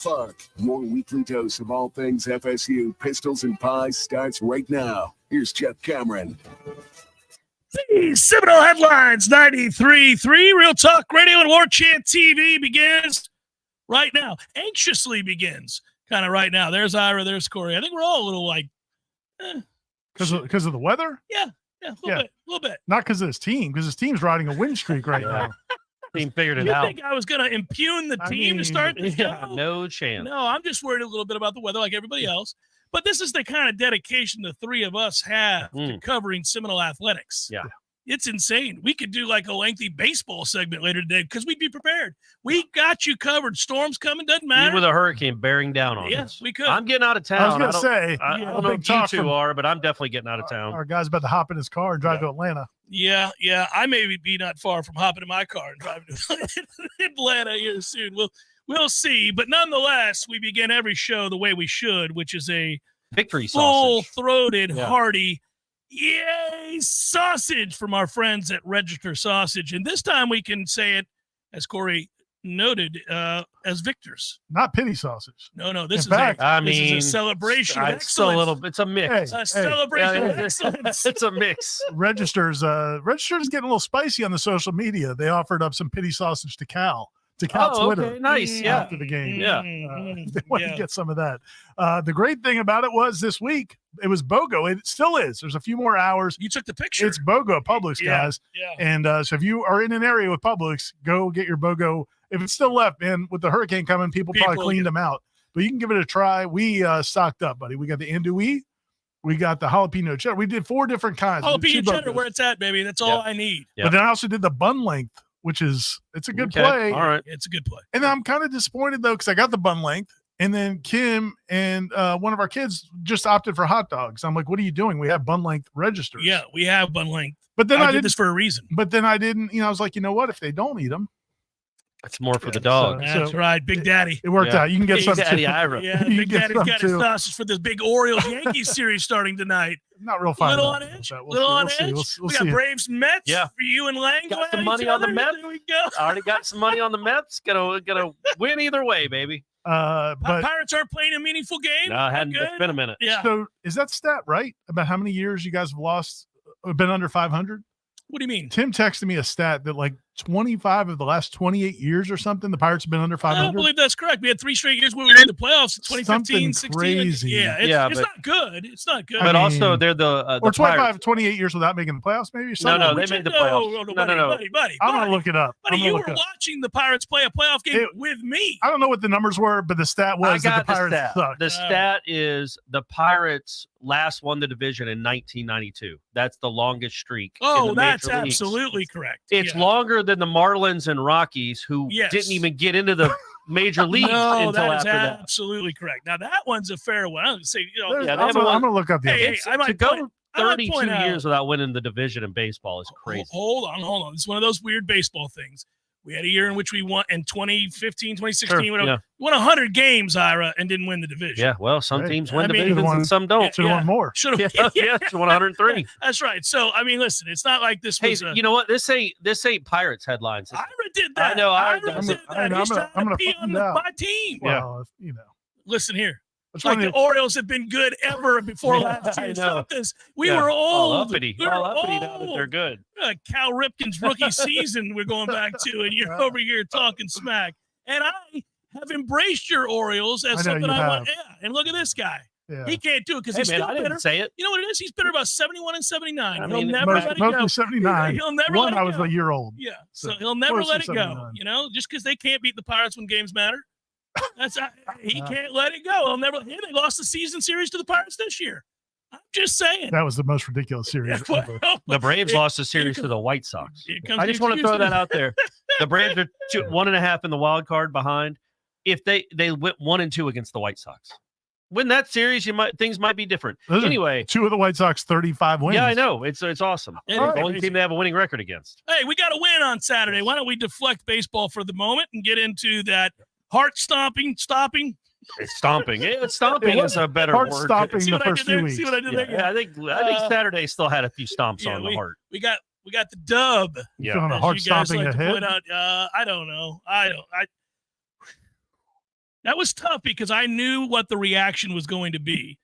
Fuck. Your weekly dose of all things FSU Pistols and Pies starts right now. Here's Jeff Cameron. The Seminole Headlines 93.3 Real Talk Radio and Warchant TV begins right now. Anxiously begins kind of right now. There's Ira, there's Corey. I think we're all a little like, Because of the weather? Yeah, a little bit. Not because of his team, because his team's riding a win streak right now. Team figured it You out. think I was going to impugn the team to start the show? No chance. No, I'm just worried a little bit about the weather like everybody else. But this is the kind of dedication the three of us have to covering Seminole athletics. Yeah. It's insane. We could do like a lengthy baseball segment later today because we'd be prepared. We got you covered. Storms coming, doesn't matter. With a hurricane bearing down on us. Yes, we could. I'm getting out of town. I was going to say, I don't know if you two are, but I'm definitely getting out of town. Our guy's about to hop in his car and drive to Atlanta. Yeah. I may be not far from hopping in my car and driving to Atlanta here soon. We'll see. But nonetheless, we begin every show the way we should, which is a victory full-throated, hearty, yay, sausage from our friends at Register Sausage. And this time we can say it, as Corey noted, as victors. Not pity sausage. No, this is a celebration of excellence. It's a mix. A celebration of excellence. It's a mix. Register's getting a little spicy on the social media. They offered up some pity sausage to Cal. Twitter. Okay, nice. Yeah. After the game. Yeah. They wanted to get some of that. The great thing about it was this week, it was BOGO. It still is. There's a few more hours. You took the picture. It's BOGO at Publix, guys. Yeah. And so if you are in an area with Publix, go get your BOGO. If it's still left, man, with the hurricane coming, people probably cleaned them out. But you can give it a try. We stocked up, buddy. We got the andouille. We got the jalapeno cheddar. We did 4 different kinds. Jalapeno cheddar, where it's at, baby. That's all I need. Yeah. But then I also did the bun length, which is it's a good play. All right. It's a good play. And then I'm kind of disappointed, though, because I got the bun length. And then Kim and one of our kids just opted for hot dogs. I'm like, what are you doing? We have bun length registers. Yeah, we have bun length. But then I did this for a reason. But then I didn't, I was like, you know what? If they don't eat them, it's more for the dog. That's right, Big Daddy. It worked out. You can get some Daddy too. Ira. Yeah, Big Daddy's got his sausage for this big Orioles Yankees series starting tonight. Not real fun. Little on edge. Little on edge. We got Braves Mets for you and Lang. Got some money on the Mets. There we go. Already got some money on the Mets. Gonna win either way, baby. But Pirates aren't playing a meaningful game. No, it's been a minute. Yeah. So is that stat right about how many years you guys have been under 500? What do you mean? Tim texted me a stat that like 25 of the last 28 years or something, the Pirates have been under 500. I don't believe that's correct. We had 3 straight years where we were in the playoffs in 2015, 16. Crazy. Yeah, it's not good. It's not good. But also, they're the 28 years without making the playoffs, maybe? No, they made the playoffs. No. Buddy, I'm going to look it up. Buddy, you were watching the Pirates play a playoff game with me. I don't know what the numbers were, but the stat was that the Pirates sucked. The stat is the Pirates last won the division in 1992. That's the longest streak. Oh, that's absolutely correct. It's longer than the Marlins and Rockies, who didn't even get into the major leagues until that after that. Absolutely correct. Now that one's a fair one. I'm going to say, I'm going to look up the Hey, I might go 32 years without winning the division in baseball is crazy. Hold on. It's one of those weird baseball things. We had a year in which we won in 2015, 2016. We won 100 games, Ira, and didn't win the division. Yeah, well, some teams win divisions and some don't. Should have won more. Should have. Yeah, 103. That's right. So, I mean, listen, it's not like this was you know what? This ain't Pirates headlines. Ira did that. I know. Ira did that. He's trying to pee on my team. Well, Listen here. It's like the Orioles have been good ever before last year. Stop this. We were old. All uppity now that they're good. Cal Ripken's rookie season we're going back to, and you're over here talking smack. And I have embraced your Orioles as something I want. Yeah, and look at this guy. Yeah. He can't do it because he's still bitter. I didn't say it. You know what it is? He's bitter about 71 and 79. He'll never let it go. Mostly 79. He'll never let it go. I was a year old. Yeah, so he'll never let it go. Just because they can't beat the Pirates when games matter. He can't let it go. They lost the season series to the Pirates this year. I'm just saying. That was the most ridiculous series ever. The Braves lost the series to the White Sox. I just want to throw that out there. The Braves are 1.5 in the wild card behind. If they went 1-2 against the White Sox, win that series, things might be different. Anyway, 2 of the White Sox 35 wins. Yeah, I know. It's awesome. The only team they have a winning record against. Hey, we got a win on Saturday. Why don't we deflect baseball for the moment and get into that stomping. It's stomping. Stomping is a better word. Stomping the first few weeks. See what I did there? Yeah, I think Saturday still had a few stomps on the heart. We got the dub. Yeah, on a heart stomping like ahead. I don't know. That was tough because I knew what the reaction was going to be.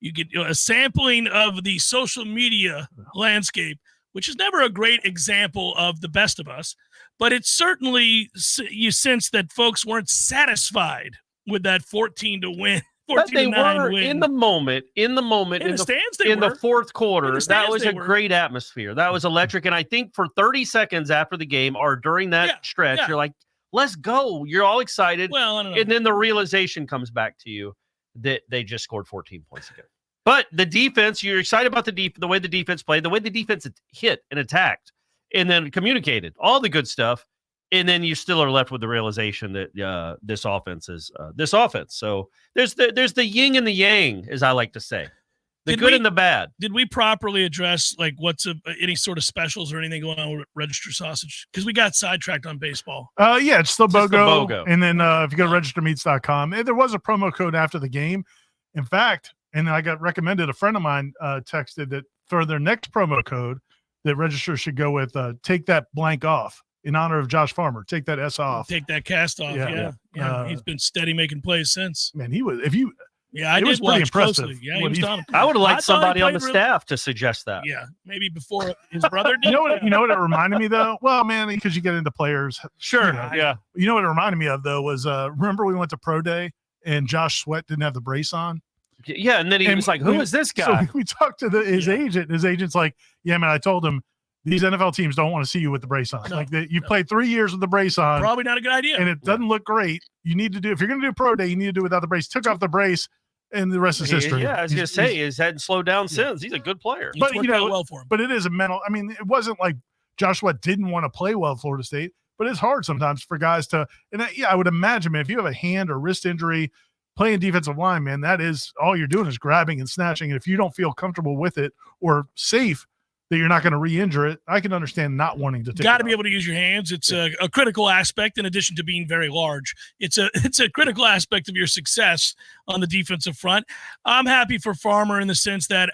You get a sampling of the social media landscape, which is never a great example of the best of us, but it's certainly, you sense that folks weren't satisfied with that 14 to win. But they were win. in the moment, in the fourth quarter. That was a great atmosphere. That was electric. And I think for 30 seconds after the game or during that stretch, you're like, let's go. You're all excited. Well, I don't know. And then the realization comes back to you that they just scored 14 points again. But the defense, you're excited about the way the defense played, the way the defense hit and attacked and then communicated, all the good stuff. And then you still are left with the realization that this offense is this offense. So there's the yin and the yang, as I like to say, the good and the bad. Did we properly address like what's any sort of specials or anything going on with Register Sausage? Because we got sidetracked on baseball. Yeah, it's still BOGO. And then if you go to registermeats.com, there was a promo code after the game. In fact, and I got recommended, a friend of mine texted that for their next promo code that Register should go with, take that blank off. In honor of Josh Farmer, take that S off. Take that cast off. Yeah. He's been steady making plays since. Man, he was. I did was pretty impressive. Closely. Yeah, he was done. I would have liked somebody on the staff to suggest that. Yeah, maybe before his brother did. You know what it reminded me though? Well, man, because you get into players. Sure. You know what it reminded me of though was remember we went to Pro Day and Josh Sweat didn't have the brace on. Yeah, and then he was like, "Who is this guy?" So we talked to his agent. His agent's like, "Yeah, man, I told him." These NFL teams don't want to see you with the brace on. You played 3 years with the brace on. Probably not a good idea. And it doesn't look great. You need to do, if you're going to do pro day, you need to do it without the brace. Took off the brace, and the rest is history. Yeah, I was going to say, he hadn't slowed down since. He's a good player. But, well for him. But it is a mental, I mean, it wasn't like Joshua didn't want to play well at Florida State, but it's hard sometimes for guys to, and I would imagine, man, if you have a hand or wrist injury, playing defensive line, man, that is all you're doing is grabbing and snatching. And if you don't feel comfortable with it or safe, that you're not going to re-injure it, I can understand not wanting to take it. Got to be able to use your hands. It's a critical aspect in addition to being very large. It's a critical aspect of your success on the defensive front. I'm happy for Farmer in the sense that,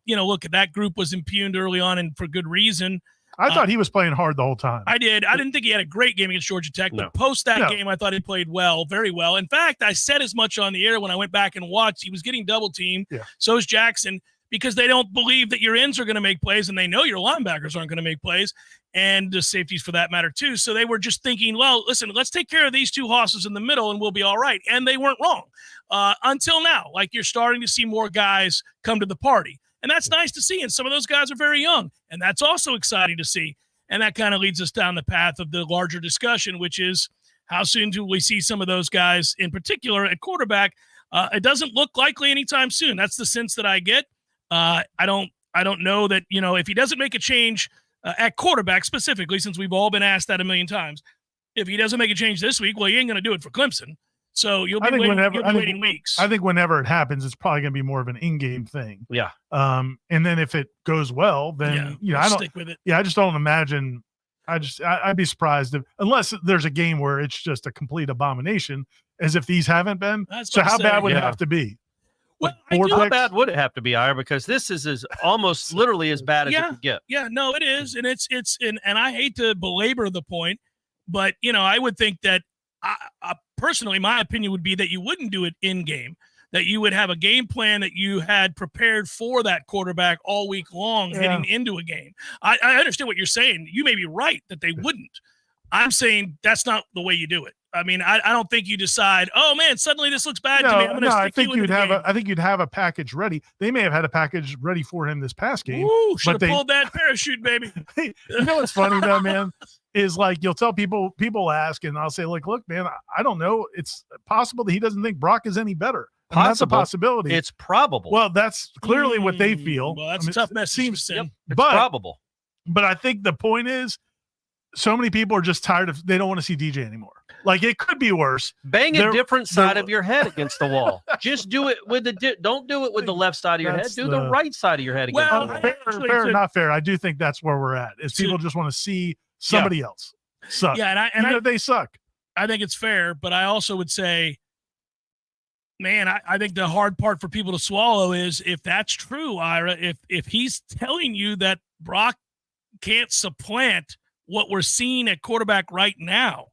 look, that group was impugned early on and for good reason. I thought he was playing hard the whole time. I did. I didn't think he had a great game against Georgia Tech, but post that game, I thought he played well, very well. In fact, I said as much on the air when I went back and watched. He was getting double teamed. Yeah. So is Jackson. Because they don't believe that your ends are going to make plays, and they know your linebackers aren't going to make plays, and the safeties for that matter too. So they were just thinking, well, listen, let's take care of these two hosses in the middle, and we'll be all right. And they weren't wrong until now. Like you're starting to see more guys come to the party, and that's nice to see. And some of those guys are very young, and that's also exciting to see. And that kind of leads us down the path of the larger discussion, which is how soon do we see some of those guys, in particular at quarterback? It doesn't look likely anytime soon. That's the sense that I get. I don't know that, if he doesn't make a change at quarterback specifically, since we've all been asked that a million times, if he doesn't make a change this week, well, he ain't going to do it for Clemson. So you'll be waiting weeks. I think whenever it happens, it's probably going to be more of an in-game thing. Yeah. And then if it goes well, then, I don't stick with it. Yeah. I just don't imagine. I'd be surprised unless there's a game where it's just a complete abomination, as if these haven't been. So how bad would it have to be? Well, how bad would it have to be, Ira? Because this is almost literally as bad as it could get. Yeah, no, it is. And and I hate to belabor the point, but, I would think that personally, my opinion would be that you wouldn't do it in game, that you would have a game plan that you had prepared for that quarterback all week long heading into a game. I understand what you're saying. You may be right that they wouldn't. I'm saying that's not the way you do it. I mean, I don't think you decide, oh man, suddenly this looks bad to me. I think you'd have a package ready. They may have had a package ready for him this past game. Ooh, should have pulled that parachute, baby. You know what's funny though, man, is like you'll tell people ask, and I'll say, like, look, man, I don't know. It's possible that he doesn't think Brock is any better. That's a possibility. It's probable. Well, that's clearly what they feel. Well, that's a tough message to send. It's probable. But I think the point is, so many people are just tired of. They don't want to see DJ anymore. Like it could be worse. Bang a different side of your head against the wall. Just do it with don't do it with the left side of your head. Do the right side of your head against the wall. Fair or not fair. I do think that's where we're at. Is people just want to see somebody else suck. Yeah, and they suck. I think it's fair, but I also would say, man, I think the hard part for people to swallow is if that's true, Ira. If he's telling you that Brock can't supplant what we're seeing at quarterback right now,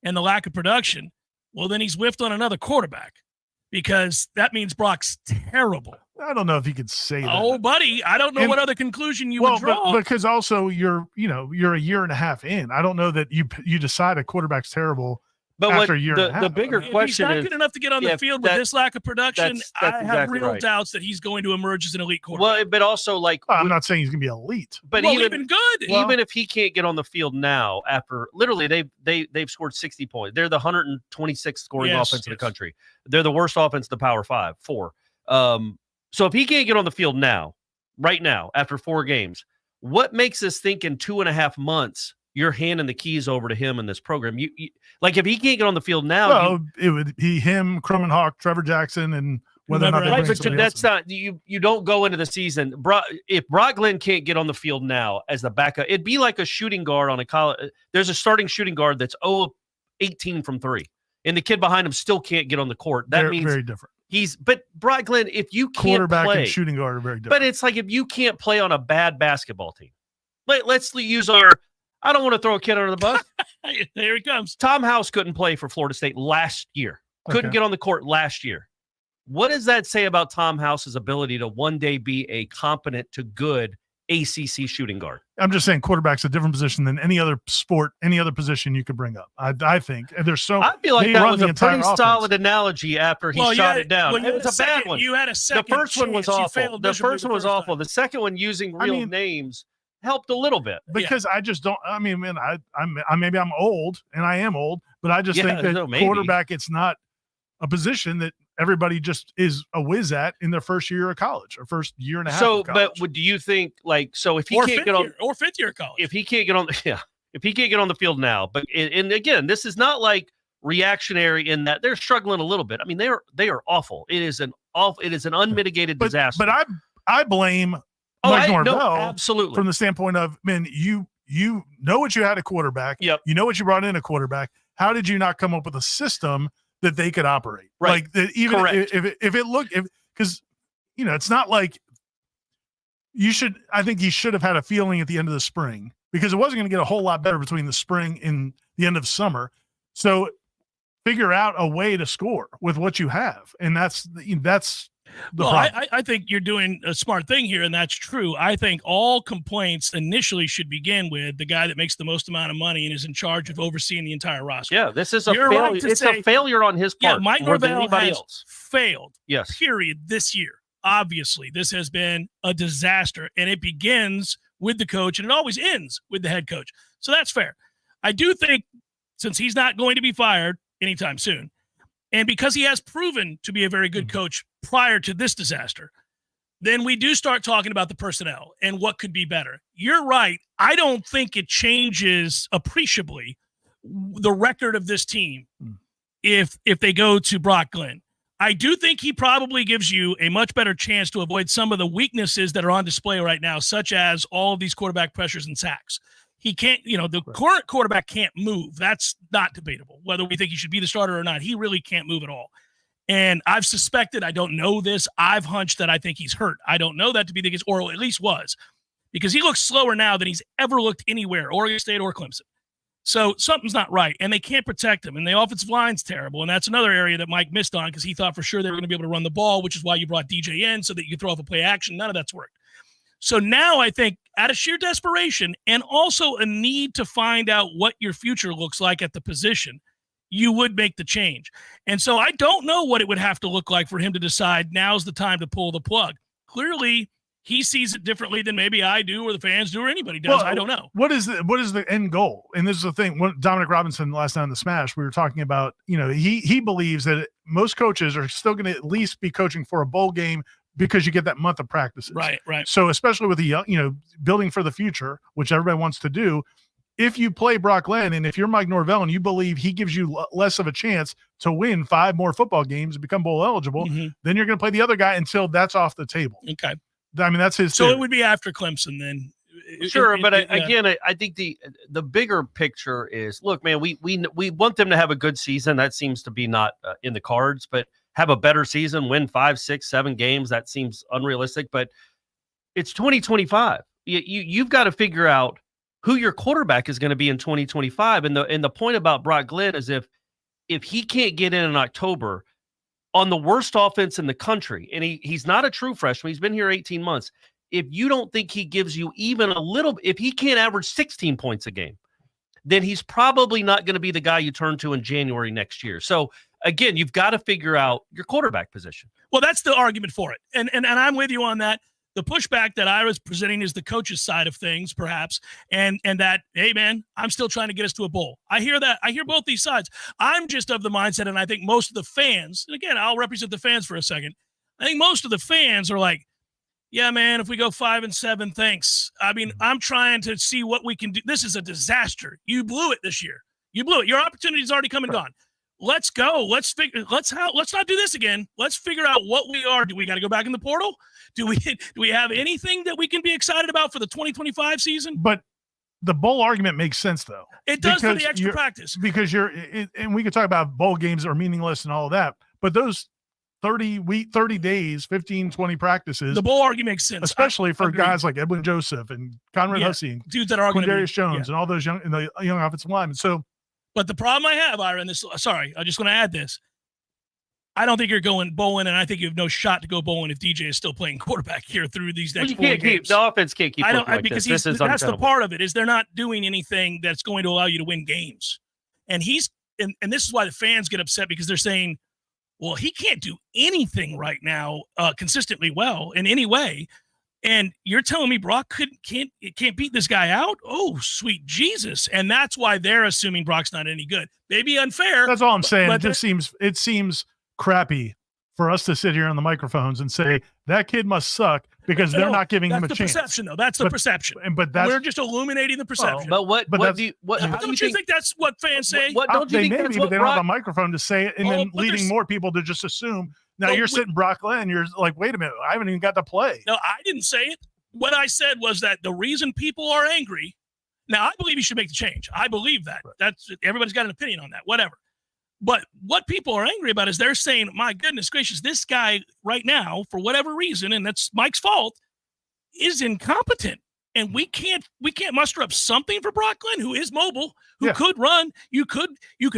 and the lack of production, well, then he's whiffed on another quarterback because that means Brock's terrible. I don't know if you could say that. Oh, buddy, I don't know what other conclusion you would draw. Because also you're a year and a half in. I don't know that you decide a quarterback's terrible. But after a year and a half. The bigger question is, he's not good enough to get on the field with this lack of production. I have real doubts that he's going to emerge as an elite quarterback. Well, but also I'm not saying he's going to be elite, but even good. Even if he can't get on the field now, after literally they've scored 60 points. They're the 126th scoring offense in the country. They're the worst offense in the Power 5. 4. So if he can't get on the field now, right now, after 4 games, what makes us think in 2.5 months you're handing the keys over to him in this program? You like if he can't get on the field now, it would be him, Krummenhoek, Trevor Jackson, and whether or not right. But that's not you don't go into the season. If Brock Glenn can't get on the field now as the backup, it'd be like a shooting guard on a college. There's a starting shooting guard that's 18 from 3, and the kid behind him still can't get on the court. That means very different. But Brock Glenn, if you can't quarterback play, and shooting guard are very different. But it's like if you can't play on a bad basketball team. Let's use our. I don't want to throw a kid under the bus. Here he comes. Tom House couldn't play for Florida State last year. Couldn't get on the court last year. What does that say about Tom House's ability to one day be a competent to good ACC shooting guard? I'm just saying quarterback's a different position than any other sport, any other position you could bring up. I think. And there's so. I feel like that was a pretty solid analogy after he shot it down. Well, it was a bad one. You had a second. The first one was awful. The first one was awful. The second one, using real names, helped a little bit. Because I just don't. I mean, man, maybe I'm old, and I am old, but I just think that quarterback, it's not a position that everybody just is a whiz at in their first year of college or first year and a half. So, of college. But do you think if he can't get on or fifth year of college, if he can't get on, if he can't get on the field now, but and again, this is not like reactionary in that they're struggling a little bit. I mean, they are awful. It is an unmitigated disaster. But I blame Mike Norvell absolutely from the standpoint of, man, you know what you had a quarterback. Yep. You know what you brought in a quarterback. How did you not come up with a system that they could operate? Right. Like that, even because it's not like I think you should have had a feeling at the end of the spring, because it wasn't going to get a whole lot better between the spring and the end of summer. So figure out a way to score with what you have. And that's the problem. I think you're doing a smart thing here, and that's true. I think all complaints initially should begin with the guy that makes the most amount of money and is in charge of overseeing the entire roster. Yeah, this is a failure. Right, it's a failure on his part. Yeah, Mike Norvell has failed. Yes. Period. This year, obviously, this has been a disaster, and it begins with the coach, and it always ends with the head coach. So that's fair. I do think, since he's not going to be fired anytime soon, and because he has proven to be a very good coach prior to this disaster, then we do start talking about the personnel and what could be better. You're right. I don't think it changes appreciably the record of this team if they go to Brock Glenn. I do think he probably gives you a much better chance to avoid some of the weaknesses that are on display right now, such as all of these quarterback pressures and sacks. He can't, the current quarterback can't move. That's not debatable. Whether we think he should be the starter or not, he really can't move at all. And I've suspected, I don't know this, I've hunched that I think he's hurt. I don't know that to be the case, or at least was, because he looks slower now than he's ever looked anywhere, Oregon State or Clemson. So something's not right, and they can't protect him, and the offensive line's terrible, and that's another area that Mike missed on because he thought for sure they were going to be able to run the ball, which is why you brought DJ in so that you could throw off a play action. None of that's worked. So now I think out of sheer desperation and also a need to find out what your future looks like at the position, you would make the change. And so I don't know what it would have to look like for him to decide now's the time to pull the plug. Clearly, he sees it differently than maybe I do or the fans do or anybody does. I don't know. What is the end goal? And this is the thing. Dominic Robinson last night on the Smash, we were talking about, he believes that most coaches are still going to at least be coaching for a bowl game because you get that month of practices. Right. So especially with the young, building for the future, which everybody wants to do, if you play Brock Glenn and if you're Mike Norvell and you believe he gives you less of a chance to win 5 more football games and become bowl eligible, then you're going to play the other guy until that's off the table. Okay. I mean, that's his. So theory. It would be after Clemson then. Sure, but again, I think the bigger picture is, look, man, we want them to have a good season. That seems to be not in the cards, but have a better season, win 5, 6, 7 games. That seems unrealistic, but it's 2025. You've got to figure out who your quarterback is going to be in 2025. And the point about Brock Glenn is if if he can't get in October on the worst offense in the country, and he's not a true freshman, he's been here 18 months. If you don't think he gives you even a little, if he can't average 16 points a game, then he's probably not going to be the guy you turn to in January next year. So again, you've got to figure out your quarterback position. Well, that's the argument for it. And I'm with you on that. The pushback that I was presenting is the coach's side of things, perhaps, and that, hey, man, I'm still trying to get us to a bowl. I hear that. I hear both these sides. I'm just of the mindset, and I think most of the fans, and again, I'll represent the fans for a second. I think most of the fans are like, yeah, man, if we go 5-7, thanks. I mean, I'm trying to see what we can do. This is a disaster. You blew it this year. You blew it. Your opportunity's already come and gone. Let's go. Let's not do this again. Let's figure out what we are. Do we got to go back in the portal? Do we have anything that we can be excited about for the 2025 season? But the bowl argument makes sense, though. It does for the extra practice. Because and we could talk about bowl games are meaningless and all of that, but those 30 days, 15, 20 practices. The bowl argument makes sense. Especially for guys like Edwin Joseph and Conrad Hussey and dudes that are going to Darius Jones and all those young offensive linemen. So, but the problem I have, Ira, and I just want to add this. I don't think you're going bowling, and I think you have no shot to go bowling if DJ is still playing quarterback here through these next 4 games. The offense can't keep. Because that's the part of it is they're not doing anything that's going to allow you to win games, and and this is why the fans get upset because they're saying, well, he can't do anything right now consistently well in any way. And you're telling me Brock can't beat this guy out? Oh, sweet Jesus. And that's why they're assuming Brock's not any good. Maybe unfair. That's all I'm saying. It seems crappy for us to sit here on the microphones and say that kid must suck because they're not giving him a chance. That's the perception, though. That's the perception. But we're just illuminating the perception. Don't you think that's what fans say? Don't you think that's what they don't have a microphone to say it, and then leading more people to just assume. Now you're sitting Brock Glenn, you're like, wait a minute, I haven't even got to play. No, I didn't say it. What I said was that the reason people are angry. Now, I believe you should make the change. I believe that. That's everybody's got an opinion on that. Whatever. But what people are angry about is they're saying, my goodness gracious, this guy right now, for whatever reason, and that's Mike's fault, is incompetent. And we can't muster up something for Brock Glenn, who is mobile, who could run. You could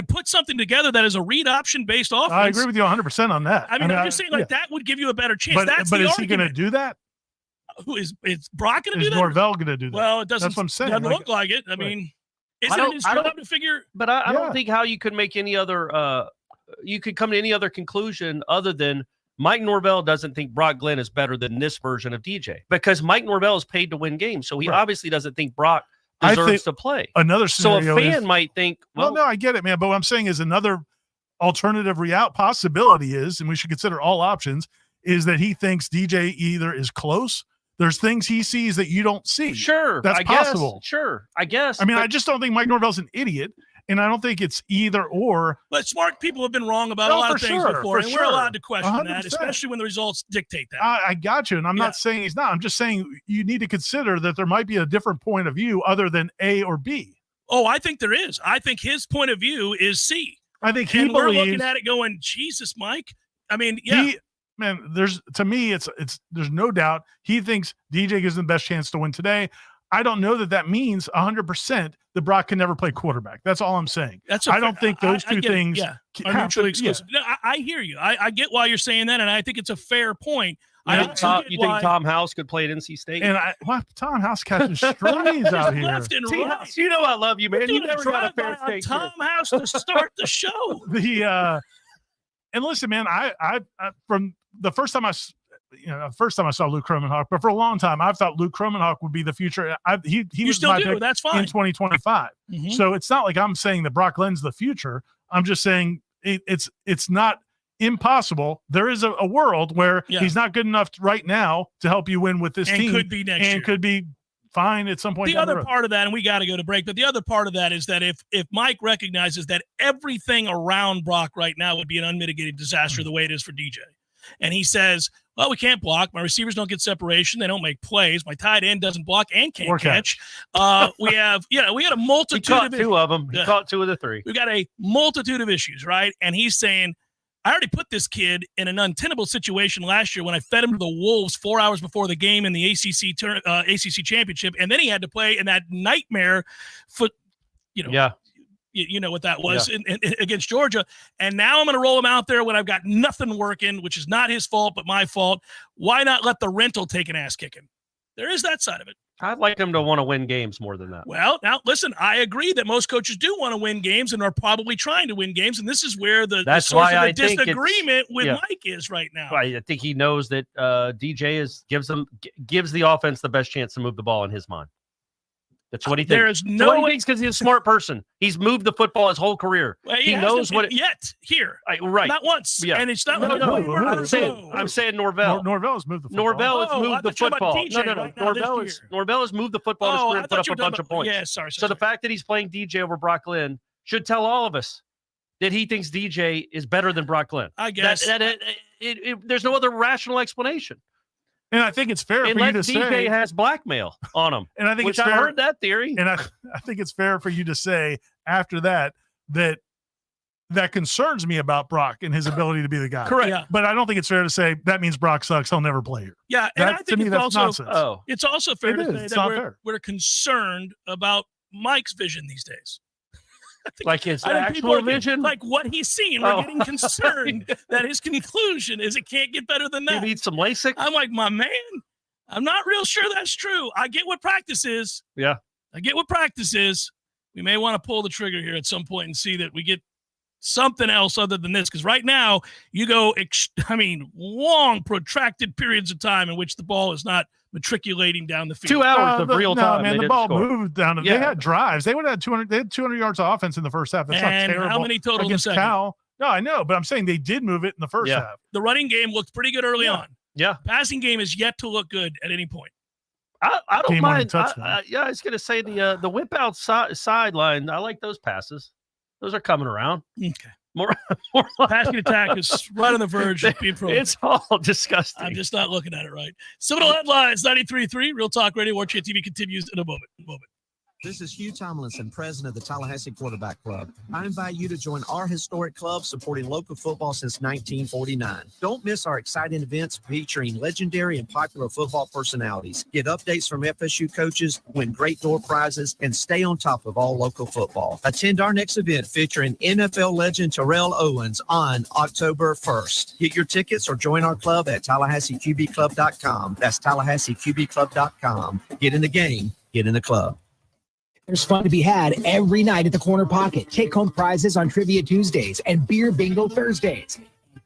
put something together that is a read option based offense. I agree with you 100% on that. I mean, I'm just saying that would give you a better chance. But is he going to do that? Who is Brock going to do that? Is Norvell going to do that? Well, it doesn't. That's what I'm saying. Doesn't look like it. I mean, isn't it his job to figure? But I don't think how you could make any other. You could come to any other conclusion other than Mike Norvell doesn't think Brock Glenn is better than this version of DJ because Mike Norvell is paid to win games, so he obviously doesn't think Brock deserves to play. Another scenario, so a fan might think, well, no, I get it, man. But what I'm saying is another alternative possibility is, and we should consider all options, is that he thinks DJ either is close. There's things he sees that you don't see. Sure, that's possible. Sure, I guess. I mean, I just don't think Mike Norvell's an idiot. And I don't think it's either or. But smart people have been wrong about a lot of things before, and we're allowed to question that, especially when the results dictate that. I got you, and I'm not saying he's not. I'm just saying you need to consider that there might be a different point of view other than A or B. Oh, I think there is. I think his point of view is C. I think we're looking at it going, Jesus, Mike. I mean, there's no doubt he thinks DJ gives him the best chance to win today. I don't know that means 100% that Brock can never play quarterback. That's all I'm saying. I don't think those two things are mutually exclusive. No, I hear you. I get why you're saying that, and I think it's a fair point. You think Tom House could play at NC State? And Tom House catching strays out here. Left and right. You know I love you, man. You never got a fair State. Tom House to start the show. And listen, man, I from the first time I saw Luke Kromenhoek, but for a long time, I've thought Luke Kromenhoek would be the future. He was my pick that's fine. In 2025. Mm-hmm. So it's not like I'm saying that Brock Glenn's the future. I'm just saying it's not impossible. There is a world where he's not good enough right now to help you win with this team. Could be next year. Could be fine at some point. The other part of that, and we got to go to break, but the other part of that is that if Mike recognizes that everything around Brock right now would be an unmitigated disaster the way it is for DJ, and he says, well, we can't block. My receivers don't get separation. They don't make plays. My tight end doesn't block and can't catch. We had a multitude. He caught two of them. He caught two of the three. We got a multitude of issues, right? And he's saying, I already put this kid in an untenable situation last year when I fed him to the Wolves 4 hours before the game in the ACC championship, and then he had to play in that nightmare You know what that was against Georgia. And now I'm going to roll him out there when I've got nothing working, which is not his fault, but my fault. Why not let the rental take an ass kicking? There is that side of it. I'd like him to want to win games more than that. Well, now, listen, I agree that most coaches do want to win games and are probably trying to win games. And this is where the source of the disagreement with Mike is right now. I think he knows that DJ gives the offense the best chance to move the ball in his mind. That's what he thinks. There is no way because he's a smart person. He's moved the football his whole career. Well, he knows what yet here. Right. Not once. Yeah. And it's not I'm saying Norvell. Norvell has moved the football. Norvell has moved the football. DJ Norvell has moved the football to and put up a bunch of points. Yeah, sorry. So the fact that he's playing DJ over Brock Glenn should tell all of us that he thinks DJ is better than Brock Glenn. I guess. There's no other rational explanation. And I think it's fair for you to say DJ has blackmail on him. And I think I heard that theory. And I think it's fair for you to say after that concerns me about Brock and his ability to be the guy. Correct. Yeah. But I don't think it's fair to say that means Brock sucks. He'll never play here. Yeah. And I think to me, that's nonsense. It's also fair to say that we're concerned about Mike's vision these days. Like his actual vision? Like what he's seeing. We're getting concerned that his conclusion is it can't get better than that. You need some LASIK? I'm like, my man, I'm not real sure that's true. I get what practice is. Yeah. I get what practice is. We may want to pull the trigger here at some point and see that we get something else other than this. Because right now, you go, long, protracted periods of time in which the ball is not matriculating down the field. 2 hours of real time. Man, the ball moved down. They had drives. They would have had 200. They had 200 yards of offense in the first half. That's not terrible. How many total against in the second? Cal? No, I know, but I'm saying they did move it in the first half. The running game looked pretty good early on. Yeah. Passing game is yet to look good at any point. I don't mind. I was going to say the whip out sideline. I like those passes. Those are coming around. Okay. More passing attack is right on the verge of being pro. It's all disgusting. I'm just not looking at it right. Seminole Headlines 93.3 Real Talk Radio. Warchant TV continues in a moment. This is Hugh Tomlinson, president of the Tallahassee Quarterback Club. I invite you to join our historic club supporting local football since 1949. Don't miss our exciting events featuring legendary and popular football personalities. Get updates from FSU coaches, win great door prizes, and stay on top of all local football. Attend our next event featuring NFL legend Terrell Owens on October 1st. Get your tickets or join our club at TallahasseeQBClub.com. That's TallahasseeQBClub.com. Get in the game. Get in the club. There's fun to be had every night at the Corner Pocket. Take-home prizes on Trivia Tuesdays and Beer Bingo Thursdays.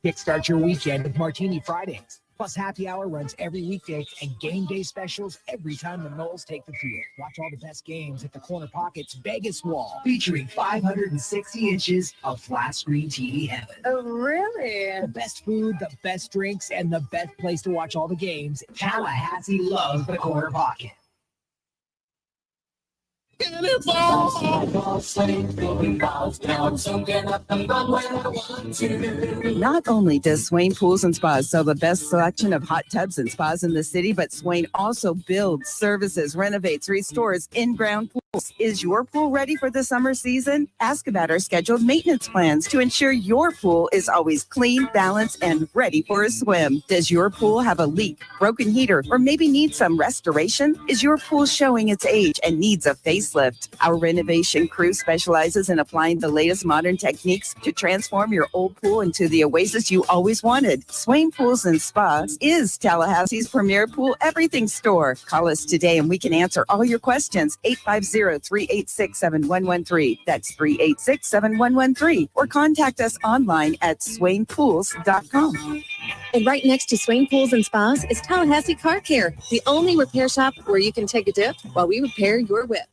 Kickstart your weekend with Martini Fridays. Plus, happy hour runs every weekday and game day specials every time the Noles take the field. Watch all the best games at the Corner Pocket's Vegas Wall, featuring 560 inches of flat-screen TV heaven. Oh, really? The best food, the best drinks, and the best place to watch all the games. Tallahassee loves the Corner Pocket. Not only does Swain Pools and Spas sell the best selection of hot tubs and spas in the city, but Swain also builds, services, renovates, restores in-ground pools. Is your pool ready for the summer season? Ask about our scheduled maintenance plans to ensure your pool is always clean, balanced, and ready for a swim. Does your pool have a leak, broken heater, or maybe needs some restoration? Is your pool showing its age and needs a facelift? Our renovation crew specializes in applying the latest modern techniques to transform your old pool into the oasis you always wanted. Swain Pools and Spas is Tallahassee's premier pool everything store. Call us today and we can answer all your questions. 850-386-7113. That's 386-7113. Or contact us online at swainpools.com. And right next to Swain Pools and Spas is Tallahassee Car Care, the only repair shop where you can take a dip while we repair your whip.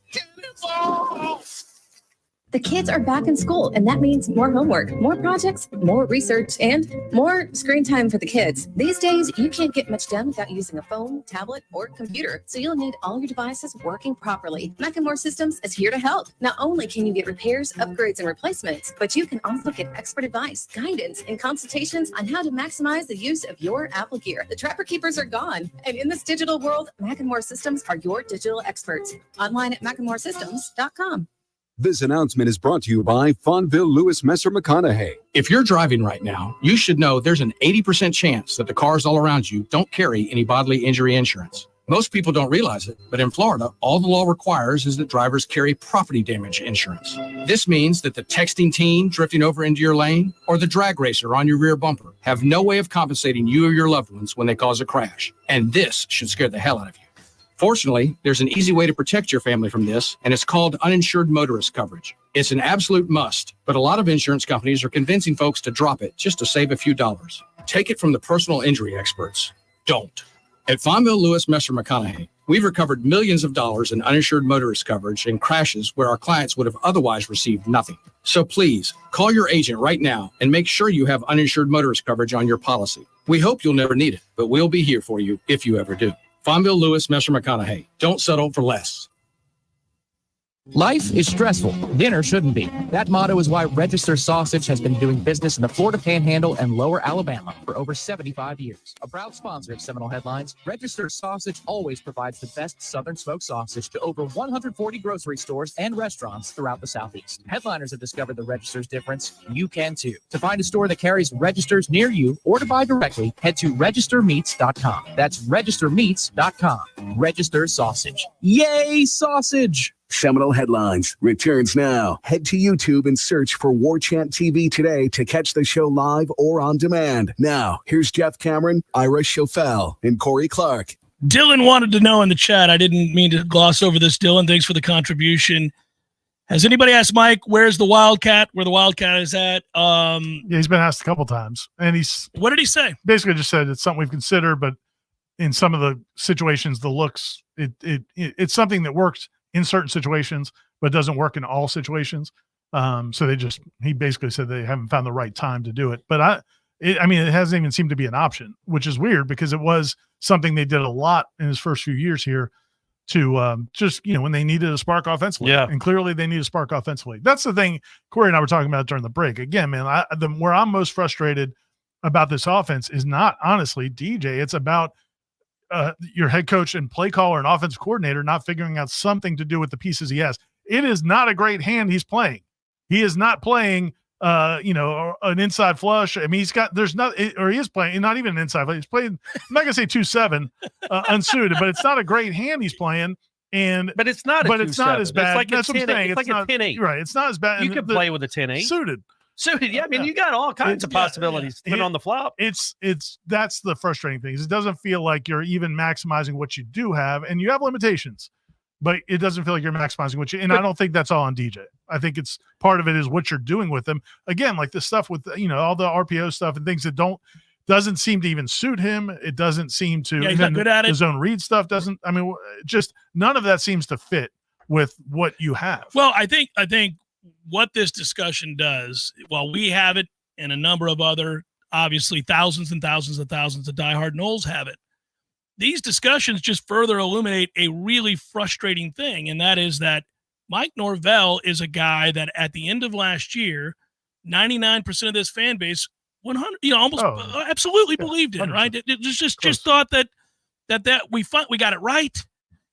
The kids are back in school, and that means more homework, more projects, more research, and more screen time for the kids. These days, you can't get much done without using a phone, tablet, or computer, so you'll need all your devices working properly. Macklemore Systems is here to help. Not only can you get repairs, upgrades, and replacements, but you can also get expert advice, guidance, and consultations on how to maximize the use of your Apple gear. The Trapper Keepers are gone, and in this digital world, Macklemore Systems are your digital experts. Online at MacklemoreSystems.com. This announcement is brought to you by Fonville Lewis Messer McConaughey. If you're driving right now, you should know there's an 80% chance that the cars all around you don't carry any bodily injury insurance. Most people don't realize it, but in Florida, all the law requires is that drivers carry property damage insurance. This means that the texting teen drifting over into your lane or the drag racer on your rear bumper have no way of compensating you or your loved ones when they cause a crash. And this should scare the hell out of you. Fortunately, there's an easy way to protect your family from this, and it's called uninsured motorist coverage. It's an absolute must, but a lot of insurance companies are convincing folks to drop it just to save a few dollars. Take it from the personal injury experts. Don't. At Fonville, Lewis, Messer, McConaughey, we've recovered millions of dollars in uninsured motorist coverage in crashes where our clients would have otherwise received nothing. So please, call your agent right now and make sure you have uninsured motorist coverage on your policy. We hope you'll never need it, but we'll be here for you if you ever do. Fonville, Lewis, Messer, McConaughey. Don't settle for less. Life is stressful. Dinner shouldn't be. That motto is why Register Sausage has been doing business in the Florida Panhandle and Lower Alabama for over 75 years. A proud sponsor of Seminole Headlines, Register Sausage always provides the best Southern smoked sausage to over 140 grocery stores and restaurants throughout the Southeast. Headliners have discovered the Register's difference. You can too. To find a store that carries Registers near you or to buy directly, head to registermeats.com. That's registermeats.com. Register Sausage. Yay, sausage! Seminole Headlines returns now. Head to YouTube and search for Warchant TV today to catch the show live or on demand. Now, here's Jeff Cameron, Ira Schofel, and Corey Clark. Dylan wanted to know in the chat. I didn't mean to gloss over this, Dylan. Thanks for the contribution. Has anybody asked Mike, where's the Wildcat, where the Wildcat is at? Yeah, he's been asked a couple times. And what did he say? Basically just said it's something we've considered, but in some of the situations, the looks, it's something that works in certain situations, but doesn't work in all situations. So he basically said they haven't found the right time to do it. But it hasn't even seemed to be an option, which is weird because it was something they did a lot in his first few years here to when they needed a spark offensively. Yeah. And clearly they need a spark offensively. That's the thing Corey and I were talking about during the break. Again, man, where I'm most frustrated about this offense is not honestly DJ. It's about your head coach and play caller and offensive coordinator not figuring out something to do with the pieces he has. It is not a great hand he's playing. He is not playing, an inside flush. I mean, he is playing, not even an inside flush. He's playing, I'm not going to say 2-7 unsuited, but it's not a great hand he's playing. But it's not as bad. It's like That's what I'm saying. It's like a 10-8. Right. It's not as bad. You could play with a 10-8. Suited. Yeah. I mean, you got all kinds of possibilities on the flop. That's the frustrating thing. It doesn't feel like you're even maximizing what you do have, and you have limitations, but it doesn't feel like you're maximizing what you. And I don't think that's all on DJ. I think it's part of it is what you're doing with them. Again, like the stuff with all the RPO stuff and things that doesn't seem to even suit him. It doesn't seem to. He's not good at it. His own read stuff doesn't. I mean, just none of that seems to fit with what you have. Well, I think what this discussion does, while we have it and a number of other, obviously thousands and thousands and thousands of diehard Noles have it, these discussions just further illuminate a really frustrating thing, and that is that Mike Norvell is a guy that at the end of last year, 99% of this fan base, 100, absolutely believed in, 100%. Right? It just thought that we got it right.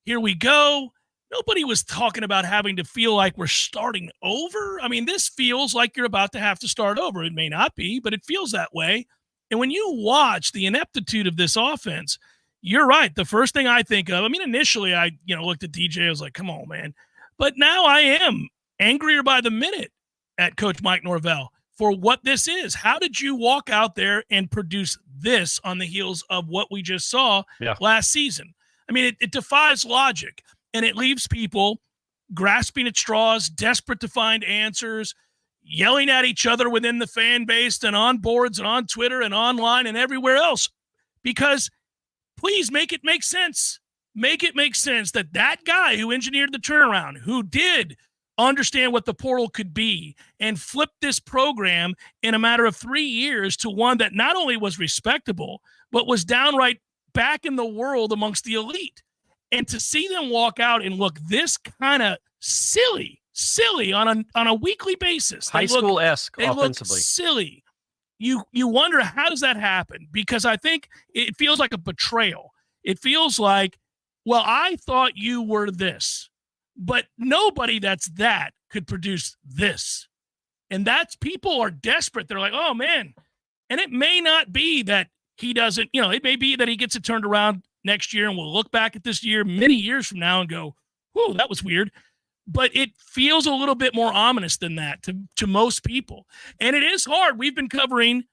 Here we go. Nobody was talking about having to feel like we're starting over. I mean, this feels like you're about to have to start over. It may not be, but it feels that way. And when you watch the ineptitude of this offense, you're right. The first thing I think of, initially I, looked at DJ, I was like, come on, man. But now I am angrier by the minute at Coach Mike Norvell for what this is. How did you walk out there and produce this on the heels of what we just saw last season? I mean, it defies logic. And it leaves people grasping at straws, desperate to find answers, yelling at each other within the fan base and on boards and on Twitter and online and everywhere else. Because please make it make sense. Make it make sense that guy who engineered the turnaround, who did understand what the portal could be and flipped this program in a matter of 3 years to one that not only was respectable, but was downright back in the world amongst the elite. And to see them walk out and look this kind of silly on a weekly basis. High school-esque offensively. Look silly. You wonder, how does that happen? Because I think it feels like a betrayal. It feels like, well, I thought you were this, but nobody that could produce this. And people are desperate. They're like, oh, man. And it may not be that he doesn't, it may be that he gets it turned around next year, and we'll look back at this year many years from now and go, whoa, that was weird. But it feels a little bit more ominous than that to most people. And it is hard. We've been covering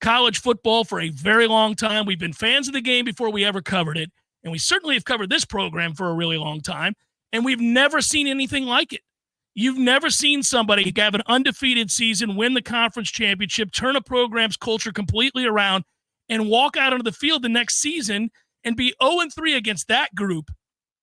college football for a very long time. We've been fans of the game before we ever covered it. And we certainly have covered this program for a really long time. And we've never seen anything like it. You've never seen somebody have an undefeated season, win the conference championship, turn a program's culture completely around, and walk out onto the field the next season and be 0-3 against that group.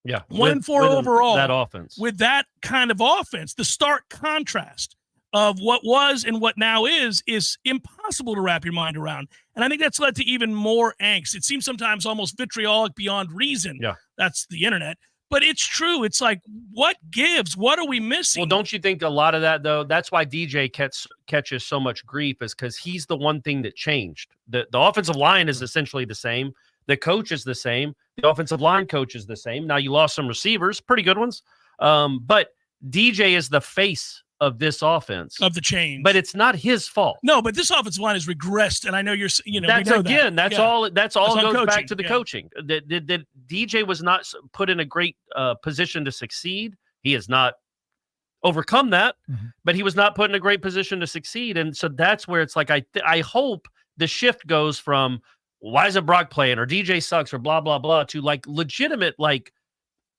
Yeah. 1-4 overall. That offense. With that kind of offense, the stark contrast of what was and what now is impossible to wrap your mind around. And I think that's led to even more angst. It seems sometimes almost vitriolic beyond reason. Yeah. That's the internet. But it's true. It's like, what gives? What are we missing? Well, don't you think a lot of that, though, that's why DJ catches so much grief, is because he's the one thing that changed. The offensive line is essentially the same. The coach is the same. The offensive line coach is the same. Now, you lost some receivers, pretty good ones. But DJ is the face of this offense. Of the change. But it's not his fault. No, but this offensive line has regressed, and I know that's we know again, that. that's all goes coaching. back to the coaching. That DJ was not put in a great position to succeed. He has not overcome that, but he was not put in a great position to succeed. And so that's where it's like, I hope the shift goes from, why isn't Brock playing, or DJ sucks, or blah, blah, blah, to like legitimate, like,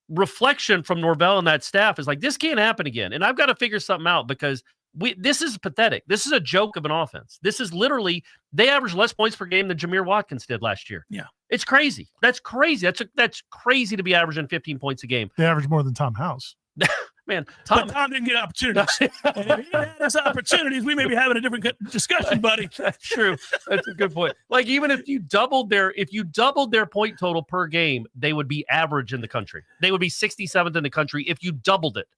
reflection from Norvell and that staff is like, this can't happen again. And I've got to figure something out, because this is pathetic. This is a joke of an offense. This is literally, they average less points per game than Jameer Watkins did last year. Yeah. It's crazy. That's crazy. That's crazy to be averaging 15 points a game. They average more than Tom House. Man, Tom didn't get opportunities. And if he had his opportunities, we may be having a different discussion, buddy. That's true. That's a good point. Like, even if you doubled their point total per game, they would be average in the country. They would be 67th in the country if you doubled it.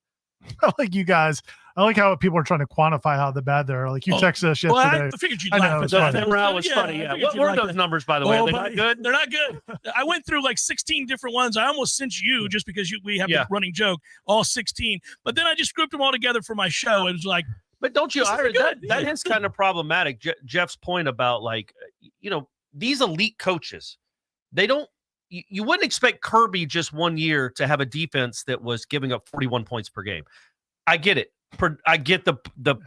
I like you guys. I like how people are trying to quantify how bad they're. Like, you texted us yesterday. Well, I figured you'd laugh at that. That morale was funny. Yeah. What were those numbers, by the way? Are they not good? They're not good. I went through like 16 different ones. I almost sent you, just because we have the running joke, all 16. But then I just grouped them all together for my show. It was like, but don't you? That is kind of problematic. Jeff's point about, like, these elite coaches, they don't. You wouldn't expect Kirby just 1 year to have a defense that was giving up 41 points per game. I get it. I get the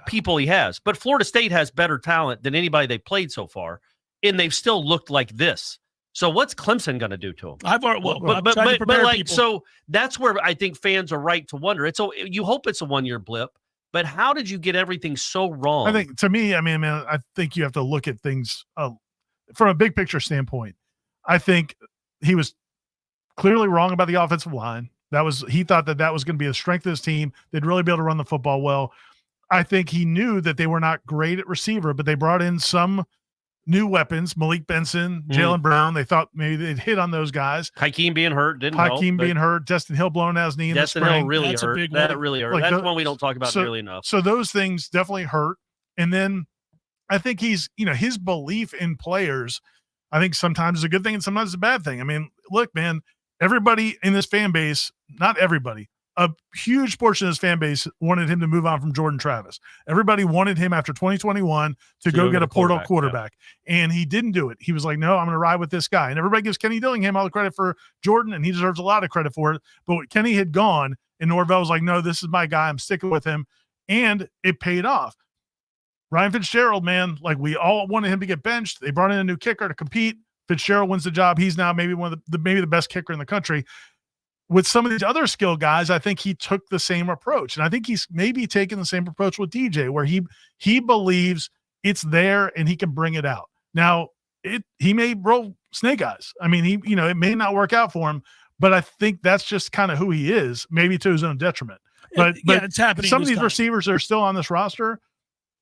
people he has, but Florida State has better talent than anybody they played so far, and they've still looked like this. So what's Clemson going to do to them? But so that's where I think fans are right to wonder. You hope it's a 1 year blip, but how did you get everything so wrong? I think, to me, I think you have to look at things from a big picture standpoint. I think he was clearly wrong about the offensive line. He thought that was going to be the strength of his team. They'd really be able to run the football well. I think he knew that they were not great at receiver, but they brought in some new weapons, Malik Benson, Jalen Brown. They thought maybe they'd hit on those guys. Hakeem being hurt didn't help. Hakeem being hurt. Destin Hill blowing out his knee in the spring. Destin Hill really hurt. That really hurt. That's one we don't talk about nearly enough. So those things definitely hurt. And then I think he's, his belief in players, I think sometimes is a good thing and sometimes it's a bad thing. I mean, look, man, everybody in this fan base, not everybody, a huge portion of this fan base wanted him to move on from Jordan Travis. Everybody wanted him after 2021 to go get a portal quarterback. Yeah. And he didn't do it. He was like, no, I'm going to ride with this guy. And everybody gives Kenny Dillingham all the credit for Jordan, and he deserves a lot of credit for it. But when Kenny had gone, and Norvell was like, no, this is my guy. I'm sticking with him. And it paid off. Ryan Fitzgerald, man, like, we all wanted him to get benched. They brought in a new kicker to compete. Fitzgerald wins the job. He's now maybe one of the best kicker in the country. With some of these other skill guys, I think he took the same approach. And I think he's maybe taking the same approach with DJ, where he believes it's there and he can bring it out. Now, he may roll snake eyes. I mean, it may not work out for him, but I think that's just kind of who he is, maybe to his own detriment. But it's happening. Some of these receivers that are still on this roster,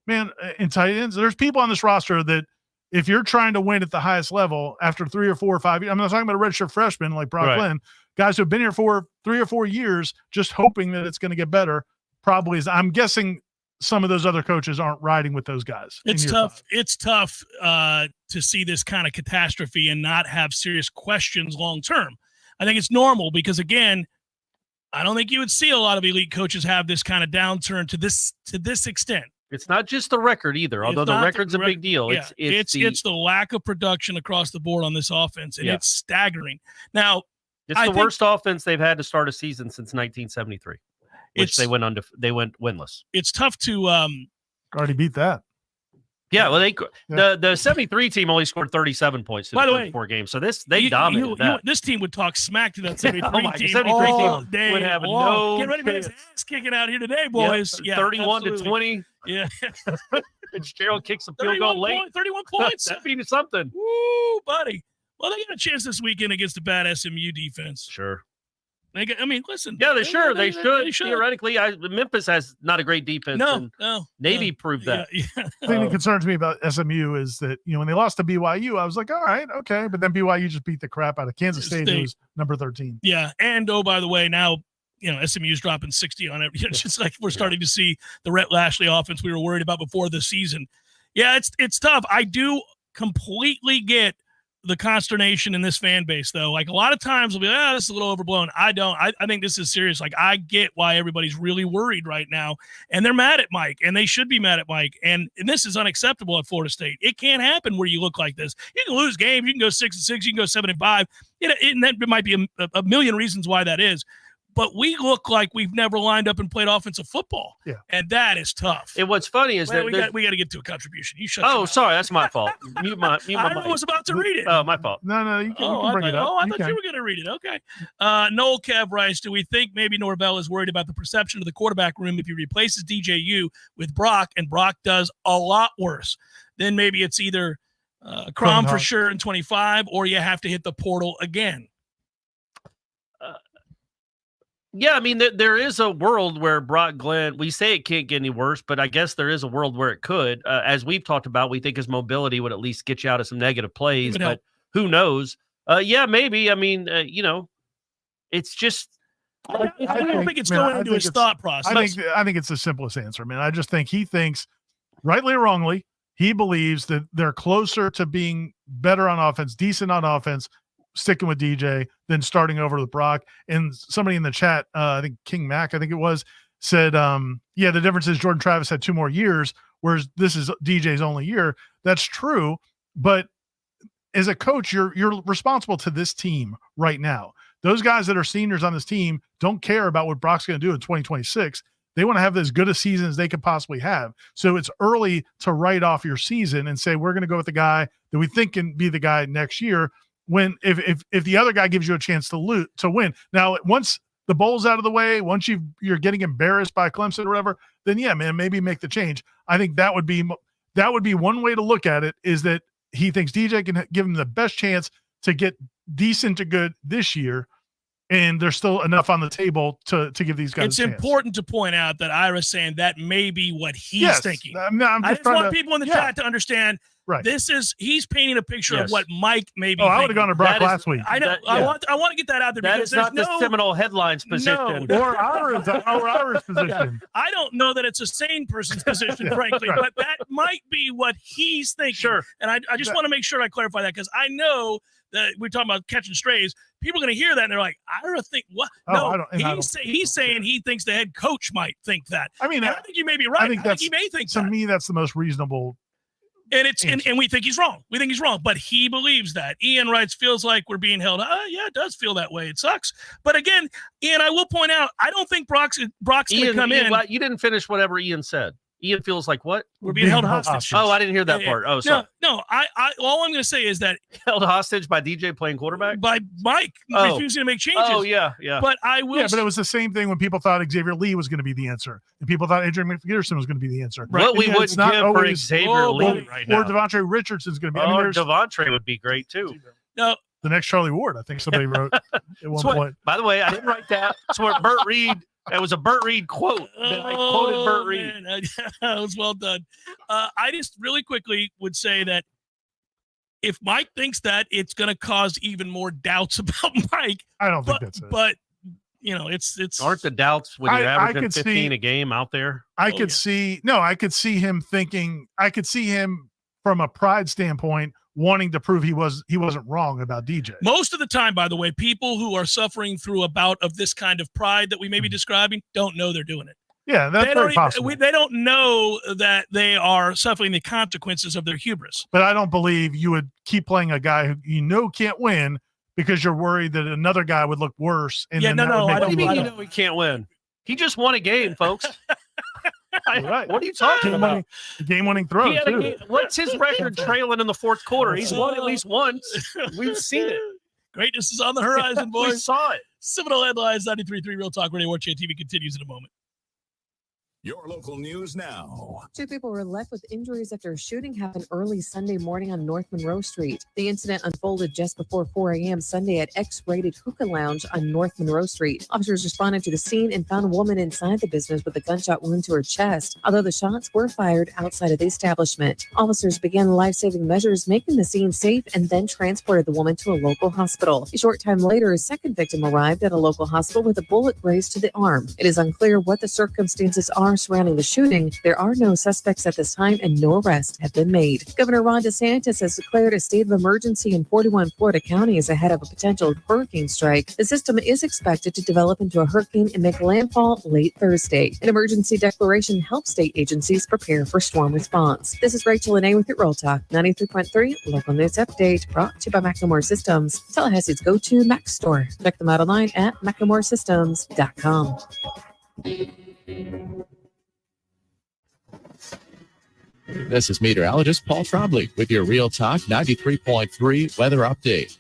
man, in tight ends, there's people on this roster that, if you're trying to win at the highest level after 3 or 4 or 5 years, I'm not talking about a redshirt freshman like Brock Glenn, guys who have been here for 3 or 4 years, just hoping that it's going to get better. Probably is. I'm guessing some of those other coaches aren't riding with those guys. It's tough. It's tough to see this kind of catastrophe and not have serious questions long term. I think it's normal because, again, I don't think you would see a lot of elite coaches have this kind of downturn to this extent. It's not just the record either, although the record's a big deal. Yeah, it's the lack of production across the board on this offense, and it's staggering. Now, it's the worst offense they've had to start a season since 1973, which they went winless. It's tough to already beat that. Yeah, well, the 73 team only scored 37 points in the first 4 games, so they dominated that. This team would talk smack to that 73 team 73 all team day would have long. Get ready for this ass kicking out here today, boys. Yeah, 31-20. Yeah. Fitzgerald kicks the field goal late. 31 points. That'd be something. Woo, buddy. Well, they got a chance this weekend against the bad SMU defense. Sure. Listen. Yeah, they should. Theoretically, Memphis has not a great defense. No. Navy proved that. Yeah. The thing that concerns me about SMU is that, when they lost to BYU, I was like, all right, okay. But then BYU just beat the crap out of Kansas State, who's number 13. Yeah. And, by the way, now, SMU's dropping 60 on it. It's just like we're starting to see the Rhett Lashley offense we were worried about before the season. Yeah, it's tough. I do completely get the consternation in this fan base, though. Like, a lot of times we'll be like, this is a little overblown. I don't. I think this is serious. Like, I get why everybody's really worried right now, and they're mad at Mike, and they should be mad at Mike. And this is unacceptable at Florida State. It can't happen where you look like this. You can lose games. You can go 6-6. You can go 7-5. And that might be a million reasons why that is. But we look like we've never lined up and played offensive football. Yeah. And that is tough. And what's funny is we got to get to a contribution. You shut your mouth. Sorry, that's my fault. Mute my I was about to read it. Oh, my fault. No, you can bring it up. I thought you were going to read it. Okay. Noel Kev writes, do we think maybe Norvell is worried about the perception of the quarterback room if he replaces DJU with Brock, and Brock does a lot worse? Then maybe it's either Crom for sure in 25, or you have to hit the portal again. Yeah, there is a world where Brock Glenn, we say it can't get any worse, but I guess there is a world where it could. As we've talked about, we think his mobility would at least get you out of some negative plays, but who knows? Yeah, maybe. It's just. I don't think it's going into his thought process. I think it's the simplest answer, man. I just think he thinks, rightly or wrongly, he believes that they're closer to being better on offense, decent on offense, sticking with DJ than starting over with Brock. And somebody in the chat, I think King Mac, said, the difference is Jordan Travis had 2 more years, whereas this is DJ's only year. That's true. But as a coach, you're responsible to this team right now. Those guys that are seniors on this team don't care about what Brock's going to do in 2026. They want to have as good a season as they could possibly have. So it's early to write off your season and say, we're going to go with the guy that we think can be the guy next year. When if the other guy gives you a chance to win. Now, once the bowl's out of the way, once you're getting embarrassed by Clemson or whatever, then yeah, man, maybe make the change. I think that would be one way to look at it, is that he thinks DJ can give him the best chance to get decent to good this year, and there's still enough on the table to give these guys. It's important to point out that Ira's saying that may be what he's thinking. I just want people in the chat to understand. Right. He's painting a picture of what Mike maybe. I would have gone to Brock last week. I know. I want to get that out there. That is not the Seminole Headlines position. Or ours position. I don't know that it's a sane person's position, frankly, but that might be what he's thinking. Sure. And I just want to make sure I clarify that, because I know that we're talking about catching strays. People are going to hear that and they're like, Ira think what? He's saying he thinks the head coach might think that. I think you may be right. I think he may think to me that's the most reasonable. And and we think he's wrong. We think he's wrong, but he believes that. Ian writes, feels like we're being held. Yeah, it does feel that way. It sucks. But again, Ian, I will point out, I don't think Brock's going to come in. You didn't finish whatever Ian said. Ian feels like what? We're being held hostage. Oh, I didn't hear that part. Oh, sorry. No. All I'm going to say is that held hostage by DJ playing quarterback, by Mike refusing to make changes. Oh, yeah. But I will. Yeah, but it was the same thing when people thought Xavier Lee was going to be the answer, and people thought Adrian McPherson was going to be the answer. Right. What we wouldn't give for Xavier Lee right now, or Devontae Richardson's going to be. Devontae would be great too. No. The next Charlie Ward, I think somebody wrote at one point. By the way, I didn't write that. It's what Burt Reed. That was a Burt Reed quote. I quoted Burt Reed. That was well done. I just really quickly would say that if Mike thinks that, it's going to cause even more doubts about Mike. I don't think that's it. But it's aren't the doubts when you're averaging 15 a game out there? I could see him thinking. I could see him from a pride standpoint wanting to prove he wasn't wrong about DJ. Most of the time, by the way, people who are suffering through a bout of this kind of pride that we may be describing don't know they're doing it. Yeah, that's very possible. They don't know that they are suffering the consequences of their hubris. But I don't believe you would keep playing a guy who you know can't win because you're worried that another guy would look worse. And I don't. What do you mean you know he can't win? He just won a game, folks. Right. What are you talking about? Game-winning throw, too. What's his record trailing in the fourth quarter? He's won at least once. We've seen it. Greatness is on the horizon, boys. We saw it. Seminole Headlines, 93.3 Real Talk Radio, Warchant TV continues in a moment. Your local news now. 2 people were left with injuries after a shooting happened early Sunday morning on North Monroe Street. The incident unfolded just before 4 a.m. Sunday at X-Rated Hookah Lounge on North Monroe Street. Officers responded to the scene and found a woman inside the business with a gunshot wound to her chest, although the shots were fired outside of the establishment. Officers began life-saving measures, making the scene safe, and then transported the woman to a local hospital. A short time later, a second victim arrived at a local hospital with a bullet grazed to the arm. It is unclear what the circumstances are surrounding the shooting. There are no suspects at this time and no arrests have been made. Governor Ron DeSantis has declared a state of emergency in 41 Florida counties ahead of a potential hurricane strike. The system is expected to develop into a hurricane and make landfall late Thursday. An emergency declaration helps state agencies prepare for storm response. This is Rachel Lene with your Real Talk 93.3 local news update, brought to you by McLemore Systems, Tallahassee's go-to Mac store. Check them out online at McLemoreSystems.com. This is meteorologist Paul Trombley with your Real Talk 93.3 weather update.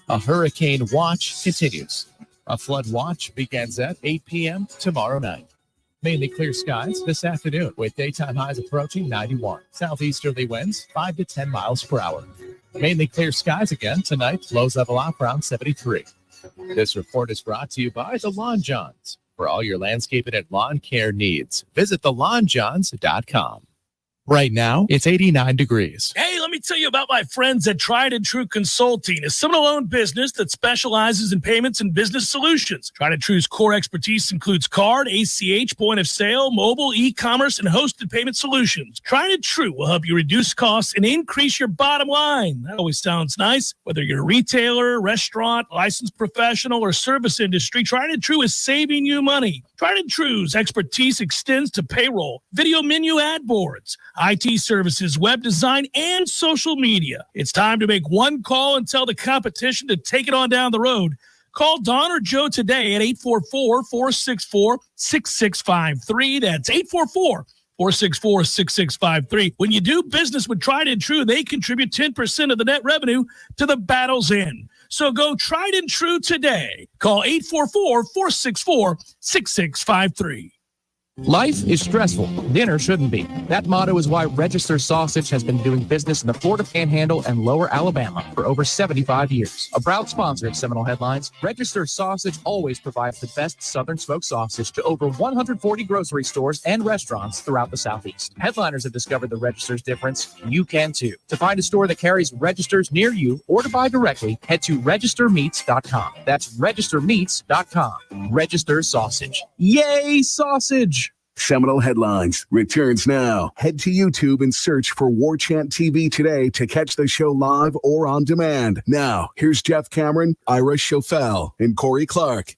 A hurricane watch continues. A flood watch begins at 8 p.m. tomorrow night. Mainly clear skies this afternoon with daytime highs approaching 91. Southeasterly winds 5 to 10 miles per hour. Mainly clear skies again tonight. Lows level out around 73. This report is brought to you by the Lawn Johns. For all your landscaping and lawn care needs, visit thelawnjohns.com. Right now, it's 89 degrees. Hey, let me tell you about my friends at Tried and True Consulting, a Seminole-owned business that specializes in payments and business solutions. Tried and True's core expertise includes card, ACH, point of sale, mobile, e-commerce, and hosted payment solutions. Tried and True will help you reduce costs and increase your bottom line. That always sounds nice. Whether you're a retailer, restaurant, licensed professional, or service industry, Tried and True is saving you money. Tried and True's expertise extends to payroll, video menu ad boards, IT services, web design, and social media. It's time to make one call and tell the competition to take it on down the road. Call Don or Joe today at 844-464-6653. That's 844-464-6653. When you do business with Tried and True, they contribute 10% of the net revenue to the battle's end. So go Tried and True today. Call 844-464-6653. Life is stressful. Dinner shouldn't be. That motto is why Register Sausage has been doing business in the Florida Panhandle and Lower Alabama for over 75 years. A proud sponsor of Seminole Headlines, Register Sausage always provides the best Southern smoked sausage to over 140 grocery stores and restaurants throughout the Southeast. Headliners have discovered the Register's difference. You can too. To find a store that carries Registers near you or to buy directly, head to registermeats.com. That's registermeats.com. Register Sausage. Yay, sausage! Seminole Headlines returns now. Head to YouTube and search for Warchant TV today to catch the show live or on demand. Now, here's Jeff Cameron, Ira Schofel, and Corey Clark.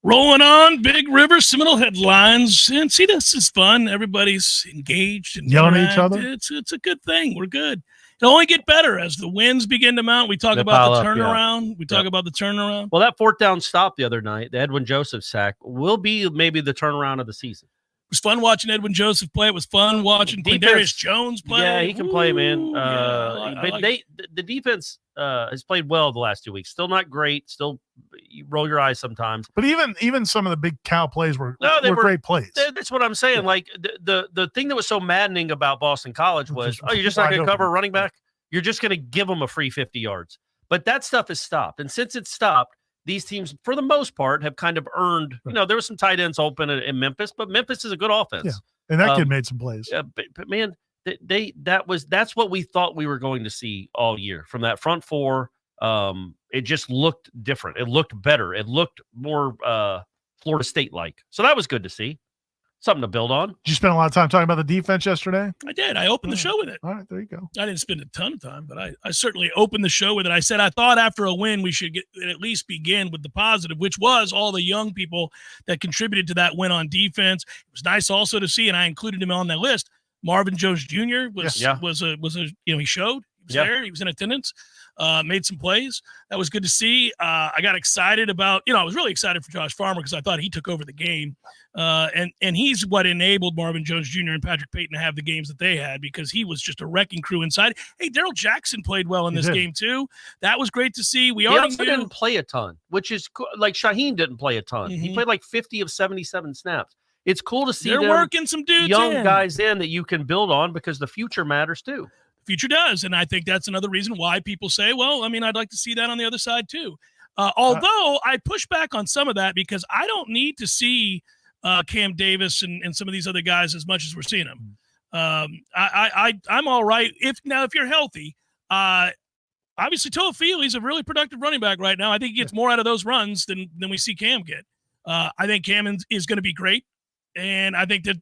Rolling on, Big River, Seminole Headlines. And see, this is fun. Everybody's engaged and yelling at each other. It's a good thing. We're good. It'll only get better as the winds begin to mount. We talk about the turnaround. We talk about the turnaround. Well, that fourth down stop the other night, the Edwin Joseph sack, will be maybe the turnaround of the season. It was fun watching Edwin Joseph play. It was fun watching Darius Jones play. Yeah, he can play, man. But the defense has played well the last 2 weeks. Still not great. Still, you roll your eyes sometimes. But even some of the big Cal plays were great plays. That's what I'm saying. Yeah. Like the thing that was so maddening about Boston College was, you're just not going to cover a running back. You're just going to give them a free 50 yards. But that stuff has stopped. And since it's stopped, these teams, for the most part, have kind of earned, there were some tight ends open in Memphis, but Memphis is a good offense. Yeah. And that kid made some plays. Yeah, but man, that's what we thought we were going to see all year from that front four. It just looked different. It looked better. It looked more Florida State-like. So that was good to see. something to build on. Did you spend a lot of time talking about the defense yesterday? I did. I opened the show with it. All right, there you go. I didn't spend a ton of time, but I certainly opened the show with it. I said I thought after a win we should at least begin with the positive, which was all the young people that contributed to that win on defense. It was nice also to see, and I included him on that list. Marvin Jones Jr. was he showed. He was there. He was in attendance. Made some plays. That was good to see. I got excited about, I was really excited for Josh Farmer because I thought he took over the game. And he's what enabled Marvin Jones Jr. and Patrick Payton to have the games that they had because he was just a wrecking crew inside. Hey, Daryl Jackson played well in this game too. That was great to see. He also didn't play a ton, which is cool. Like Shaheen didn't play a ton. He played like 50 of 77 snaps. It's cool to see they're working some dudes young guys in that you can build on because the future matters too. Future does, and I think that's another reason why people say, well, I mean, I'd like to see that on the other side too. Although I push back on some of that because I don't need to see Cam Davis and some of these other guys as much as we're seeing them. I'm all right if you're healthy. Obviously, Toafili's a really productive running back right now. I think he gets more out of those runs than we see Cam get. I think Cam is going to be great. And I think that,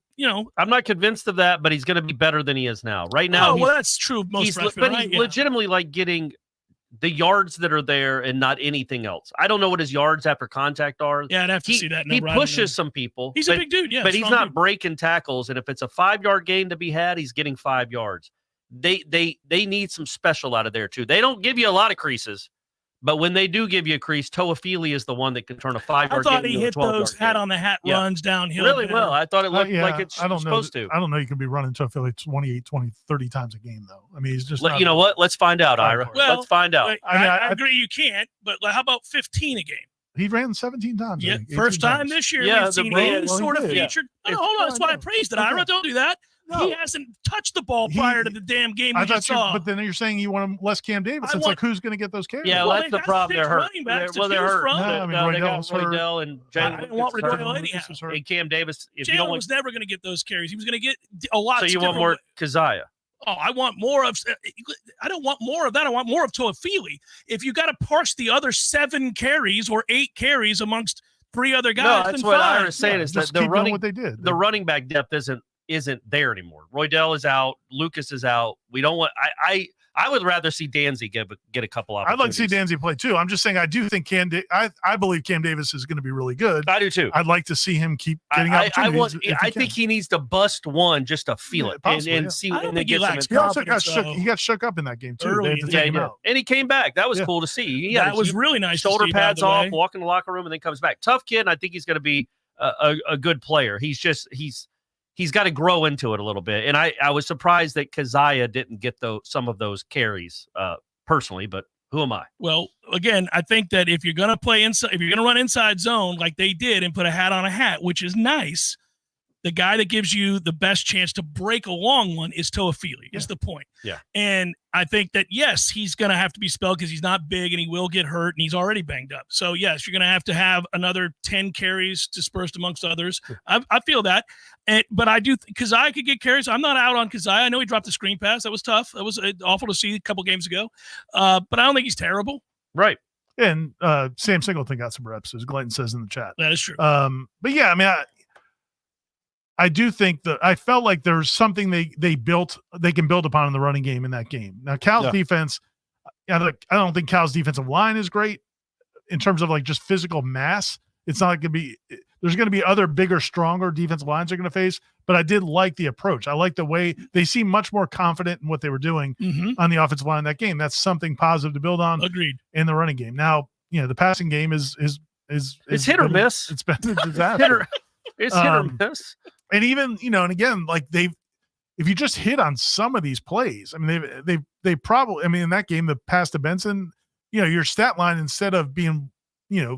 I'm not convinced of that, but he's going to be better than he is now. Right now, that's true of most freshmen. But he's legitimately like getting the yards that are there and not anything else. I don't know what his yards after contact are. Yeah, I'd have to see that. He pushes some people. He's a big dude, yeah. But he's not breaking tackles. And if it's a 5-yard gain to be had, he's getting 5 yards. They need some special out of there too. They don't give you a lot of creases. But when they do give you a crease, Toafili is the one that can turn a 5-yard game into a 12-yard game. I thought he hit those hat-on-the-hat runs downhill. Really well. I thought it looked like it's supposed to. I don't know you can be running Toafili 28, 20, 30 times a game, though. I mean, he's just you know what? Let's find out, Ira. Well, let's find out. I agree you can't, but how about 15 a game? He ran 17 times. Yeah, first time this year we've seen him sort of featured. No, hold on. That's why I praised it, Ira. Don't do that. No. He hasn't touched the ball prior to the damn game we just saw. But then you're saying you want him less Cam Davis. It's like, who's going to get those carries? Yeah, that's the problem. They're hurt. They're hurt. No, they got Roydell and I didn't want Roydell anyhow. And Cam Davis. Jalen was never going to get those carries. He was going to get a lot. So you want more Keziah? Oh, I want more of. I don't want more of that. I want more of Toafili. If you got to parse the other 7 carries or 8 carries amongst 3 other guys, no, that's what I was saying is that the running back depth isn't there anymore. Roydell is out. Lucas is out. We don't want. I would rather see Danzy get a couple opportunities. I'd like to see Danzy play too. I'm just saying I do think I believe Cam Davis is going to be really good. I do too. I'd like to see him keep getting opportunities. I think he needs to bust one just to feel it and see when they get some. He also got shook up in that game too. Early, and he came back. That was cool to see. That was really nice. Shoulder pads off, walk in the locker room, and then comes back. Tough kid. And I think he's going to be a good player. He's got to grow into it a little bit. And I was surprised that Keziah didn't get some of those carries personally, but who am I? Well, again, I think that if you're going to play inside, if you're going to run inside zone like they did and put a hat on a hat, which is nice, the guy that gives you the best chance to break a long one is Toafili, is the point. Yeah. And I think that, yes, he's going to have to be spelled because he's not big and he will get hurt and he's already banged up. So, yes, you're going to have another 10 carries dispersed amongst others. I feel that. But I do – Keziah could get carries. I'm not out on Keziah. I know he dropped the screen pass. That was tough. That was awful to see a couple games ago. But I don't think he's terrible. Right. And Sam Singleton got some reps, as Glenn says in the chat. That is true. But, yeah, I mean – I do think that I felt like there's something they can build upon in the running game in that game. Now, Cal's defense, I don't think Cal's defensive line is great in terms of like just physical mass. It's not going to be – there's going to be other bigger, stronger defensive lines they're going to face, but I did like the approach. I like the way they seem much more confident in what they were doing on the offensive line in that game. That's something positive to build on. Agreed. In the running game. Now, the passing game is it's hit or miss. It's been a disaster. It's hit or miss. And even, and again, like if you just hit on some of these plays, I mean, they probably, I mean, in that game, the pass to Benson, your stat line, instead of being,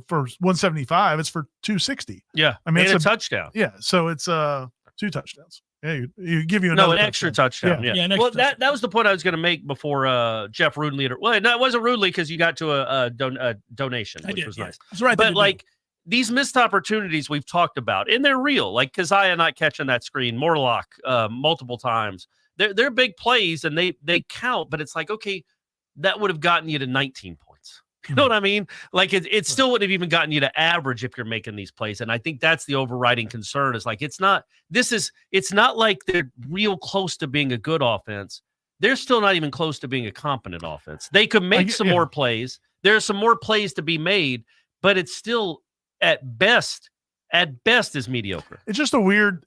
for 175, it's for 260. Yeah. I mean, it's a touchdown. Yeah. So it's 2 touchdowns. Yeah. You give you an extra touchdown. Yeah. Well, that was the point I was going to make before Jeff Rudley. Well, no, it wasn't Rudley because you got to a donation, which was nice. That's right. But like, these missed opportunities we've talked about, and they're real. Like Keziah not catching that screen, Morlock multiple times. They're big plays, and they count. But it's like, okay, that would have gotten you to 19 points. You know what I mean? Like it still wouldn't have even gotten you to average if you're making these plays. And I think that's the overriding concern is like, it's not like they're real close to being a good offense. They're still not even close to being a competent offense. They could make some more plays. There's some more plays to be made, but it's still at best is mediocre. It's just a weird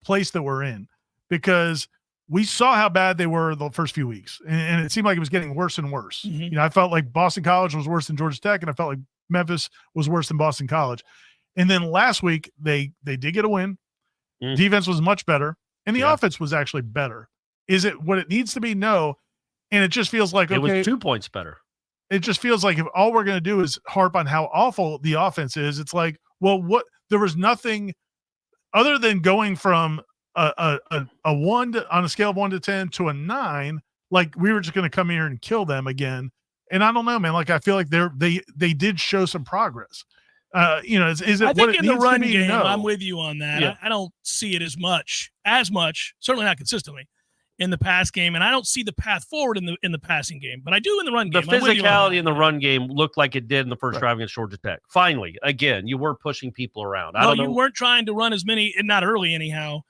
place that we're in because we saw how bad they were the first few weeks, and it seemed like it was getting worse and worse. Mm-hmm. You know, I felt like Boston College was worse than Georgia Tech, and I felt like Memphis was worse than Boston College. And then last week they did get a win. Defense was much better, and the offense was actually better. Is it what it needs to be? No. And it just feels like, okay, it was 2 points better. It just feels like if all we're going to do is harp on how awful the offense is, it's like, well, there was nothing other than going from a 1 on a scale of 1 to 10 to a 9. Like we were just going to come here and kill them again. And I don't know, man. Like I feel like they did show some progress. You know, is it I what think it in the needs to run be? game, No. I'm with you on that. Yeah. I don't see it as much, certainly not consistently in the pass game, and I don't see the path forward in the passing game, but I do in the run game. The physicality in the run game looked like it did in the first drive against Georgia Tech. Finally, again, you were pushing people around. You weren't trying to run as many, and not early anyhow,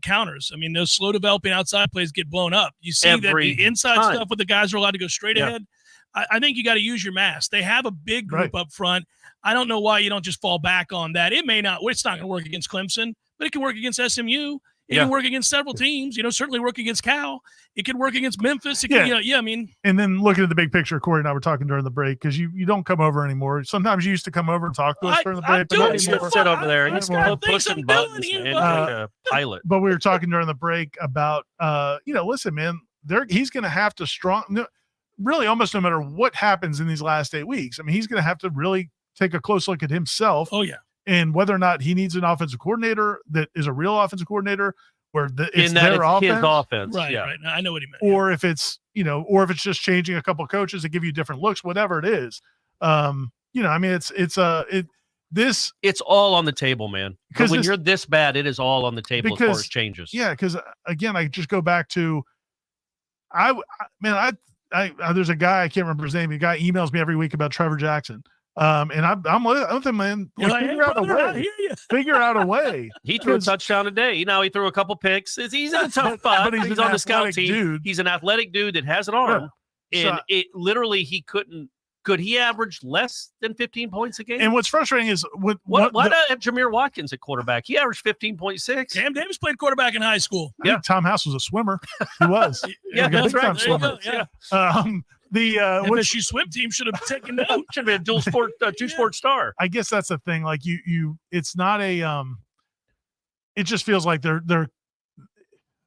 counters. I mean, those slow developing outside plays get blown up. You see that the inside stuff with the guys are allowed to go straight ahead. I think you got to use your mass. They have a big group up front. I don't know why you don't just fall back on that. It's not going to work against Clemson, but it can work against SMU. It can work against several teams, certainly work against Cal. It could work against Memphis. It can, I mean. And then looking at the big picture, Corey and I were talking during the break because you don't come over anymore. Sometimes you used to come over and talk to us during the break. I do sit over there and pushing buttons, man, like a pilot. But we were talking during the break about, listen, man, he's going to have to really almost no matter what happens in these last 8 weeks. I mean, he's going to have to really take a close look at himself. Oh, yeah. And whether or not he needs an offensive coordinator that is a real offensive coordinator where it's his offense. Right, right. I know what he meant. Or if it's, or if it's just changing a couple of coaches to give you different looks, whatever it is. I mean, it's all on the table, man. Because when you're this bad, it is all on the table as far as changes. Yeah. Because again, I just go back to, there's a guy, I can't remember his name. The guy emails me every week about Trevor Jackson. And I'm with him, man. Figure out a way. He threw a touchdown today. He threw a couple picks. He's in a tough spot. But he's on the scout team. Dude. He's an athletic dude that has an arm. Yeah. And it literally, could he average less than 15 points a game? And what's frustrating is why not have Jameer Watkins at quarterback? He averaged 15.6. Cam Davis played quarterback in high school. I think Tom House was a swimmer. He was. That's right. There you go. Yeah. The FSU swim team should have taken note. Should have been a two-sport star. I guess that's the thing. Like it's not a it just feels like they're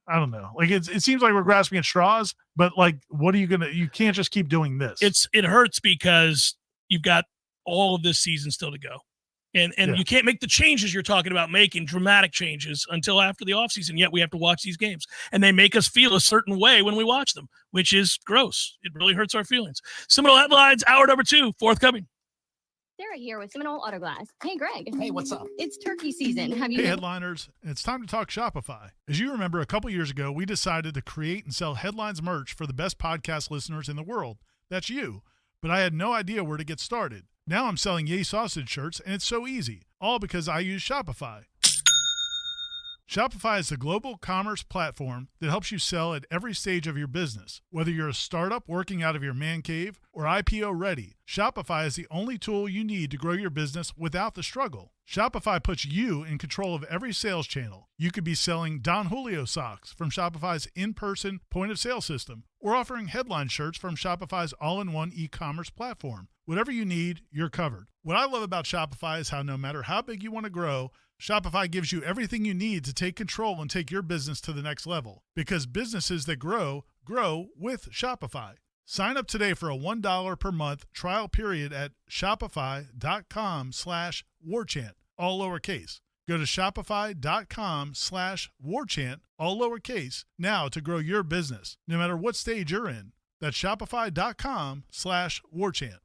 I don't know. Like it seems like we're grasping at straws, but like what are you can't just keep doing this. It hurts because you've got all of this season still to go. And you can't make the changes you're talking about making, dramatic changes, until after the offseason. Yet we have to watch these games. And they make us feel a certain way when we watch them, which is gross. It really hurts our feelings. Seminole Headlines, hour number 2, forthcoming. Sarah here with Seminole Auto Glass. Hey, Greg. Hey, what's up? It's turkey season. Have you? Hey, headliners. It's time to talk Shopify. As you remember, a couple years ago, we decided to create and sell Headlines merch for the best podcast listeners in the world. That's you. But I had no idea where to get started. Now I'm selling Yay Sausage shirts, and it's so easy, all because I use Shopify. Shopify is the global commerce platform that helps you sell at every stage of your business. Whether you're a startup working out of your man cave or IPO ready, Shopify is the only tool you need to grow your business without the struggle. Shopify puts you in control of every sales channel. You could be selling Don Julio socks from Shopify's in-person point-of-sale system, or offering headline shirts from Shopify's all-in-one e-commerce platform. Whatever you need, you're covered. What I love about Shopify is how no matter how big you want to grow, Shopify gives you everything you need to take control and take your business to the next level. Because businesses that grow, grow with Shopify. Sign up today for a $1 per month trial period at shopify.com/warchant, all lowercase. Go to shopify.com/warchant, all lowercase, now to grow your business, no matter what stage you're in. That's shopify.com/warchant.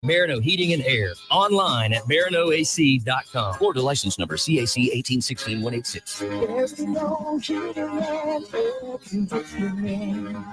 Marino Heating and Air. Online at marinoac.com. Florida license number CAC 1816186. There's no heating and air conditioning.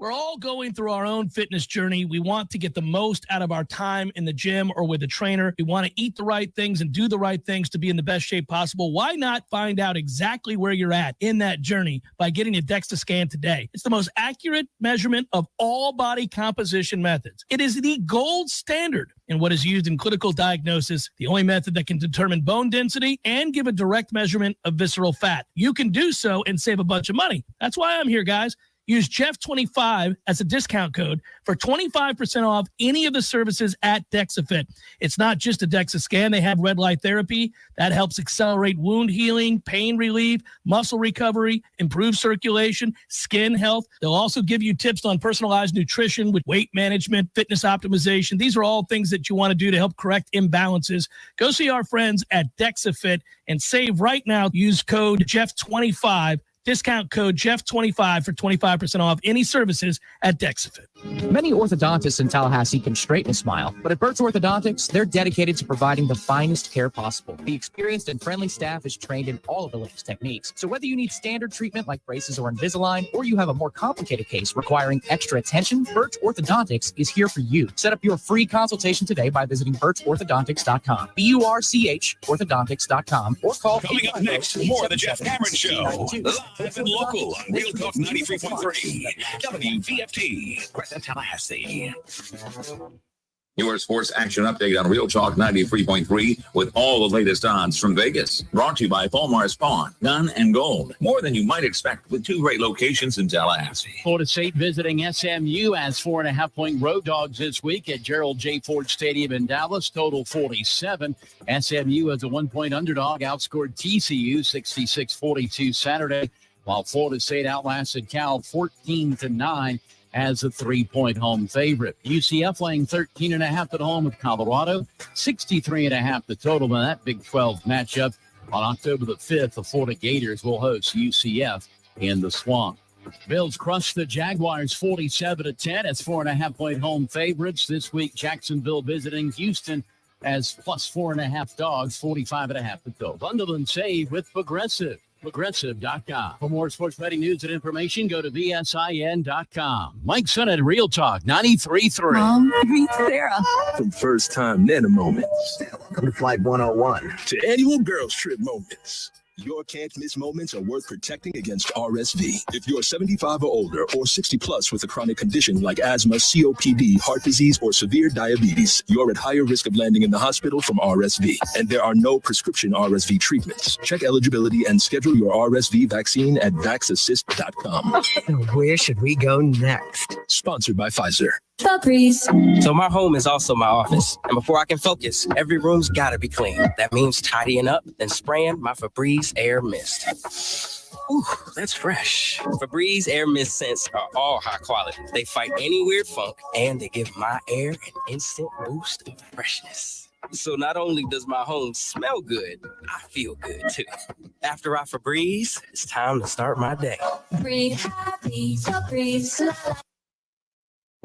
We're all going through our own fitness journey. We want to get the most out of our time in the gym or with a trainer. We want to eat the right things and do the right things to be in the best shape possible. Why not find out exactly where you're at in that journey by getting a DEXA scan today? It's the most accurate measurement of all body composition methods. It is the gold standard in what is used in clinical diagnosis, the only method that can determine bone density and give a direct measurement of visceral fat. You can do so and save a bunch of money. That's why I'm here, guys. Use Jeff25 as a discount code for 25% off any of the services at DexaFit. It's not just a DEXA scan. They have red light therapy that helps accelerate wound healing, pain relief, muscle recovery, improve circulation, skin health. They'll also give you tips on personalized nutrition with weight management, fitness optimization. These are all things that you want to do to help correct imbalances. Go see our friends at DexaFit and save right now. Use code Jeff25. Discount code Jeff25 for 25% off any services at DexaFit. Many orthodontists in Tallahassee can straighten a smile, but at Burt's Orthodontics, they're dedicated to providing the finest care possible. The experienced and friendly staff is trained in all of the latest techniques. So whether you need standard treatment like braces or Invisalign, or you have a more complicated case requiring extra attention, Burt's Orthodontics is here for you. Set up your free consultation today by visiting burtsorthodontics.com, B-U-R-C-H, orthodontics.com, or call. Coming up next, more of the Jeff Cameron Show. Live and local on Real Talk 93.3 WVFT, Crescent, Tallahassee. Your sports action update on Real Talk 93.3 with all the latest odds from Vegas. Brought to you by Falmar Spawn, Gun and Gold. More than you might expect with two great locations in Tallahassee. Florida State visiting SMU as 4.5-point road dogs this week at Gerald J. Ford Stadium in Dallas. Total 47. SMU as a 1-point underdog outscored TCU 66-42 Saturday, while Florida State outlasted Cal 14-9. as a 3-point home favorite. UCF laying 13.5 at home with Colorado, 63.5 the total in that Big 12 matchup. On October the 5th, the Florida Gators will host UCF in the Swamp. Bills crushed the Jaguars 47-10 as 4.5-point home favorites. This week, Jacksonville visiting Houston as plus 4.5 dogs, 45.5 the total. Bundle and save with Progressive. Progressive.com. For more sports betting news and information, go to VSIN.com. Mike Son at Real Talk 93.3. Mom, meet Sarah. From first time Nana moments. Welcome to Flight 101. To annual girls trip moments. Your can't miss moments are worth protecting against RSV. If you're 75 or older or 60 plus with a chronic condition like asthma, COPD, heart disease, or severe diabetes, you're at higher risk of landing in the hospital from RSV. And there are no prescription RSV treatments. Check eligibility and schedule your RSV vaccine at vaxassist.com. Where should we go next? Sponsored by Pfizer. So my home is also my office. And before I can focus, every room's gotta be clean. That means tidying up, then spraying my Febreze Air Mist. Ooh, that's fresh. Febreze Air Mist scents are all high quality. They fight any weird funk, and they give my air an instant boost of freshness. So not only does my home smell good, I feel good too. After I Febreze, it's time to start my day. Breathe happy, Febreze.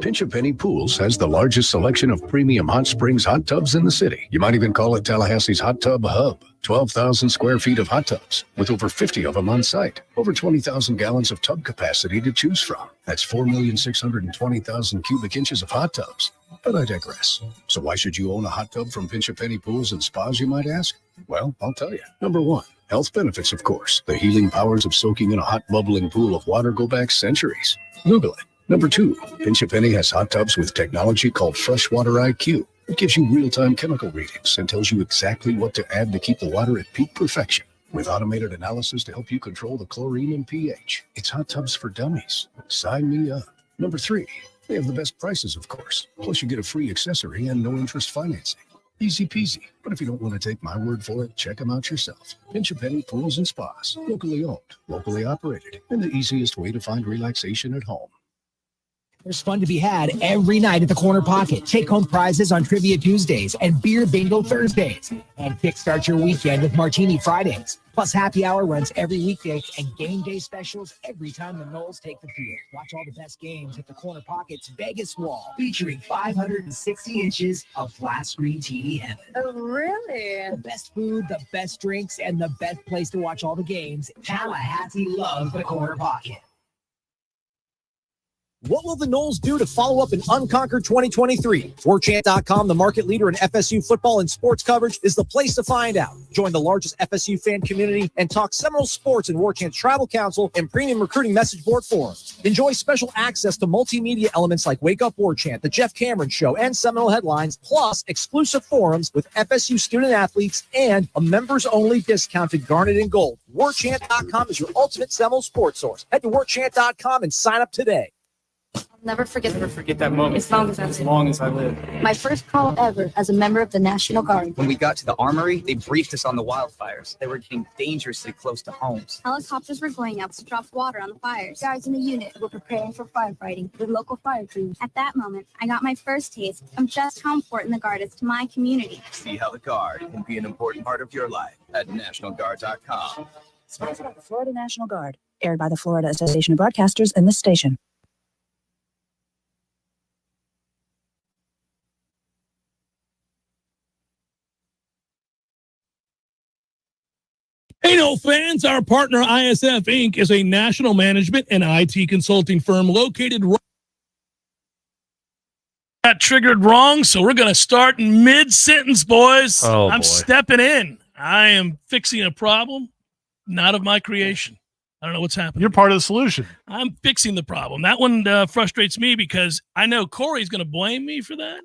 Pinch A Penny Pools has the largest selection of premium hot springs hot tubs in the city. You might even call it Tallahassee's Hot Tub Hub. 12,000 square feet of hot tubs, with over 50 of them on site. Over 20,000 gallons of tub capacity to choose from. That's 4,620,000 cubic inches of hot tubs. But I digress. So why should you own a hot tub from Pinch A Penny Pools and Spas, you might ask? Well, I'll tell you. Number one, health benefits, of course. The healing powers of soaking in a hot bubbling pool of water go back centuries. Google it. Number two, Pinch A Penny has hot tubs with technology called Freshwater IQ. It gives you real-time chemical readings and tells you exactly what to add to keep the water at peak perfection, with automated analysis to help you control the chlorine and pH. It's hot tubs for dummies. Sign me up. Number three, they have the best prices, of course. Plus, you get a free accessory and no interest financing. Easy peasy. But if you don't want to take my word for it, check them out yourself. Pinch A Penny Pools and Spas. Locally owned, locally operated, and the easiest way to find relaxation at home. There's fun to be had every night at the Corner Pocket. Take home prizes on Trivia Tuesdays and Beer Bingo Thursdays. And kickstart your weekend with Martini Fridays. Plus happy hour runs every weekday and game day specials every time the Noles take the field. Watch all the best games at the Corner Pocket's Vegas Wall, featuring 560 inches of flat screen TV heaven. Oh, really? The best food, the best drinks, and the best place to watch all the games. Tallahassee loves the Corner Pocket. What will the Noles do to follow up an unconquered 2023? Warchant.com, the market leader in FSU football and sports coverage, is the place to find out. Join the largest FSU fan community and talk Seminole sports in Warchant's Travel Council and premium recruiting message board forums. Enjoy special access to multimedia elements like Wake Up Warchant, The Jeff Cameron Show, and Seminole Headlines, plus exclusive forums with FSU student athletes and a members-only discounted garnet and gold. Warchant.com is your ultimate Seminole sports source. Head to warchant.com and sign up today. Never forget that moment. As long as I live. My first call ever as a member of the National Guard. When we got to the armory, they briefed us on the wildfires. They were getting dangerously close to homes. Helicopters were going up to drop water on the fires. Guys in the unit were preparing for firefighting with local fire crews. At that moment, I got my first taste of just how important the Guard is to my community. See how the Guard can be an important part of your life at nationalguard.com. Sponsored by the Florida National Guard. Aired by the Florida Association of Broadcasters and this station. Hey, no fans, our partner ISF Inc. is a national management and IT consulting firm located right. Got triggered wrong, so we're going to start in mid-sentence, boys. I'm stepping in. I am fixing a problem, not of my creation. I don't know what's happening. You're part of the solution. I'm fixing the problem. That one frustrates me because I know Corey's going to blame me for that.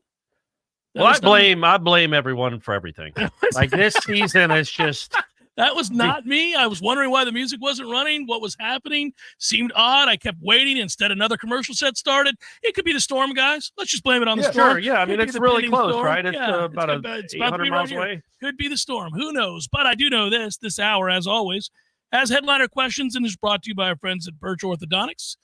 Well, I blame everyone for everything. Like this season is just... That was not me. I was wondering why the music wasn't running. What was happening seemed odd. I kept waiting. Instead, another commercial set started. It could be the storm, guys. Let's just blame it on the storm. Sure, yeah. I mean, it's really close, storm. Right? It's about 800 miles away. Could be the storm. Who knows? But I do know this hour, as always, has headliner questions and is brought to you by our friends at Birch Orthodontics.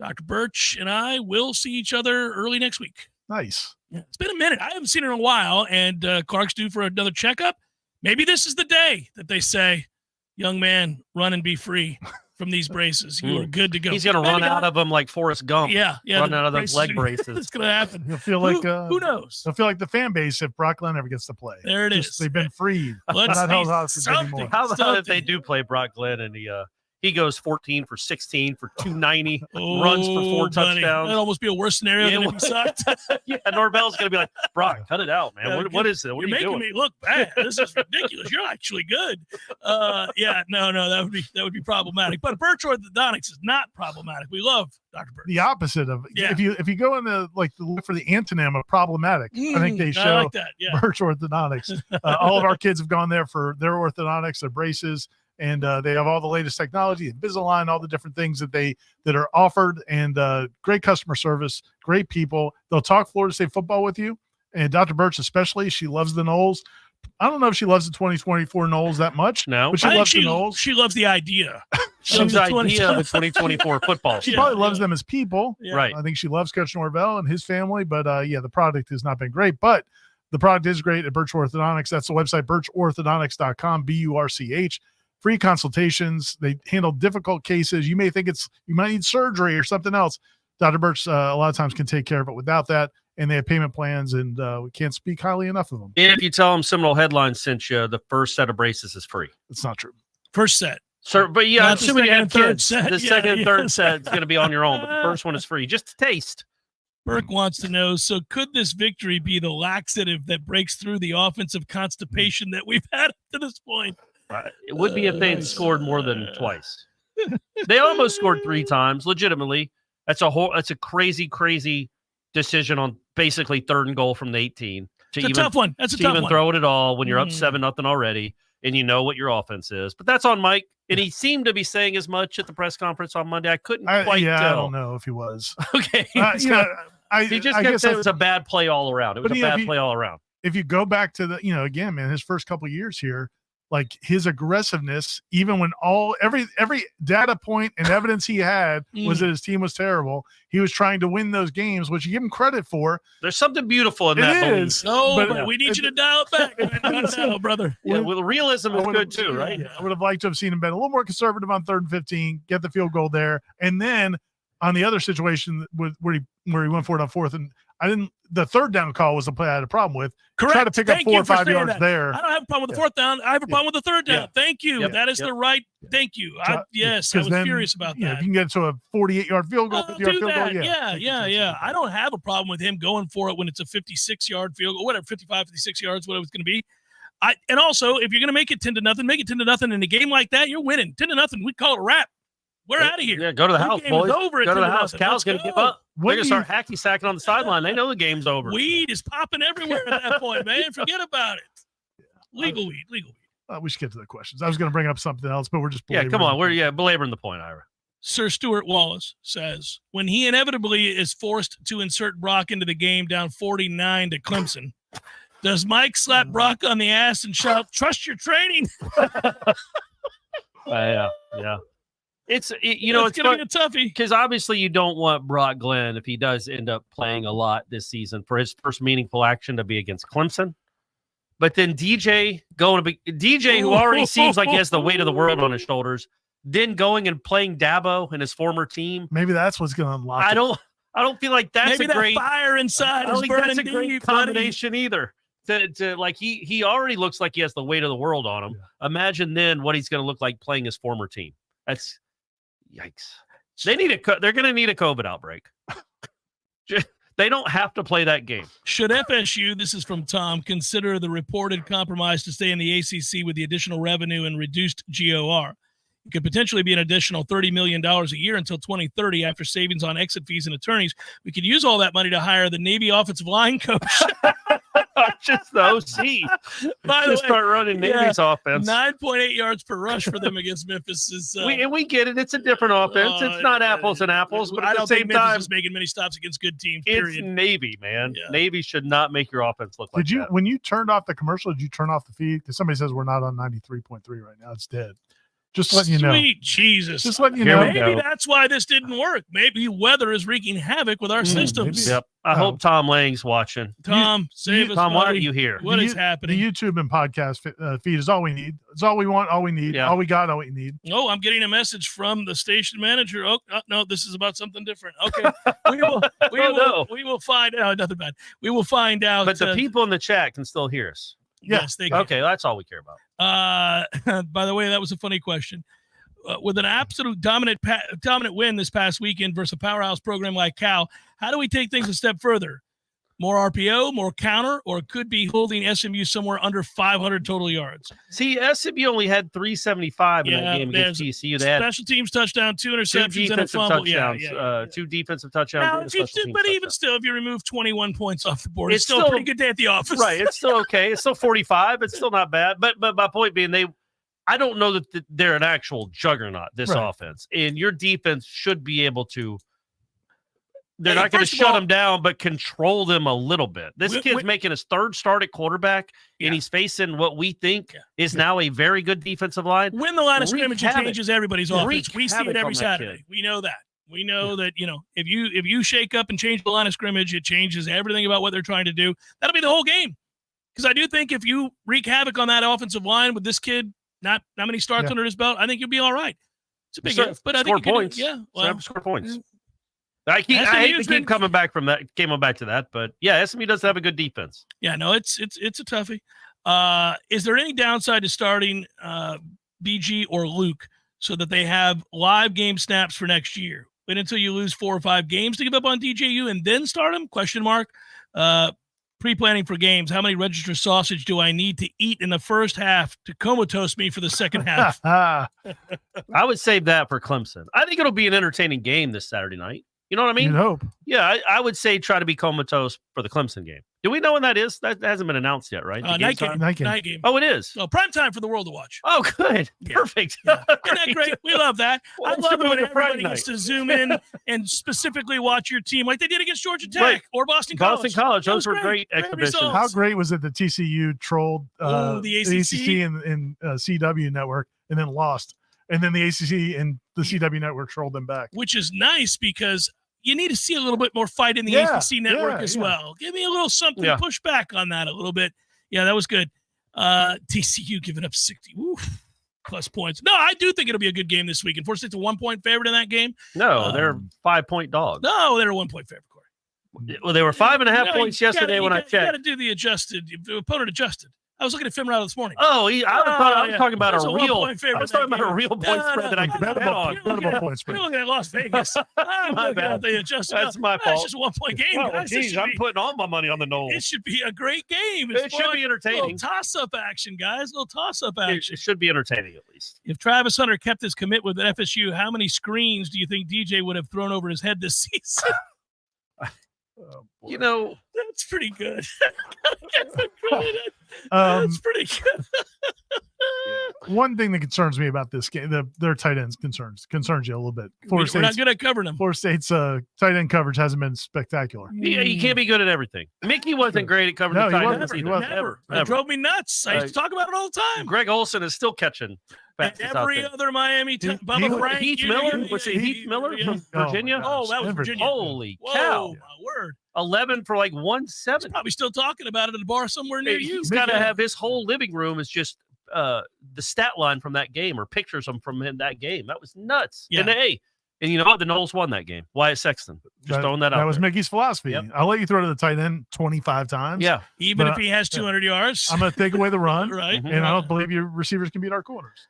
Dr. Birch and I will see each other early next week. Nice. Yeah, it's been a minute. I haven't seen her in a while, and Clark's due for another checkup. Maybe this is the day that they say, young man, run and be free from these braces. You are good to go. He's going to run out of them like Forrest Gump. Yeah. Run out of those leg braces. It's going to happen. He'll feel like who knows? He'll feel like the fan base if Brock Glenn ever gets to play. There it is. They've been freed. Let's not held hostage anymore. How about if they do play Brock Glenn and he goes 14 for 16 for 290, runs for 4 touchdowns. That'd almost be a worse scenario than if he sucked. Yeah, Norvell's going to be like, Brock, cut it out, man. What is it? What are you making doing? Me look bad. This is ridiculous. You're actually good. No, that would be problematic. But Birch Orthodontics is not problematic. We love Dr. Birch. The opposite of if you go into look for the antonym of problematic, I think they show like that. Yeah. Birch Orthodontics. All of our kids have gone there for their orthodontics, their braces. And they have all the latest technology, Invisalign, all the different things that are offered, and great customer service, great people. They'll talk Florida State football with you. And Dr. Birch especially, she loves the Noles. I don't know if she loves the 2024 Noles that much. No, but she loves the Noles. She loves the idea. She loves the idea of the 2024 football. She probably loves them as people. Yeah. Right. I think she loves Coach Norvell and his family. But the product has not been great. But the product is great at Birch Orthodontics. That's the website, birchorthodontics.com, BURCH. Free consultations. They handle difficult cases. You may think you might need surgery or something else. Dr. Birch a lot of times can take care of it without that. And they have payment plans, and we can't speak highly enough of them. And if you tell them Seminole Headlines sent you, the first set of braces is free. It's not true. First set. So, but yeah, Not assuming you have kids, set. the second and third set is going to be on your own, but the first one is free. Just to taste. Burke wants to know, so could this victory be the laxative that breaks through the offensive constipation that we've had up to this point? It would be if they had scored more than twice. They almost scored 3 times, legitimately. That's a crazy decision on basically 3rd and goal from the 18. It's a tough one. That's a tough one. Throw it at all when you're up 7-0 already and you know what your offense is. But that's on Mike, and he seemed to be saying as much at the press conference on Monday. I couldn't quite tell. I don't know if he was. Okay. He just I kept guess saying it was a bad play all around. It was a bad play all around. If you go back to again, man, his first couple of years here, like his aggressiveness, even when every data point and evidence he had was that his team was terrible, he was trying to win those games, which you give him credit for. There's something beautiful in that. It is. No, but we need you to dial it back. No, brother. Yeah, well, realism is good too, right? I would have liked to have seen him been a little more conservative on 3rd and 15, get the field goal there, and then on the other situation where he went for it on 4th, and The third down call was the play I had a problem with. Correct. Try to pick up 4 or 5 yards that. there. I don't have a problem with the fourth down. I have a problem with the third down. Thank you. Yep. That is the right. Thank you. I was furious about that. If you can get to a 48-yard field goal, 50-yard field goal, yeah. I don't have a problem with him going for it when it's a 56-yard field goal, whatever, 55, 56 yards, whatever it's going to be. And also, if you're going to make it 10-0, make it 10-0 in a game like that. You're winning 10-0. We call it a wrap. We're out of here. Yeah, go to the house, boys. Over go to the house. 10-0. Cal's going to give up. They're going to start hacky sacking on the sideline. They know the game's over. Weed is popping everywhere at that point, man. Forget about it. Legal weed. We should get to the questions. I was going to bring up something else, but we're just belaboring. Yeah, come on. We're belaboring the point, Ira. Sir Stuart Wallace says, when he inevitably is forced to insert Brock into the game down 49 to Clemson, does Mike slap Brock on the ass and shout, "Trust your training"? Yeah. It's going to be a toughie because obviously you don't want Brock Glenn, if he does end up playing a lot this season, for his first meaningful action to be against Clemson. But then DJ, who already seems like he has the weight of the world on his shoulders, then going and playing Dabo and his former team. Maybe that's what's going to unlock. I don't feel like that's Maybe a great fire inside. I don't think that's a great combination either. To like he already looks like he has the weight of the world on him. Yeah. Imagine then what he's going to look like playing his former team. That's yikes. They're going to need a COVID outbreak. They don't have to play that game. Should FSU, this is from Tom, consider the reported compromise to stay in the ACC with the additional revenue and reduced GOR? It could potentially be an additional $30 million a year until 2030 after savings on exit fees and attorneys. We could use all that money to hire the Navy offensive line coach. Just the OC. By the way, start running Navy's offense. 9.8 yards per rush for them against Memphis. We get it. It's a different offense. It's not apples and apples, but at the same time, Memphis is making many stops against good teams. Period. It's Navy, man. Yeah. Navy should not make your offense look like that. When you turned off the commercial, did you turn off the feed? Because somebody says we're not on 93.3 right now. It's dead. Just letting you know. Sweet Jesus. Just letting you know. Maybe that's why this didn't work. Maybe weather is wreaking havoc with our systems. Yep. I hope Tom Lang's watching. Tom, save us. Tom, buddy. why aren't you here? What is happening? The YouTube and podcast feed is all we need. It's all we want, all we need. Yeah. All we got, all we need. Oh, I'm getting a message from the station manager. Oh, no, this is about something different. Okay. We will find out. Nothing bad. We will find out. But the people in the chat can still hear us. Yes, they can. Okay, that's all we care about. By the way, that was a funny question. With an absolute dominant win this past weekend versus a powerhouse program like Cal, how do we take things a step further? More RPO, more counter, or it could be holding SMU somewhere under 500 total yards. See, SMU only had 375 in that game against TCU. They had special teams touchdown, 2 interceptions, and a fumble. Two defensive touchdowns. But even still, if you remove 21 points off the board, it's still a pretty good day at the office. Right, it's still okay. It's still 45. It's still not bad. But my point being, I don't know that they're an actual juggernaut, this offense. And your defense should be able to – they're not going to shut them down, but control them a little bit. This kid's making his third start at quarterback, and he's facing what we think is now a very good defensive line. When the line of scrimmage changes everybody's offense. We see it every Saturday. We know that. We know that, if you shake up and change the line of scrimmage, it changes everything about what they're trying to do. That'll be the whole game. Because I do think if you wreak havoc on that offensive line with this kid – not many starts under his belt, I think you'll be all right. It's a big if, but I think score points. Score points. I hate to keep coming back from that. Came on back to that, but SMU does have a good defense. Yeah, no, it's a toughie. Is there any downside to starting BG or Luke so that they have live game snaps for next year? Wait until you lose 4 or 5 games to give up on DJU and then start them? Question mark. Pre-planning for games. How many register sausage do I need to eat in the first half to comatose me for the second half? I would save that for Clemson. I think it'll be an entertaining game this Saturday night. You know what I mean? You'd hope. Yeah, I would say try to be comatose for the Clemson game. Do we know when that is? That hasn't been announced yet, right? Night game. Oh, it is. So prime time for the world to watch. Oh, good. Yeah. Perfect. Yeah. Isn't that great? We love that. Well, I love it when everybody gets to zoom in and specifically watch your team like they did against Georgia Tech or Boston College. Those were great exhibitions. How great was it that TCU trolled the ACC and CW network and then lost? And then the ACC and the CW network trolled them back. Which is nice because you need to see a little bit more fight in the ACC network as well. Give me a little something to push back on that a little bit. Yeah, that was good. TCU giving up 60 plus points. No, I do think it'll be a good game this week. Unfortunately, it's a 1-point favorite in that game. No, they're 5-point dogs. No, they're a 1-point favorite, Corey. Well, they were 5.5 points yesterday when I checked. You got to do the adjusted. The opponent adjusted. I was looking at film this morning. Oh, I was talking about a real. I was talking about a real point spread that I could bet on. You're looking at Las Vegas. I'm looking at the adjusted. That's my fault. It's just a 1 point game. Oh, guys. geez, I'm putting all my money on the Noles. It should be a great game. It should be entertaining. A little toss-up action, guys. A little toss-up action. It should be entertaining at least. If Travis Hunter kept his commit with FSU, how many screens do you think DJ would have thrown over his head this season? That's pretty good. That's pretty good. One thing that concerns me about this game, their tight ends concerns you a little bit. We're not good at covering them. Florida State's tight end coverage hasn't been spectacular. Yeah, you can't be good at everything. Mickey wasn't great at covering the tight ends either. Never. It drove me nuts. I used to talk about it all the time. Greg Olson is still catching. And every other Miami, Bubba Frank, Heath Miller, was it Heath Miller from Virginia? Oh, that was Virginia. Holy cow! My word. 11 for like 170. Probably still talking about it at a bar somewhere near you. He's got to have his whole living room is just the stat line from that game or pictures from him that game. That was nuts. Yeah. And you know what? The Noles won that game. Wyatt Sexton. Just throwing that out. That was Mickey's philosophy. Yep. I'll let you throw to the tight end 25 times. Yeah. Even if he has 200 yards. I'm going to take away the run. Right. And I don't believe your receivers can beat our corners.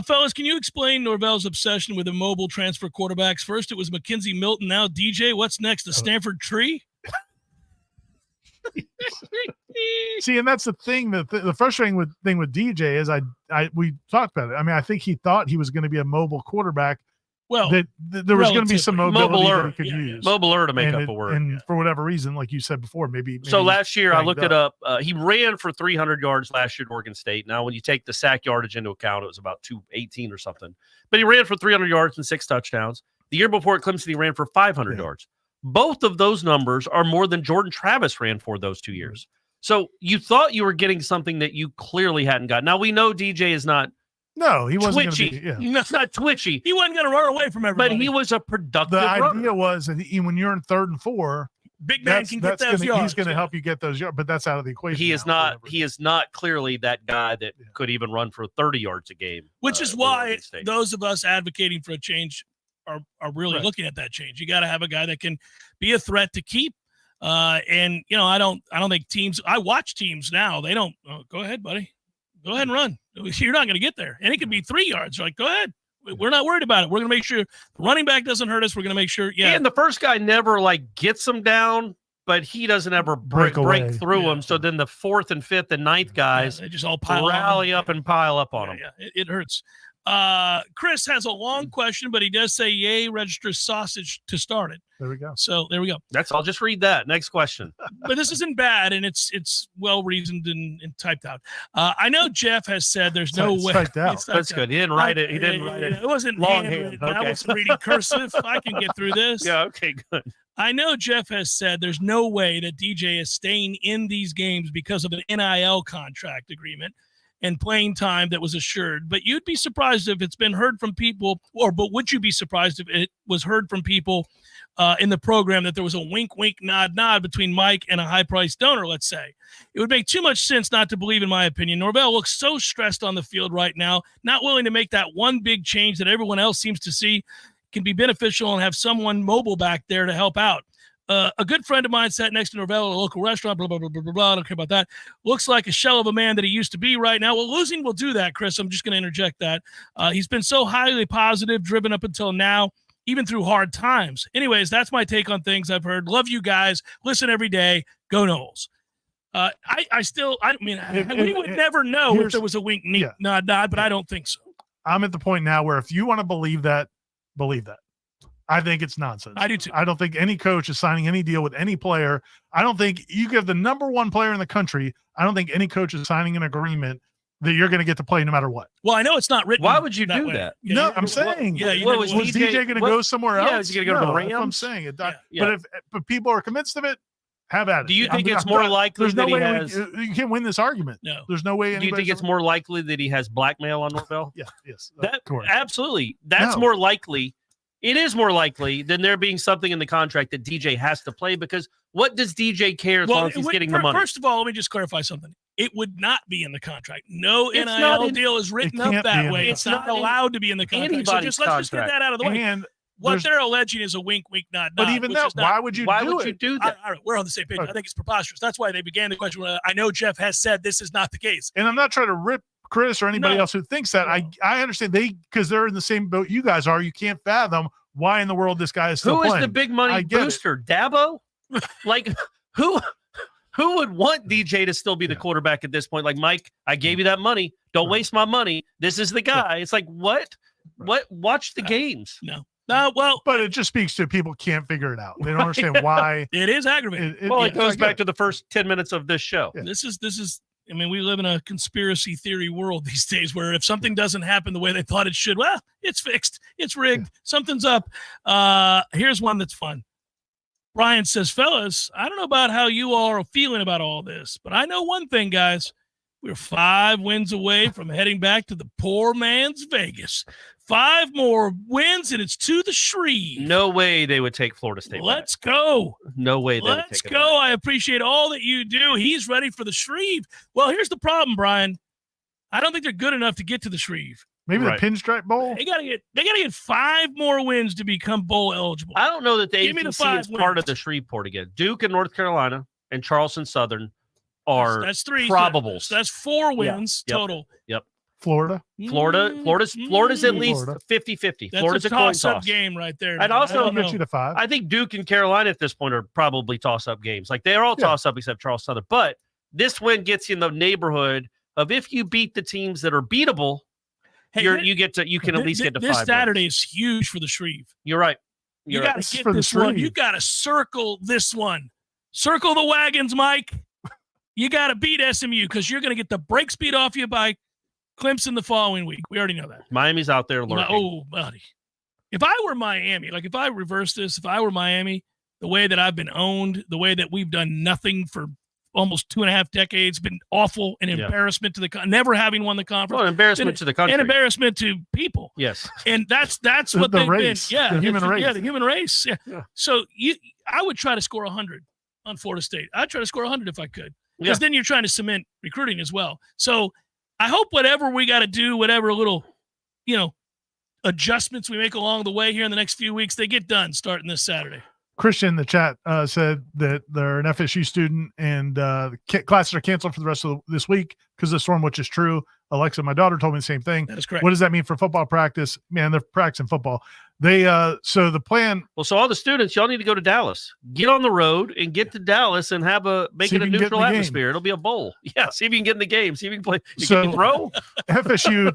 Fellas, can you explain Norvell's obsession with immobile transfer quarterbacks? First, it was Mackenzie Milton. Now DJ. What's next? The Stanford tree? See, and that's the thing. The frustrating thing with DJ is we talked about it. I mean, I think he thought he was going to be a mobile quarterback. Well, that there was going to be some mobility that he could use. Mobile to make up a word. And for whatever reason, like you said before, maybe so last year, I looked it up. He ran for 300 yards last year at Oregon State. Now, when you take the sack yardage into account, it was about 218 or something. But he ran for 300 yards and 6 touchdowns. The year before at Clemson, he ran for 500 yards. Both of those numbers are more than Jordan Travis ran for those 2 years. So you thought you were getting something that you clearly hadn't got. Now, we know DJ is not No, he wasn't twitchy. Gonna be, It's not twitchy. He wasn't going to run away from everybody. But he was a productive The runner. idea was that when you're in 3rd and 4, big man can get those yards. He's going to help you get those yards, but that's out of the equation. He is not clearly that guy that could even run for 30 yards a game. Which is why those of us advocating for a change are really looking at that change. You got to have a guy that can be a threat to keep. And I don't think teams. I watch teams now. They don't. Go ahead, buddy. Go ahead and run. You're not going to get there. And it could be 3 yards. You're like, go ahead. We're not worried about it. We're going to make sure the running back doesn't hurt us. We're going to make sure. Yeah. And the first guy never gets him down, but he doesn't ever break through him. So then the 4th and 5th and 9th guys they just all rally up and pile up on him. Yeah, it hurts. Chris has a long question, but he does say, yay, register sausage to start it. There we go. So there we go. I'll just read that. Next question. But this isn't bad, and it's well-reasoned and typed out. I know Jeff has said there's no way. Typed out. That's good. He didn't write it. He didn't write it. It wasn't longhand. Okay. I wasn't reading cursive. I can get through this. Yeah, okay, good. I know Jeff has said there's no way that DJ is staying in these games because of an NIL contract agreement and playing time that was assured. But you'd be surprised if it's been heard from people, but would you be surprised if it was heard from people in the program that there was a wink, nod between Mike and a high-priced donor, let's say? It would make too much sense not to believe, in my opinion. Norvell looks so stressed on the field right now, not willing to make that one big change that everyone else seems to see can be beneficial and have someone mobile back there to help out. A good friend of mine sat next to Norvell at a local restaurant, blah, blah, blah, blah, blah, blah. I don't care about that. Looks like a shell of a man that he used to be right now. Well, losing will do that, Chris. I'm just going to interject that. He's been so highly positive, driven up until now, even through hard times. Anyways, that's my take on things I've heard. Love you guys. Listen every day. Go Noles. We would never know if there was a wink, nod, but I don't think so. I'm at the point now where if you want to believe that, believe that. I think it's nonsense. I do too. I don't think any coach is signing any deal with any player. I don't think you give the number one player in the country. I don't think any coach is signing an agreement that you're going to get to play no matter what. Well, I know it's not written. Why would you do way. that? Yeah, no, I'm saying. Was DJ going to go somewhere else? Yeah, is he going to go to the Rams? That's what I'm saying. But if people are convinced of it, have at it. Do you think it's more likely that he has? You can't win this argument. No. There's no way. Do you think it's more likely that he has blackmail on Norvell? Yes. Absolutely. That's more likely. It is more likely than there being something in the contract that DJ has to play, because what does DJ care as long as he's getting the money? First of all, let me just clarify something. It would not be in the contract. No NIL deal is written up that way. It's not allowed to be in the contract. So let's just get that out of the way. what they're alleging is a wink, not. But even that, why would you do that? All right, we're on the same page. Okay. I think it's preposterous. That's why they began the question. I know Jeff has said this is not the case. And I'm not trying to rip Chris or anybody else who thinks that. I understand because they're in the same boat you guys are. You can't fathom why in the world this guy is still playing. Who is the big money booster? Dabo? Like, who would want DJ to still be the quarterback at this point? Like, Mike, I gave you that money. Don't waste my money. This is the guy. It's like, what? Watch the games. No, but it just speaks to people can't figure it out. They don't understand why. It is aggravating. It goes back to the first 10 minutes of this show. Yeah. This is. I mean, we live in a conspiracy theory world these days where if something doesn't happen the way they thought it should, well, it's fixed. It's rigged. Something's up. Here's one that's fun. Brian says, fellas, I don't know about how you all are feeling about all this, but I know one thing, guys. We're 5 wins away from heading back to the poor man's Vegas. 5 more wins, and it's to the Shreve. No way they would take Florida State. Let's go. No way they would take it. Let's go. I appreciate all that you do. He's ready for the Shreve. Well, here's the problem, Brian. I don't think they're good enough to get to the Shreve. Maybe the Pinstripe Bowl. They gotta get 5 more wins to become bowl eligible. I don't know that the ACC is part of the Shreveport again. Duke and North Carolina and Charleston Southern are that's 3 probables. That's 4 wins total. Yep. Florida's at least 50-50. Florida's a toss-up game right there. And also, I think Duke and Carolina at this point are probably toss-up games. Like they're all toss-up except Charleston Southern. But this win gets you in the neighborhood of if you beat the teams that are beatable, you can at least get to 5 This Saturday wins. is huge for the Shreve. You're right. You got to get this one. You got to circle this one. Circle the wagons, Mike. You got to beat SMU because you're going to get the brake speed off you by Clemson the following week. We already know that. Miami's out there lurking. Oh, buddy. If I were Miami, like if I reverse this, if I were Miami, the way that I've been owned, the way that we've done nothing for almost 2.5 decades, been awful, an embarrassment to the never having won the conference. Well, embarrassment to the country. An embarrassment to people. Yes. And that's what they've race. been. Yeah. The human race. Yeah, the human race. Yeah. So I would try to score 100 on Florida State. I'd try to score 100 if I could. Because then you're trying to cement recruiting as well. So I hope whatever we got to do, whatever little, adjustments we make along the way here in the next few weeks, they get done starting this Saturday. Christian in the chat said that they're an FSU student and classes are canceled for the rest of this week because of the storm, which is true. Alexa, my daughter, told me the same thing. That is correct. What does that mean for football practice? Man, they're practicing football. They so the plan. Well, so all the students, y'all need to go to Dallas. Get on the road and get to Dallas and make it a neutral atmosphere. It'll be a bowl. Yeah, see if you can get in the game. See if you can play. You can throw. FSU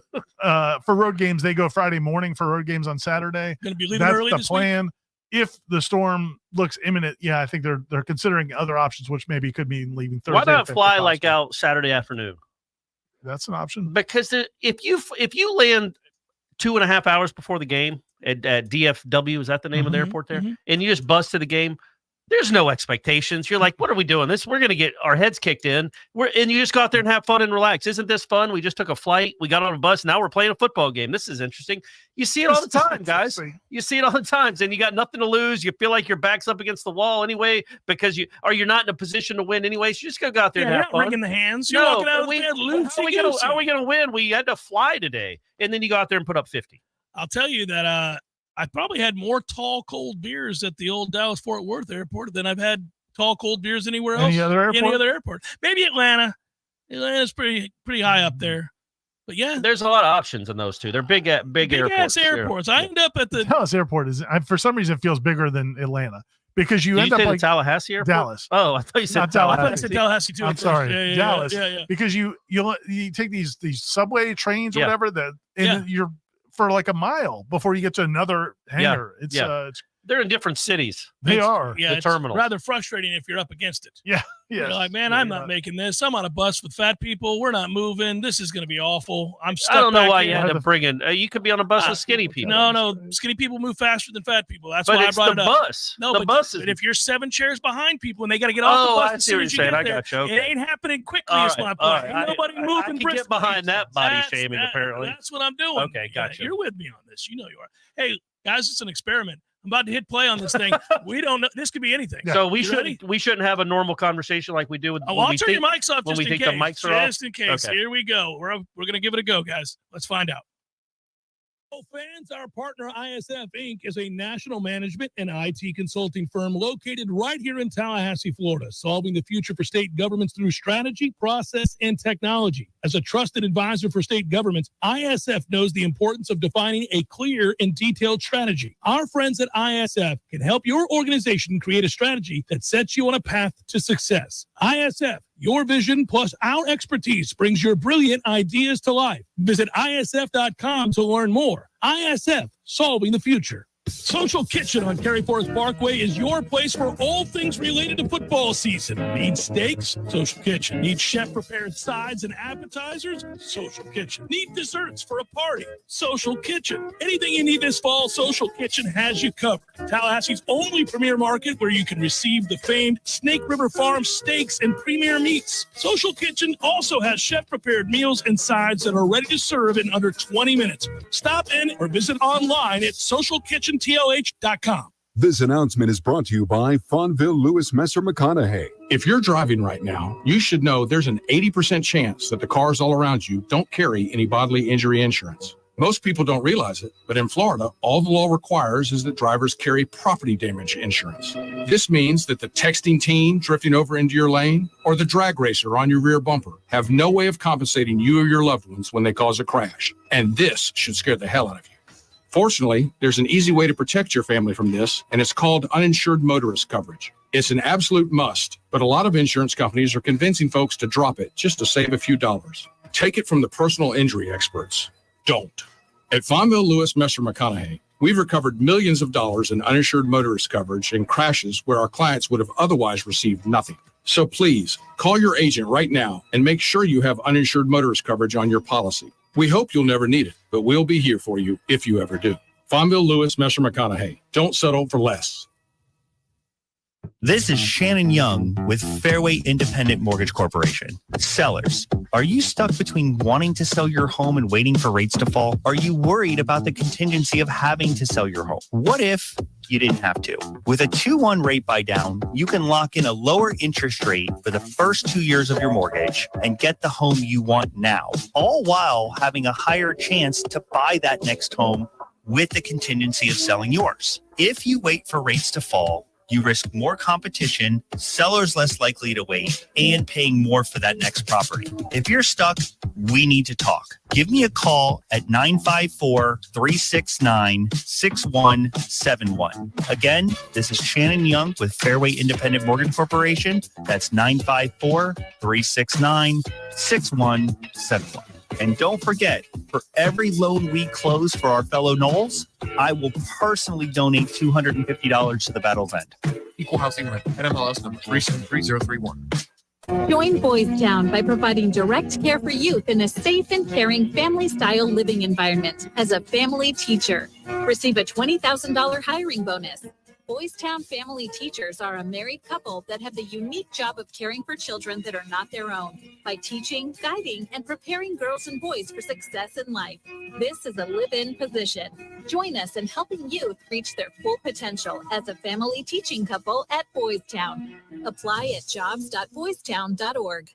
for road games, they go Friday morning for road games on Saturday. Going to be leaving early this plan. Week? If the storm looks imminent, I think they're considering other options, which maybe could mean leaving Thursday. Why not fly out Saturday afternoon? That's an option. Because if you land 2.5 hours before the game at DFW, is that the name of the airport there? Mm-hmm. And you just buzz to the game, there's no expectations. You're like, what are we doing? We're going to get our heads kicked in. And you just go out there and have fun and relax. Isn't this fun? We just took a flight. We got on a bus. Now we're playing a football game. This is interesting. You see it all the time, guys. You see it all the time. And you got nothing to lose. You feel like your back's up against the wall anyway because you're not in a position to win anyway. So you just go out there and have fun. Wringing the hands. You're walking out of the bed. How are we going to win? We had to fly today. And then you go out there and put up 50. I'll tell you that I probably had more tall, cold beers at the old Dallas-Fort Worth airport than I've had tall, cold beers anywhere else. Any other airport? Maybe Atlanta. Atlanta's pretty high up there. But yeah, there's a lot of options in those two. They're big airports. Airports. I end up at the Dallas airport for some reason feels bigger than Atlanta because you end up like Tallahassee airport. Dallas. Oh, I thought you said Tallahassee. I thought you said Tallahassee too. I'm sorry, Dallas. Yeah. Because you take these subway trains or whatever you're for like a mile before you get to another hangar. It's they're in different cities. They are. Yeah, the terminal. Rather frustrating if you're up against it. Yeah. You're like, man, I'm not making this. I'm on a bus with fat people. We're not moving. This is going to be awful. I'm stuck. I don't know why here. you had to bring in. You could be on a bus with skinny people. No, skinny people move faster than fat people. That's why I brought it up. Bus. No, the bus is. But if you're 7 chairs behind people and they got to get off the bus, I see what you're saying. I got you. Okay. It ain't happening quickly. Is my point. Ain't nobody moving. I can get behind that body shaming. Apparently, that's what I'm doing. Okay, gotcha. You're with me on this. You know you are. Hey, guys, it's an experiment. I'm about to hit play on this thing. We don't know. This could be anything. So we shouldn't have a normal conversation like we do with. I'll turn your mics off when we think the mics are off. Just in case. Okay. Here we go. We're going to give it a go, guys. Let's find out. Fans, our partner ISF Inc. is a national management and IT consulting firm located right here in Tallahassee, Florida, solving the future for state governments through strategy, process, and technology. As a trusted advisor for state governments, ISF knows the importance of defining a clear and detailed strategy. Our friends at ISF can help your organization create a strategy that sets you on a path to success. ISF, your vision plus our expertise brings your brilliant ideas to life. Visit ISF.com to learn more. ISF, solving the future. Social Kitchen on Cary Forest Parkway is your place for all things related to football season. Need steaks? Social Kitchen. Need chef-prepared sides and appetizers? Social Kitchen. Need desserts for a party? Social Kitchen. Anything you need this fall, Social Kitchen has you covered. Tallahassee's only premier market where you can receive the famed Snake River Farm steaks and premier meats. Social Kitchen also has chef-prepared meals and sides that are ready to serve in under 20 minutes. Stop in or visit online at socialkitchentlh.com. This announcement is brought to you by Fonville Lewis Messer McConaughey. If you're driving right now, you should know there's an 80% chance that the cars all around you don't carry any bodily injury insurance. Most people don't realize it, but in Florida, all the law requires is that drivers carry property damage insurance. This means that the texting teen drifting over into your lane or the drag racer on your rear bumper have no way of compensating you or your loved ones when they cause a crash. And this should scare the hell out of you. Fortunately, there's an easy way to protect your family from this, and it's called uninsured motorist coverage. It's an absolute must, but a lot of insurance companies are convincing folks to drop it just to save a few dollars. Take it from the personal injury experts. Don't. At Fonville Lewis Messer McConaughey, we've recovered millions of dollars in uninsured motorist coverage in crashes where our clients would have otherwise received nothing. So please, call your agent right now and make sure you have uninsured motorist coverage on your policy. We hope you'll never need it, but we'll be here for you if you ever do. Fonville Lewis Messer McConaughey. Don't settle for less. This is Shannon Young with Fairway Independent Mortgage Corporation. Sellers, are you stuck between wanting to sell your home and waiting for rates to fall? Are you worried about the contingency of having to sell your home? What if you didn't have to? With a 2-1 rate buy down, you can lock in a lower interest rate for the first 2 years of your mortgage and get the home you want now, all while having a higher chance to buy that next home with the contingency of selling yours. If you wait for rates to fall, you risk more competition, sellers less likely to wait, and paying more for that next property. If you're stuck, we need to talk. Give me a call at 954-369-6171. Again, this is Shannon Young with Fairway Independent Mortgage Corporation. That's 954-369-6171. And don't forget, for every loan we close for our fellow Noles, I will personally donate $250 to the Battle's End. Equal housing rent. NMLS number 373031. Join Boys Town by providing direct care for youth in a safe and caring family-style living environment as a family teacher. Receive a $20,000 hiring bonus. Boys Town family teachers are a married couple that have the unique job of caring for children that are not their own by teaching, guiding, and preparing girls and boys for success in life. This is a live-in position. Join us in helping youth reach their full potential as a family teaching couple at Boys Town. Apply at jobs.boystown.org.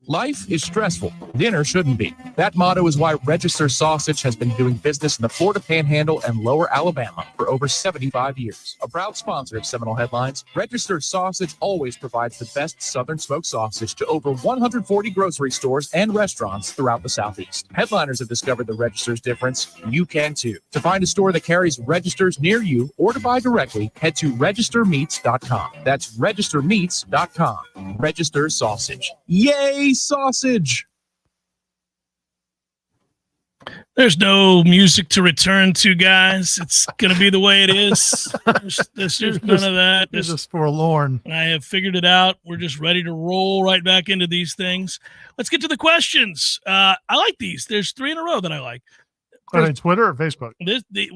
Life is stressful. Dinner shouldn't be. That motto is why Register Sausage has been doing business in the Florida Panhandle and Lower Alabama for over 75 years. A proud sponsor of Seminole Headlines, Register Sausage always provides the best Southern smoked sausage to over 140 grocery stores and restaurants throughout the Southeast. Headliners have discovered the Register's difference. You can too. To find a store that carries Registers near you or to buy directly, head to registermeats.com. That's registermeats.com. Register Sausage. Yay, sausage! There's no music to return to, guys. It's going to be the way it is. There's just none of that. It's just forlorn. I have figured it out. We're just ready to roll right back into these things. Let's get to the questions. I like these. There's 3 in a row that I like. On Twitter or Facebook?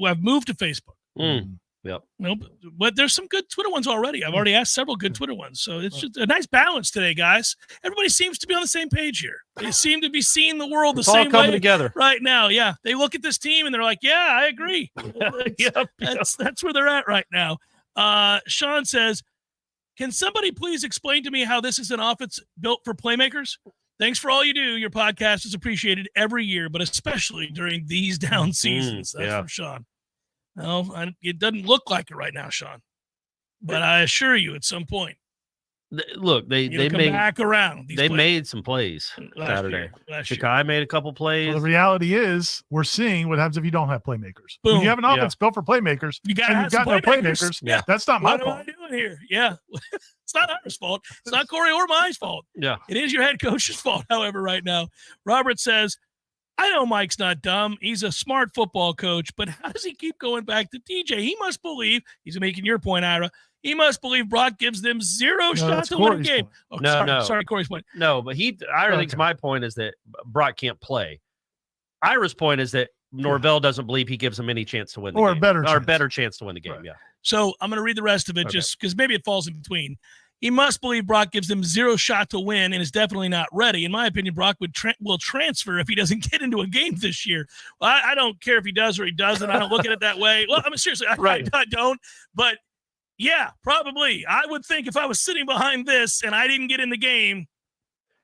I've moved to Facebook. Yep. Nope. But there's some good Twitter ones already. I've already asked several good Twitter ones. So it's just a nice balance today, guys. Everybody seems to be on the same page here. They seem to be seeing the world the same way. All coming together right now. Yeah. They look at this team and they're like, yeah, I agree. That's where they're at right now. Sean says, can somebody please explain to me how this is an offense built for playmakers? Thanks for all you do. Your podcast is appreciated every year, but especially during these down seasons. That's from Sean. No, it doesn't look like it right now, Sean. But I assure you, at some point, look, they made back around. They made some plays Saturday. Shakai made a couple plays. Well, the reality is, we're seeing what happens if you don't have playmakers. Boom. When you have an offense built for playmakers, you've got no playmakers. Yeah. That's not my fault. What am I doing here? Yeah. It's not Ira's fault. It's not Corey or my fault. Yeah. It is your head coach's fault, however, right now. Robert says, I know Mike's not dumb. He's a smart football coach, but how does he keep going back to DJ? He must believe, he's making your point, Ira, he must believe Brock gives them zero shots to win a game. Oh, sorry, Corey's point. No, but Ira thinks my point is that Brock can't play. Ira's point is that Norvell doesn't believe he gives him any chance to win the game. Or a better chance to win the game, Right. yeah. So I'm going to read the rest of it just because maybe it falls in between. He must believe Brock gives them zero shot to win and is definitely not ready. In my opinion, Brock will transfer if he doesn't get into a game this year. Well, I don't care if he does or he doesn't. I don't look at it that way. Well, I mean, seriously, I don't. But, yeah, probably. I would think if I was sitting behind this and I didn't get in the game,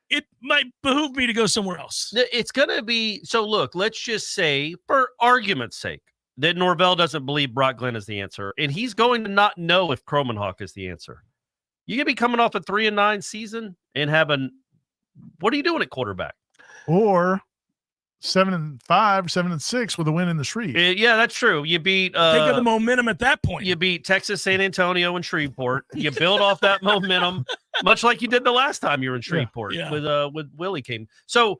it might behoove me to go somewhere else. It's going to be – so, look, let's just say, for argument's sake, that Norvell doesn't believe Brock Glenn is the answer, and he's going to not know if Kromenhoek is the answer. You could be coming off a 3-9 season and having – what are you doing at quarterback? Or 7-5, 7-6 with a win in the Shreve. Yeah, that's true. You beat think of the momentum at that point. You beat Texas, San Antonio, and Shreveport. You build off that momentum, much like you did the last time you were in Shreveport with Willie came. So,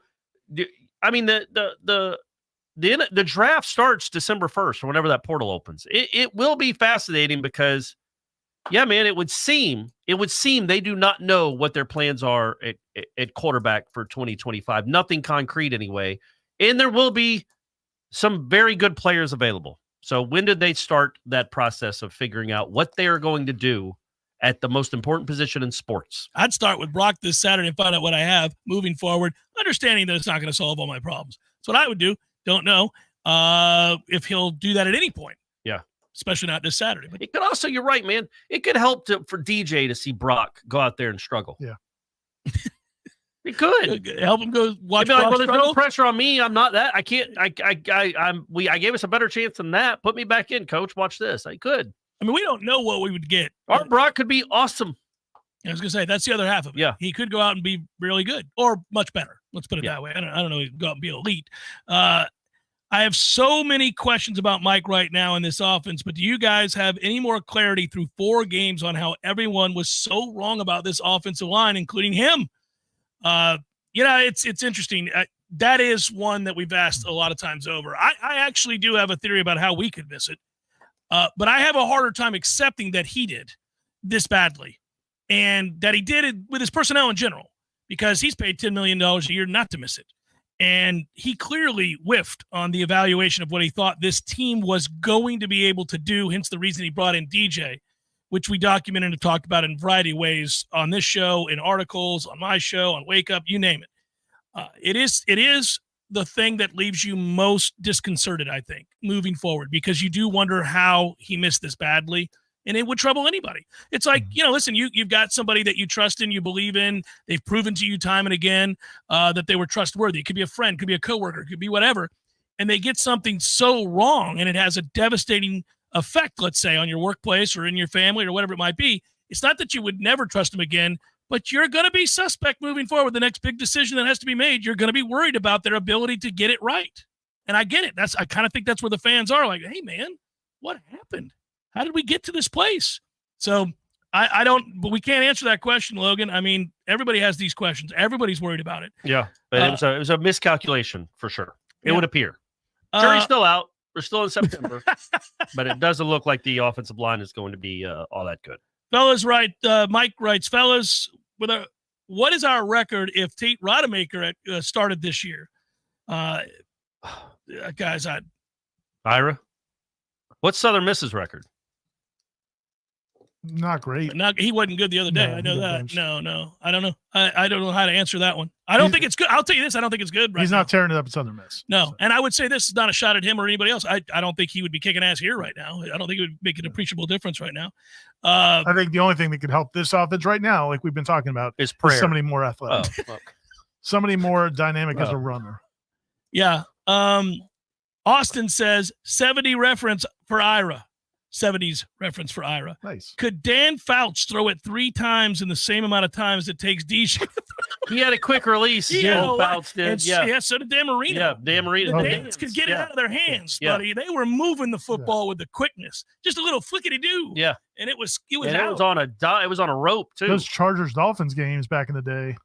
I mean, the draft starts December 1st or whenever that portal opens. It will be fascinating because, yeah, man, it would seem they do not know what their plans are at quarterback for 2025. Nothing concrete anyway. And there will be some very good players available. So when did they start that process of figuring out what they are going to do at the most important position in sports? I'd start with Brock this Saturday and find out what I have moving forward, understanding that it's not going to solve all my problems. That's what I would do. Don't know if he'll do that at any point. Yeah. Especially not this Saturday. But it could also, you're right, man. It could help for DJ to see Brock go out there and struggle. Yeah. It could help him go watch. Like, well, there's no pressure on me. I'm not that. I can't. I gave us a better chance than that. Put me back in, coach. Watch this. I could. I mean, we don't know what we would get. Our Brock could be awesome. I was gonna say that's the other half of it. Yeah, he could go out and be really good or much better. Let's put it that way. I don't know. He'd go out and be elite. I have so many questions about Mike right now in this offense, but do you guys have any more clarity through 4 games on how everyone was so wrong about this offensive line, including him? It's interesting. That is one that we've asked a lot of times over. I actually do have a theory about how we could miss it, but I have a harder time accepting that he did this badly and that he did it with his personnel in general because he's paid $10 million a year not to miss it. And he clearly whiffed on the evaluation of what he thought this team was going to be able to do, hence the reason he brought in DJ, which we documented and talked about in a variety of ways on this show, in articles, on my show, on Wake Up, you name it. It is the thing that leaves you most disconcerted, I think, moving forward, because you do wonder how he missed this badly. And it would trouble anybody. It's like, listen, you've got somebody that you trust in, you believe in. They've proven to you time and again that they were trustworthy. It could be a friend, could be a coworker, could be whatever. And they get something so wrong and it has a devastating effect, let's say, on your workplace or in your family or whatever it might be. It's not that you would never trust them again, but you're going to be suspect moving forward. The next big decision that has to be made, you're going to be worried about their ability to get it right. And I get it. I kind of think that's where the fans are like, hey, man, what happened? How did we get to this place? So I don't, but we can't answer that question, Logan. I mean, everybody has these questions. Everybody's worried about it. Yeah, but it was a miscalculation for sure. It would appear. Jury's still out. We're still in September, but it doesn't look like the offensive line is going to be all that good. Fellas, right? Mike writes, fellas, what is our record if Tate Rodemaker started this year? Guys, Ira, what's Southern Miss's record? Not great. He wasn't good the other day. No, I know that. No. I don't know. I don't know how to answer that one. I don't think it's good. I'll tell you this. I don't think it's good. He's not tearing it up at Southern Miss. No. So. And I would say this is not a shot at him or anybody else. I don't think he would be kicking ass here right now. I don't think it would make an appreciable difference right now. I think the only thing that could help this offense right now, like we've been talking about, is prayer. Somebody more athletic. Oh, somebody more dynamic as a runner. Yeah. Austin says 70 reference for Ira. 70s reference for Ira. Nice. Could Dan Fouts throw it 3 times in the same amount of time as it takes DJ? He had a quick release. Fouts did. Yeah, so did Dan Marino. Yeah, Dan Marino. The Dans could get it out of their hands, buddy. They were moving the football with the quickness. Just a little flickety-do. Yeah. And it was It was on a rope too. Those Chargers-Dolphins games back in the day.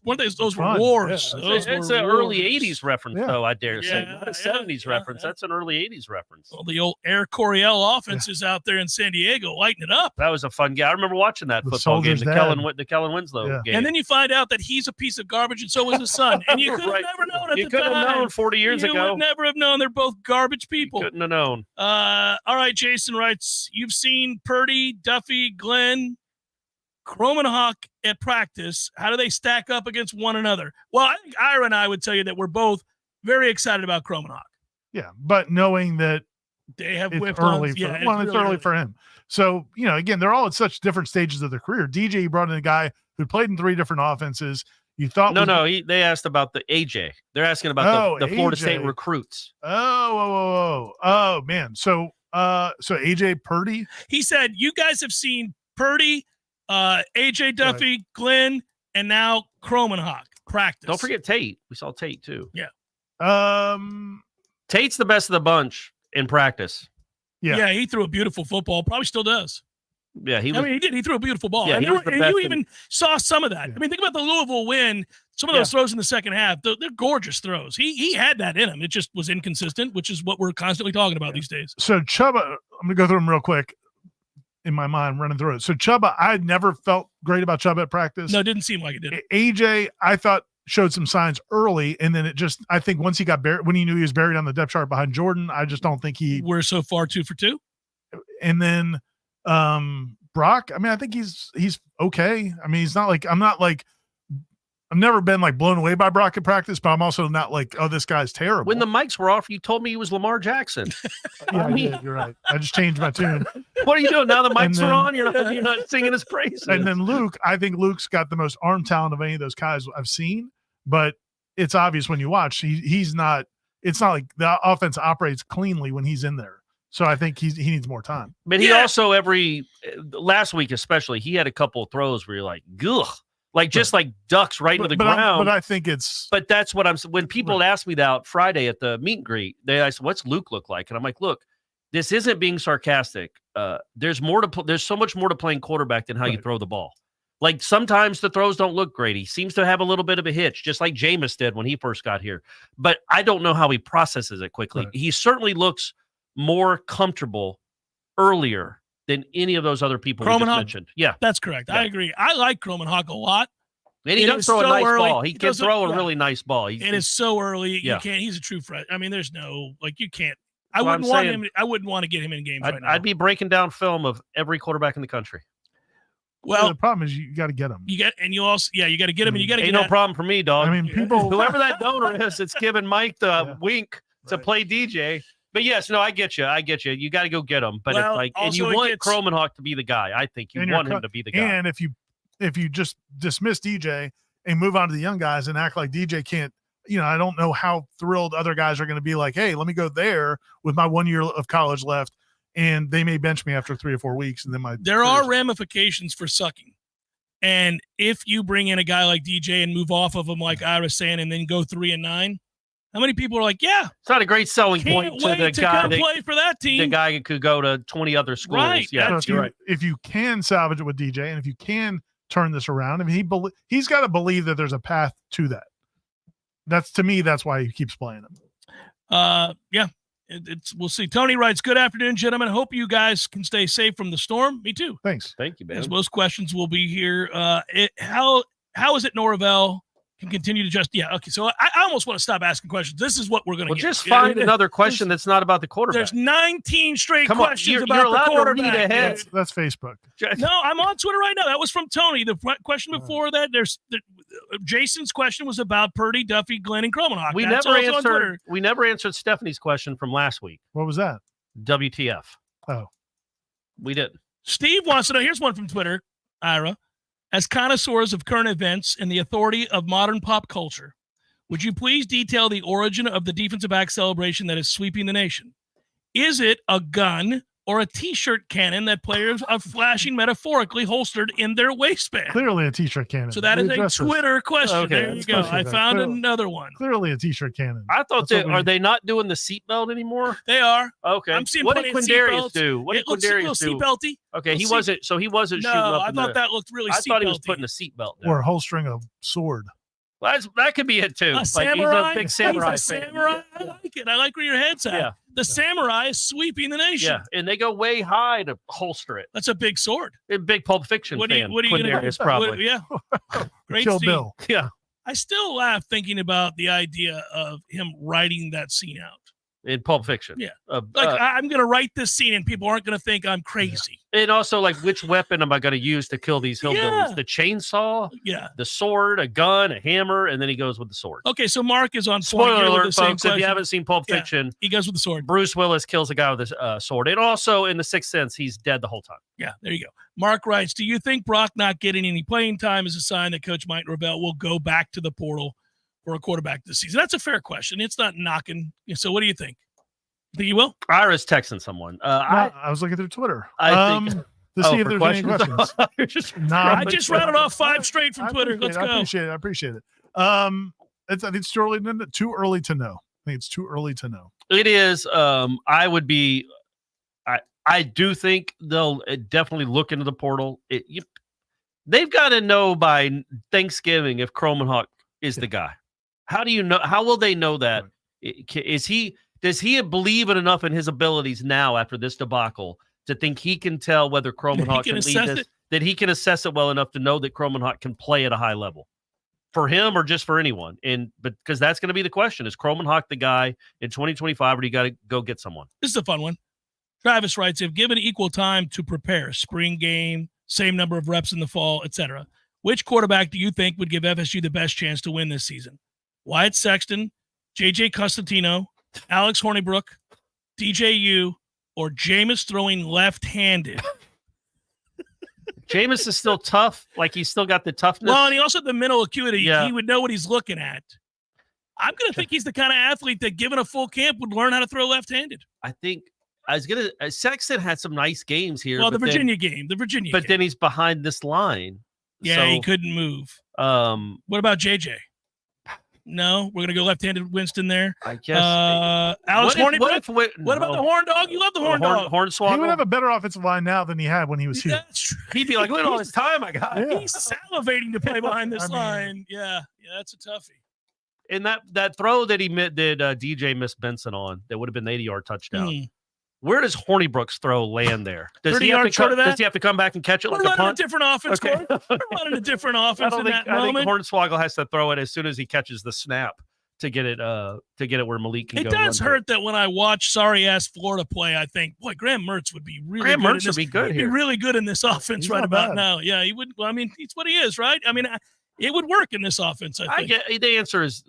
Weren't those were fun. wars. Yeah, Those it's were an early 80s reference, Yeah. though, I dare say. Yeah, Not a 70s reference. That's an early 80s reference. Well, the old Air Coryell offenses out there in San Diego lighting it up. That was a fun game. I remember watching that The football game, Soldier's the Kellen Winslow game. And then you find out that he's a piece of garbage and so was his son. And you could have never known at You the couldn't time. have known 40 years You ago. would never have known. They're both garbage people. Couldn't have known. All right, Jason writes, you've seen Purdy, Duffy, Glenn, Kromenhoek at practice. How do they stack up against one another? Well, I think Ira and I would tell you that we're both very excited about Kromenhoek. Yeah, but knowing that they have it's whiffed early on. for, Yeah, it's really early for him. So, again, they're all at such different stages of their career. DJ brought in a guy who played in 3 different offenses. You thought they asked about the AJ. They're asking about the Florida AJ. State recruits. Oh, man. So AJ Purdy? He said, you guys have seen Purdy, AJ Duffy, Glenn, and now Kromenhoek practice. Don't forget Tate. We saw Tate too. Yeah. Tate's the best of the bunch in practice. Yeah, he threw a beautiful football. Probably still does. Yeah, he did. He threw a beautiful ball. Yeah, and he was the best you even saw some of that. I mean, think about the Louisville win. Some of those throws in the second half, they're gorgeous throws. He had that in him. It just was inconsistent, which is what we're constantly talking about these days. So Chubba, I'm going to go through them real quick in my mind, running through it. So Chubba, I never felt great about Chubba at practice. No, it didn't seem like it did. AJ, I thought showed some signs early, and then I think once he got buried, when he knew he was buried on the depth chart behind Jordan, I just don't think we're so far 2 for 2. And then Brock, I mean, I think he's okay. I mean, I've never been like blown away by Brock at practice, but I'm also not like, oh, this guy's terrible. When the mics were off, you told me he was Lamar Jackson. Yeah, you're right. I just changed my tune. What are you doing now? The mics are on. You're not singing his praises. And then Luke, I think Luke's got the most arm talent of any of those guys I've seen, but it's obvious when you watch, he's not. It's not like the offense operates cleanly when he's in there. So I think he needs more time. But he also last week especially, he had a couple of throws where you're like, ugh. Like just like ducks right into the ground. But I think it's. But that's what when people asked me that Friday at the meet and greet, I said, "What's Luke look like?" And I'm like, "Look, this isn't being sarcastic. There's more to. There's so much more to playing quarterback than how you throw the ball. Like sometimes the throws don't look great. He seems to have a little bit of a hitch, just like Jameis did when he first got here. But I don't know how he processes it quickly. Right. He certainly looks more comfortable earlier than any of those other people we just mentioned. Yeah, that's correct. Yeah. I agree. I like Kromenhoek a lot. And he does throw a nice ball. He can throw a really nice ball. It is so early. You can't. He's a true threat. I mean, there's no you can't. I wouldn't want to get him in games right now. I'd be breaking down film of every quarterback in the country. Well, the problem is you got to get him. You got to get him, and you got to. Ain't no problem for me, dog. I mean, people, whoever that donor is, it's giving Mike the wink to play DJ. But yes, no, I get you. You got to go get him. But it's like, and you want Kromenhoek to be the guy. I think you want him to be the guy. And if you just dismiss DJ and move on to the young guys and act like DJ can't, I don't know how thrilled other guys are going to be like, hey, let me go there with my 1 year of college left, and they may bench me after 3 or 4 weeks, and then there are ramifications for sucking. And if you bring in a guy like DJ and move off of him, like Ira saying, and then go 3-9. How many people are like, yeah, it's not a great selling point to the guy that play for that team. The guy could go to 20 other schools. Right. Yeah, if you can salvage it with DJ, and if you can turn this around, I mean, he's got to believe that there's a path to that. To me, that's why he keeps playing him. Yeah, we'll see. Tony writes, "Good afternoon, gentlemen. Hope you guys can stay safe from the storm." Me too. Thanks. Thank you, man. As most questions will be here. How is it Norvell can continue to okay, so I almost want to stop asking questions. This is what we're going to get. Just find another question that's not about the quarterback. There's 19 straight questions about you're allowed the quarterback. To read ahead. That's Facebook. No, I'm on Twitter right now. That was from Tony. The question before that, Jason's question was about Purdy, Duffy, Glenn, and Kromenhoek. We never answered Stephanie's question from last week. What was that? WTF. Oh. We didn't. Steve wants to know. Here's one from Twitter, Ira. As connoisseurs of current events and the authority of modern pop culture, would you please detail the origin of the defensive back celebration that is sweeping the nation? Is it a gun or a T-shirt cannon that players are flashing metaphorically holstered in their waistband? Clearly a T-shirt cannon. So that is a Twitter question. Okay, there you go. I found another one. Clearly a T-shirt cannon. I thought are they not doing the seatbelt anymore? They are. Okay. I'm seeing what plenty did of Quindarius seatbelts. do? What did It looks a little Quindarius do? seatbelty. Okay, he wasn't shooting up. I thought that looked really I thought he was seatbelty. putting a seatbelt down. Or holstering a sword. Well, that could be it too. A Like samurai? he's a big samurai He's a fan. samurai. I like it. I like where your head's at. Yeah. The samurai is sweeping the nation. Yeah, and they go way high to holster it. That's a big sword. A big Pulp Fiction fan. What are you going to do? Probably. Yeah. Great Kill scene. Bill. Yeah. I still laugh thinking about the idea of him writing that scene out. In Pulp Fiction. Yeah. I'm going to write this scene and people aren't going to think I'm crazy. And also, like, which weapon am I going to use to kill these hillbillies? Yeah. The chainsaw? Yeah. The sword, a gun, a hammer, and then he goes with the sword. Okay, so Mark is on point. Spoiler here with alert, the same folks, if you question. haven't seen Pulp Yeah, Fiction, he goes with the sword. Bruce Willis kills a guy with a sword. And also, in The Sixth Sense, he's dead the whole time. Yeah, there you go. Mark writes, do you think Brock not getting any playing time is a sign that Coach Mike Norvell will go back to the portal for a quarterback this season? That's a fair question. It's not knocking. So what do you think? Think you will? Ira's texting someone. I was looking through Twitter. I think, to see if for there's any questions. I just rounded off 5 straight from Twitter. Let's go. I appreciate it. I think it's too early to know. I think it's too early to know. It is. I do think they'll definitely look into the portal. They've got to know by Thanksgiving if Kromenhoek is the guy. How do you know? How will they know that? Does he believe enough in his abilities now after this debacle to think he can tell whether Kromenhoek can lead this? That he can assess it well enough to know that Kromenhoek can play at a high level for him or just for anyone? But because that's going to be the question: is Kromenhoek the guy in 2025, or do you got to go get someone? This is a fun one. Travis writes, if given equal time to prepare, spring game, same number of reps in the fall, etc., which quarterback do you think would give FSU the best chance to win this season? Wyatt Sexton, J.J. Costantino, Alex Hornibrook, DJU, or Jameis throwing left-handed? Jameis is still tough. Like, he's still got the toughness. Well, and he also had the mental acuity. Yeah. He would know what he's looking at. I'm going to think he's the kind of athlete that, given a full camp, would learn how to throw left-handed. I think Sexton had some nice games here. Well, the Virginia game. But then he's behind this line. Yeah, so, he couldn't move. What about JJ? No, we're going to go left-handed Winston there. I guess. Alex Hornibrook. What about the horn dog? You love the horn dog. Hornswoggle. He would have a better offensive line now than he had when he was here. That's true. He'd be like, look at all this time I got. Yeah. He's salivating to play behind this line. Yeah, that's a toughie. And that throw that he did DJ miss Benson on, that would have been the 80-yard touchdown. Where does Hornibrook's throw land there? Does he have to come back and catch it like a punt? We're running a different offense, Corey. We're running a different offense in that moment. I think Hornswoggle has to throw it as soon as he catches the snap to get it where Malik can go. It does hurt that when I watch sorry-ass Florida play, I think, boy, Graham Mertz would be really good. Mertz would be good here. He'd be really good in this offense He's right not about bad. now. Yeah, he would. Well, I mean, he's what he is, right? I mean, it would work in this offense, I think. The answer is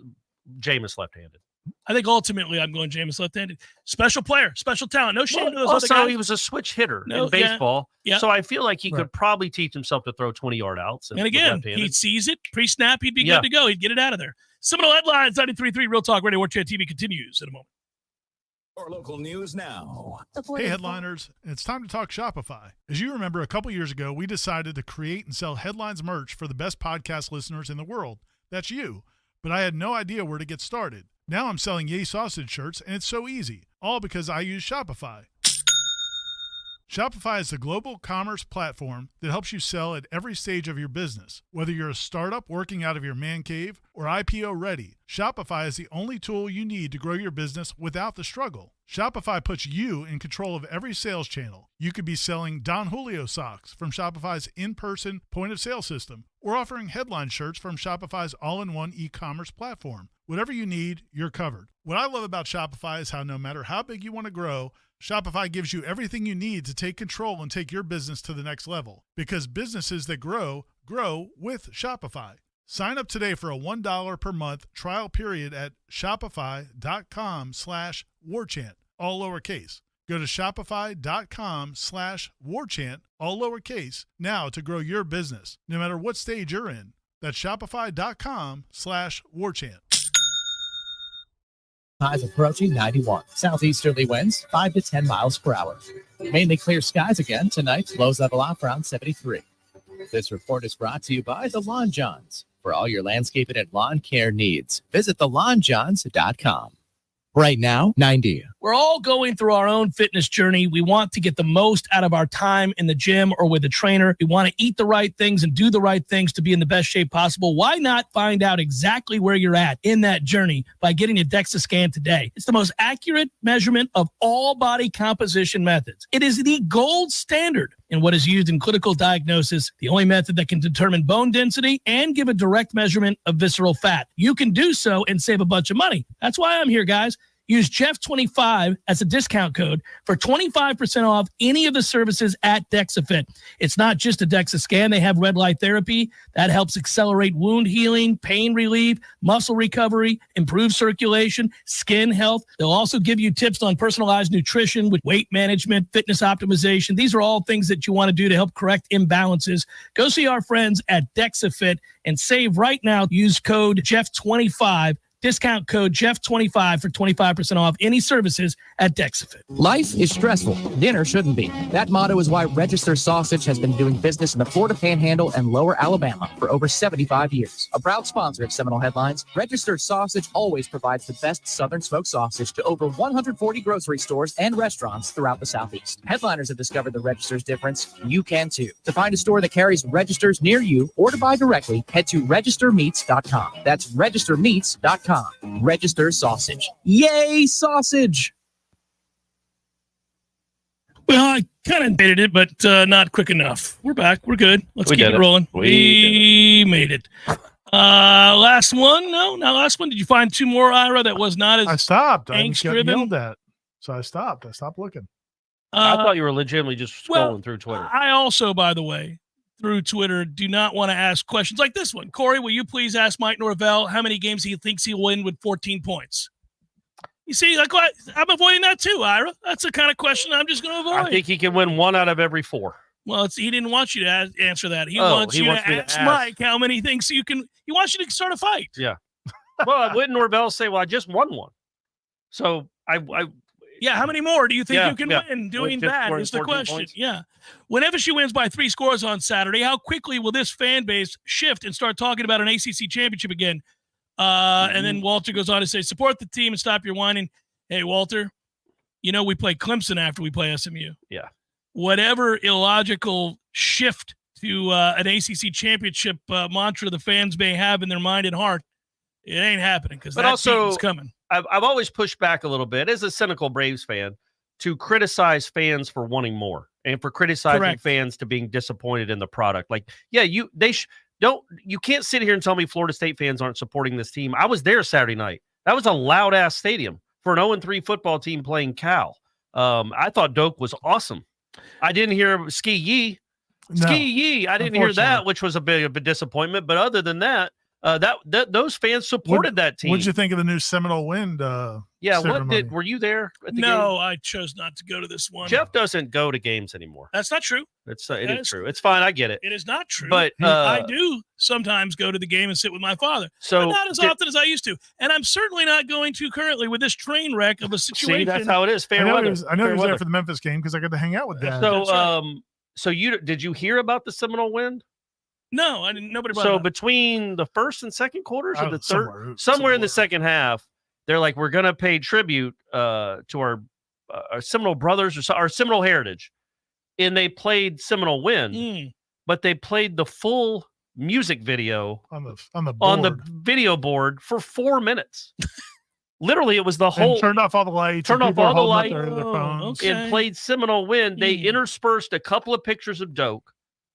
Jameis left-handed. I think ultimately I'm going Jameis left-handed. Special player, special talent. No shame to those other guys. Also, he was a switch hitter in baseball. Yeah. So I feel like he could probably teach himself to throw 20-yard outs. And again, he sees it, pre-snap, he'd be good to go. He'd get it out of there. Seminole Headlines, 93.3 Real Talk Radio, Warchant TV continues in a moment. Our local news now. Hey, headliners, it's time to talk Shopify. As you remember, a couple years ago, we decided to create and sell Headlines merch for the best podcast listeners in the world. That's you. But I had no idea where to get started. Now I'm selling Yay Sausage shirts, and it's so easy, all because I use Shopify. Shopify is the global commerce platform that helps you sell at every stage of your business. Whether you're a startup working out of your man cave or IPO ready, Shopify is the only tool you need to grow your business without the struggle. Shopify puts you in control of every sales channel. You could be selling Don Julio socks from Shopify's in-person point-of-sale system, or offering headline shirts from Shopify's all-in-one e-commerce platform. Whatever you need, you're covered. What I love about Shopify is how no matter how big you want to grow, Shopify gives you everything you need to take control and take your business to the next level. Because businesses that grow, grow with Shopify. Sign up today for a $1 per month trial period at shopify.com/warchant, all lowercase. Go to shopify.com/warchant, all lowercase, now to grow your business, no matter what stage you're in. That's shopify.com/warchant. Highs approaching 91. Southeasterly winds 5 to 10 miles per hour. Mainly clear skies again tonight. Lows level off around 73. This report is brought to you by the Lawn Johns. For all your landscaping and lawn care needs, visit thelawnjohns.com. Right now, 90. We're all going through our own fitness journey. We want to get the most out of our time in the gym or with a trainer. We want to eat the right things and do the right things to be in the best shape possible. Why not find out exactly where you're at in that journey by getting a DEXA scan today? It's the most accurate measurement of all body composition methods. It is the gold standard in what is used in clinical diagnosis, the only method that can determine bone density and give a direct measurement of visceral fat. You can do so and save a bunch of money. That's why I'm here, guys. Use Jeff25 as a discount code for 25% off any of the services at DexaFit. It's not just a DEXA scan. They have red light therapy that helps accelerate wound healing, pain relief, muscle recovery, improve circulation, skin health. They'll also give you tips on personalized nutrition with weight management, fitness optimization. These are all things that you want to do to help correct imbalances. Go see our friends at DexaFit and save right now. Use code Jeff25. Discount code Jeff25 for 25% off any services at DexaFit. Life is stressful. Dinner shouldn't be. That motto is why Register Sausage has been doing business in the Florida Panhandle and Lower Alabama for over 75 years. A proud sponsor of Seminole Headlines, Register Sausage always provides the best Southern smoked sausage to over 140 grocery stores and restaurants throughout the Southeast. Headliners have discovered the Register's difference. You can too. To find a store that carries Registers near you or to buy directly, head to registermeats.com. That's registermeats.com. Register Sausage. Yay, sausage! Well, I kind of dated it, but not quick enough. We're back. We're good. Let's keep it rolling. We made it. Last one? No, last one. Did you find two more, Ira, that was not as I stopped. I angst got driven? yelled at. So I stopped. I stopped looking. I thought you were legitimately just scrolling through Twitter. I also, by the way, through Twitter, do not want to ask questions like this one. Corey, will you please ask Mike Norvell how many games he thinks he'll win with 14 points? You see, like what? I'm avoiding that too, Ira. That's the kind of question I'm just going to avoid. I think he can win 1 out of every 4. Well, he didn't want you to answer that. He wants you to ask Mike how many he thinks you can. He wants you to start a fight. Yeah. Well, wouldn't Norvell say, well, I just won one. So yeah, how many more do you think you can win doing that is the question. Points. Yeah. When FSU wins by 3 scores on Saturday, how quickly will this fan base shift and start talking about an ACC championship again? And then Walter goes on to say, support the team and stop your whining. Hey, Walter, you know we play Clemson after we play SMU. Yeah. Whatever illogical shift to an ACC championship mantra the fans may have in their mind and heart, it ain't happening because that team's coming. I've always pushed back a little bit as a cynical Braves fan to criticize fans for wanting more and for criticizing fans to being disappointed in the product. Like, yeah, you can't sit here and tell me Florida State fans aren't supporting this team. I was there Saturday night. That was a loud ass stadium for an 0-3 football team playing Cal. I thought Doak was awesome. I didn't hear Ski Yee. Ski Yee. I didn't hear that, which was a bit of a disappointment. But other than that, those fans supported that team. What'd you think of the new Seminole Wind? Were you there? At the game? I chose not to go to this one. Jeff doesn't go to games anymore. That's not true. It is true. It's fine. I get it. It is not true. But I do sometimes go to the game and sit with my father. So but not as often as I used to. And I'm certainly not going to currently with this train wreck of a situation. See, that's how it is. Fair weather. I know he was there for the Memphis game because I got to hang out with Dad. So, did you hear about the Seminole Wind? No, I didn't. Nobody brought it So up. Between the first and second quarters of the third, somewhere in the second half, they're like, we're going to pay tribute to our Seminole brothers or our Seminole heritage. And they played Seminole Wind, but they played the full music video on the video board for 4 minutes. Literally, it was the whole. And turned off all the lights. Turned off all the lights. Okay. And played Seminole Wind. They interspersed a couple of pictures of Doak.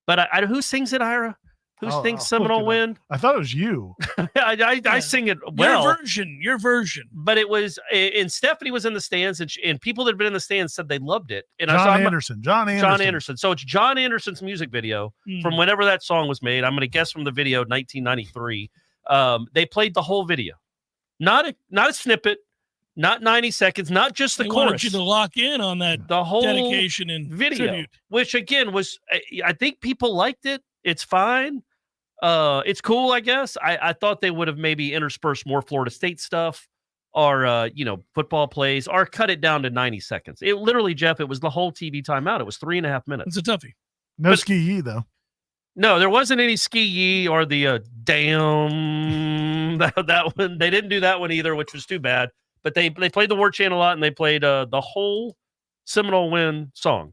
But who sings it, Ira? Who sings Seminole Wind? I thought it was you. I sing it well. Your version. But it was, and Stephanie was in the stands, and people that had been in the stands said they loved it. And John Anderson. So it's John Anderson's music video from whenever that song was made. I'm going to guess from the video, 1993. They played the whole video, not a snippet, not 90 seconds, not just the they chorus. wanted you to lock in on that the whole dedication and video, tribute. which again was, I think people liked it. It's fine. It's cool, I guess. I thought they would have maybe interspersed more Florida State stuff or, football plays or cut it down to 90 seconds. It literally, Jeff, it was the whole TV timeout. It was 3.5 minutes. It's a toughie. No ski yee, though. No, there wasn't any ski yee or the damn that one. They didn't do that one either, which was too bad. But they played the Warchant a lot, and they played the whole Seminole win song.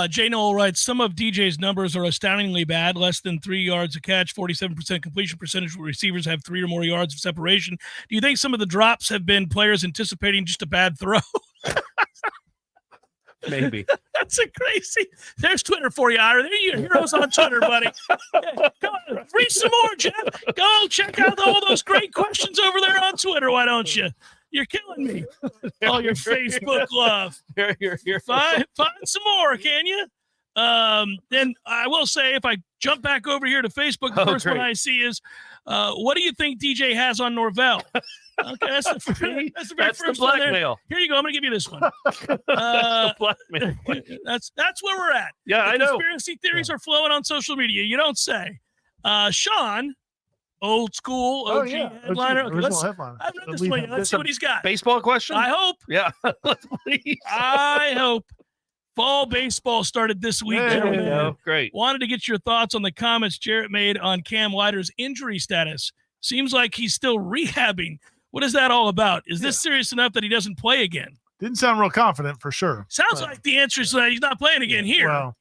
Jay Noel writes, some of DJ's numbers are astoundingly bad, less than 3 yards a catch, 47% completion percentage where receivers have 3 or more yards of separation. Do you think some of the drops have been players anticipating just a bad throw? Maybe. That's a crazy. There's Twitter for you, Ira. There you heroes on Twitter, buddy. Go on, read some more, Jeff. Go check out all those great questions over there on Twitter. Why don't you? You're killing me. All your Facebook love. You're find some more, can you? Then I will say, if I jump back over here to Facebook, the first one I see is, what do you think DJ has on Norvell? Okay, that's the very first one there. Here you go. I'm going to give you this one. Blackmail. That's where we're at. Yeah, I know. Conspiracy theories are flowing on social media. You don't say. Sean, old school OG headliner. Okay, I've read this one yet. Let's see what he's got. Baseball question? I hope. Yeah. Please. I hope. Fall baseball started this week, gentlemen. Great. Wanted to get your thoughts on the comments Jarrett made on Cam Leiter's injury status. Seems like he's still rehabbing. What is that all about? Is this serious enough that he doesn't play again? Didn't sound real confident for sure. Sounds like the answer is that he's not playing again here. Well,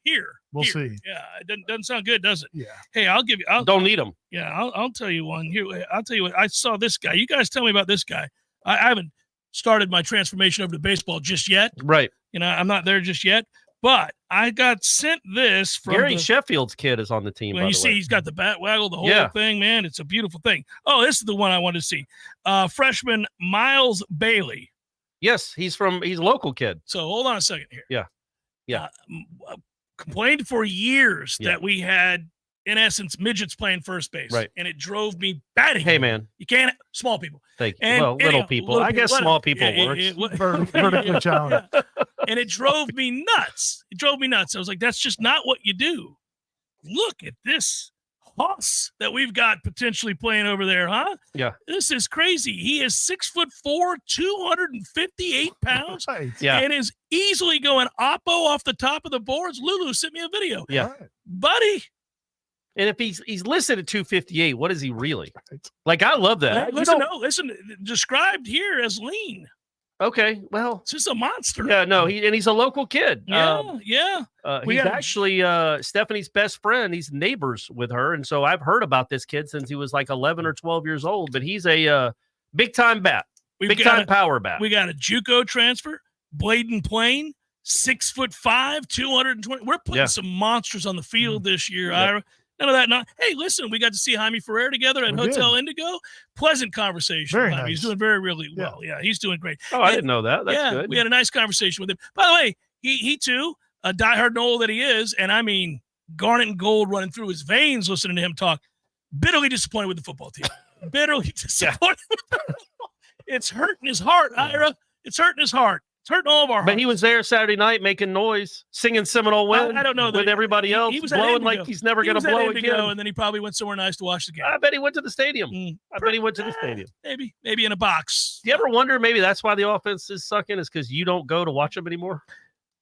we'll here. see. Yeah, it doesn't sound good, does it? Yeah. Hey, I'll give you. Don't need him. Yeah, I'll tell you one. Here, I'll tell you what. I saw this guy. You guys tell me about this guy. I haven't started my transformation over to baseball just yet. Right. I'm not there just yet. But I got sent this from Gary Sheffield's kid is on the team. Well, you see, he's got the bat waggle, the whole thing, man. It's a beautiful thing. Oh, this is the one I wanted to see. Freshman Miles Bailey. Yes, he's a local kid. So hold on a second here. Yeah. Complained for years that we had, in essence, midgets playing first base. Right. And it drove me batty. Hey, man. You can't, small people. Thank you. Well, little people. I guess small people works. Vertically challenged. And it drove me nuts. I was like, that's just not what you do. Look at this hoss that we've got potentially playing over there, huh? Yeah. This is crazy. He is 6'4", 258 pounds. Right. Yeah. And is easily going oppo off the top of the boards. Lulu sent me a video. Yeah. Right. Buddy. And if he's listed at 258, what is he really? Like, I love that. Listen, described here as lean. Okay, well, it's just a monster. Yeah, no, he's a local kid. Yeah. He's actually Stephanie's best friend. He's neighbors with her, and so I've heard about this kid since he was like 11 or 12 years old. But he's a big time bat, big time power bat. We got a JUCO transfer, Bladen Plain, 6'5", 220. We're putting some monsters on the field this year, Ira. None of that. Hey, listen, we got to see Jaime Ferrer together at Hotel Indigo. Pleasant conversation. Very nice. He's doing really well. Yeah, he's doing great. Oh, I didn't know that. That's good. We had a nice conversation with him. By the way, he too, a diehard Nole that he is, and I mean, garnet and gold running through his veins listening to him talk. Bitterly disappointed with the football team. Bitterly disappointed. It's hurting his heart, Ira. It's hurting his heart. It's hurting all of our hearts. But he was there Saturday night making noise, singing Seminole Win. I don't know. With everybody else, he was blowing like he's never going to blow again. And then he probably went somewhere nice to watch the game. I bet he went to the stadium. Maybe in a box. Do you ever wonder maybe that's why the offense is sucking, is because you don't go to watch them anymore?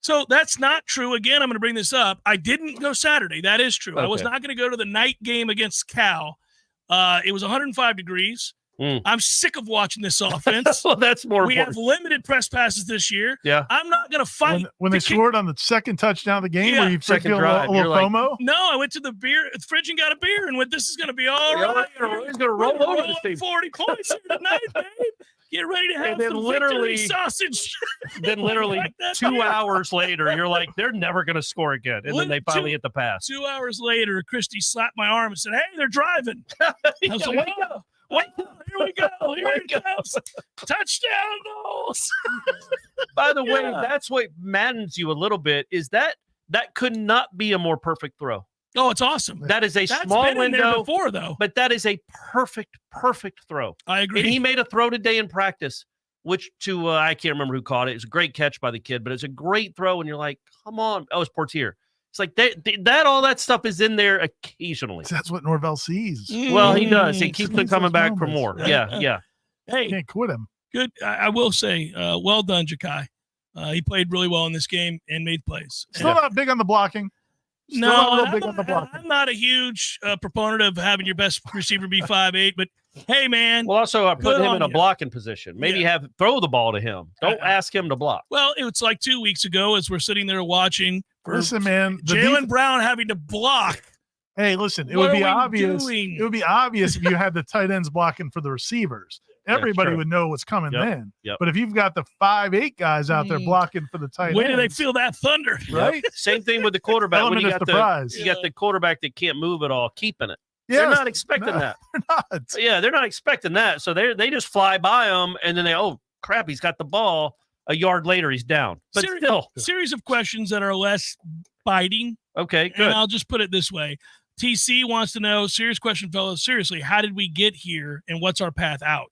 So that's not true. Again, I'm going to bring this up. I didn't go Saturday. That is true. Okay. I was not going to go to the night game against Cal. It was 105 degrees. I'm sick of watching this offense. Well, that's more We have limited press passes this year. Yeah. I'm not going to fight. When they scored on the second touchdown of the game, where you second freaking drive, a little FOMO? No, I went to the fridge and got a beer and went, this is going to be all right. He's going to roll over this team. 40 points here tonight, babe. Get ready to have And then some literally- victory sausage. Then literally Like that 2 beer. hours later, you're like, they're never going to score again. And then they finally hit the pass. 2 hours later, Christy slapped my arm and said, hey, they're driving. I was like, wait, here we go. Here it comes. Touchdown, Noles. By the way, that's what maddens you a little bit, is that could not be a more perfect throw. Oh, it's awesome. That is a That's small been in there window before, though. but that is a perfect throw. I agree. And he made a throw today in practice which to I can't remember who caught it. It's a great catch by the kid, but it's a great throw, and you're like, come on. Oh, it's Portier. It's like that all that stuff is in there occasionally. That's what Norvell sees. Well, he does. He keeps them coming back for more. Yeah. Hey, can't quit him. Good. I will say, well done, Ja'Kai. He played really well in this game and made plays. Still not big on the blocking. I'm not a huge proponent of having your best receiver be 5'8", but hey, man. Well, also put him in a blocking position. Maybe throw the ball to him. Don't ask him to block. Well, it was like 2 weeks ago as we're sitting there watching. Listen, man, Jalen Brown having to block. Hey, listen, it would be obvious. It would be obvious if you had the tight ends blocking for the receivers. Everybody would know what's coming then. Yep. But if you've got the 5'8" guys out there blocking for the tight ends, when do they feel that thunder? Right. Same thing with the quarterback. When you got the quarterback that can't move at all, keeping it. Yes, they're not expecting that. They're not. Yeah, they're not expecting that. So they just fly by them, and then oh crap, he's got the ball. A yard later, he's down. But still, series of questions that are less biting. Okay, good. And I'll just put it this way. TC wants to know, serious question, fellas, seriously, how did we get here and what's our path out?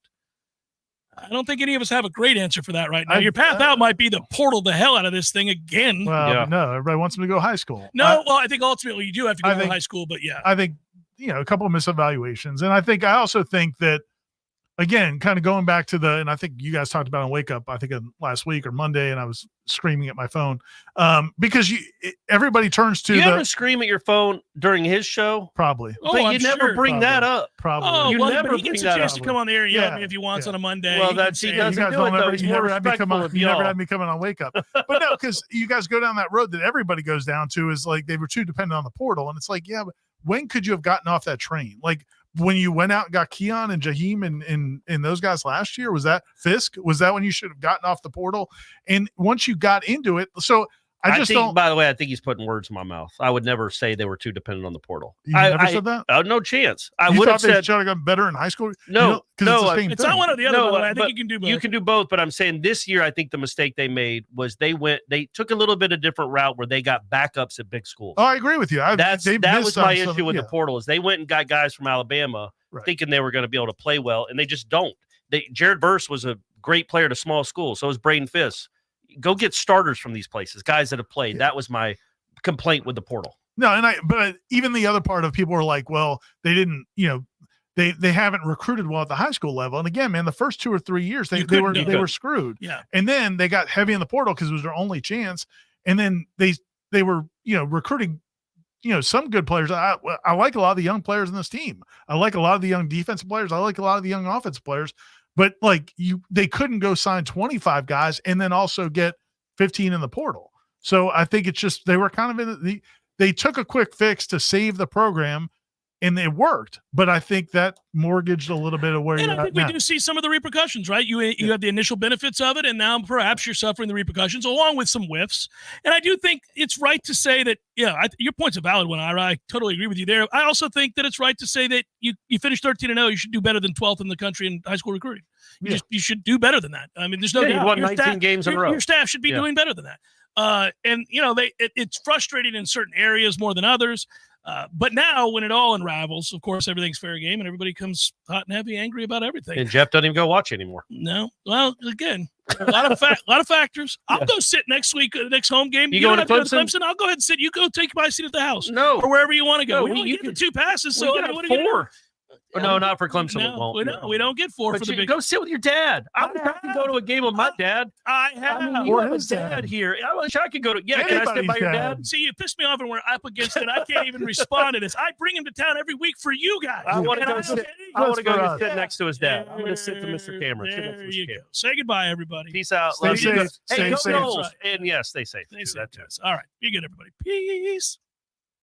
I don't think any of us have a great answer for that right now. Your path out might be to portal the hell out of this thing again. Well, no, everybody wants them to go high school. No, I think ultimately you do have to go to high school, but yeah. I think, a couple of misevaluations. And I also think that, again, kind of going back to and I think you guys talked about on Wake Up, I think last week or Monday, and I was screaming at my phone because everybody turns to you ever scream at your phone during his show? Probably. But you never bring that up. Probably. Oh, you never but he gets a chance to come on the air and yell at me if he wants on a Monday. Well, he doesn't do it, though. He's more respectful of you never had me coming on Wake Up. But no, because you guys go down that road that everybody goes down to is like they were too dependent on the portal. And it's like, yeah, but when could you have gotten off that train? Like, when you went out and got Keon and Jaheim and those guys last year, was that Fisk? Was that when you should have gotten off the portal? And once you got into it, so I think, by the way, I think he's putting words in my mouth. I would never say they were too dependent on the portal. You never said that? No chance. I would have have said they should have gotten better in high school. No, it's not one or the other. By the way. I think you can do both. You can do both, but I'm saying this year, I think the mistake they made was they took a little bit of different route where they got backups at big schools. Oh, I agree with you. That was my issue with the portal is they went and got guys from Alabama thinking they were going to be able to play well, and they just don't. Jared Verse was a great player at a small school. So was Braden Fisk. Go get starters from these places, guys that have played. That was my complaint with the portal. No, but even the other part of people are like, well, they didn't, they haven't recruited well at the high school level. And again, man, the first 2 or 3 years they were screwed. Yeah. And then they got heavy in the portal because it was their only chance. And then they were, recruiting, some good players. I like a lot of the young players in this team. I like a lot of the young defensive players. I like a lot of the young offensive players. But they couldn't go sign 25 guys and then also get 15 in the portal. So I think it's just they were kind of they took a quick fix to save the program, and it worked. But I think that mortgaged a little bit of where you're at now. And I think we do see some of the repercussions, right? You have the initial benefits of it, and now perhaps you're suffering the repercussions along with some whiffs. And I do think it's right to say that, your point's a valid one, Ira. I totally agree with you there. I also think that it's right to say that you finished 13-0. You should do better than 12th in the country in high school recruiting. You should do better than that. I mean, there's no doubt. You won 19 games in a row. Your staff should be doing better than that. And it's frustrating in certain areas more than others. But now when it all unravels, of course, everything's fair game and everybody comes hot and heavy, angry about everything. And Jeff doesn't even go watch anymore. No. Well, again, a lot of factors. I'll go sit next week, next home game. You going to Clemson? I'll go ahead and sit. You go take my seat at the house. No. Or wherever you want to go. No, we only get the 2 passes. So we got what 4. No, not for Clemson. No, we don't get 4 but for the big. Go sit with your dad. I wish I could go to a game with my dad. I have. You have a dad here. I wish I could go to. Yeah, can I sit by your dad? See, you pissed me off, and we're up against it. I can't even respond to this. I bring him to town every week for you guys. I want to go sit. I want to go sit next to his dad. I'm going to sit to Mr. Cameron. There you go. Say goodbye, everybody. Peace out. Stay safe. Hey, Stay go safe. Noles. And yes, stay safe. Stay safe. All right. Be good, everybody. Peace.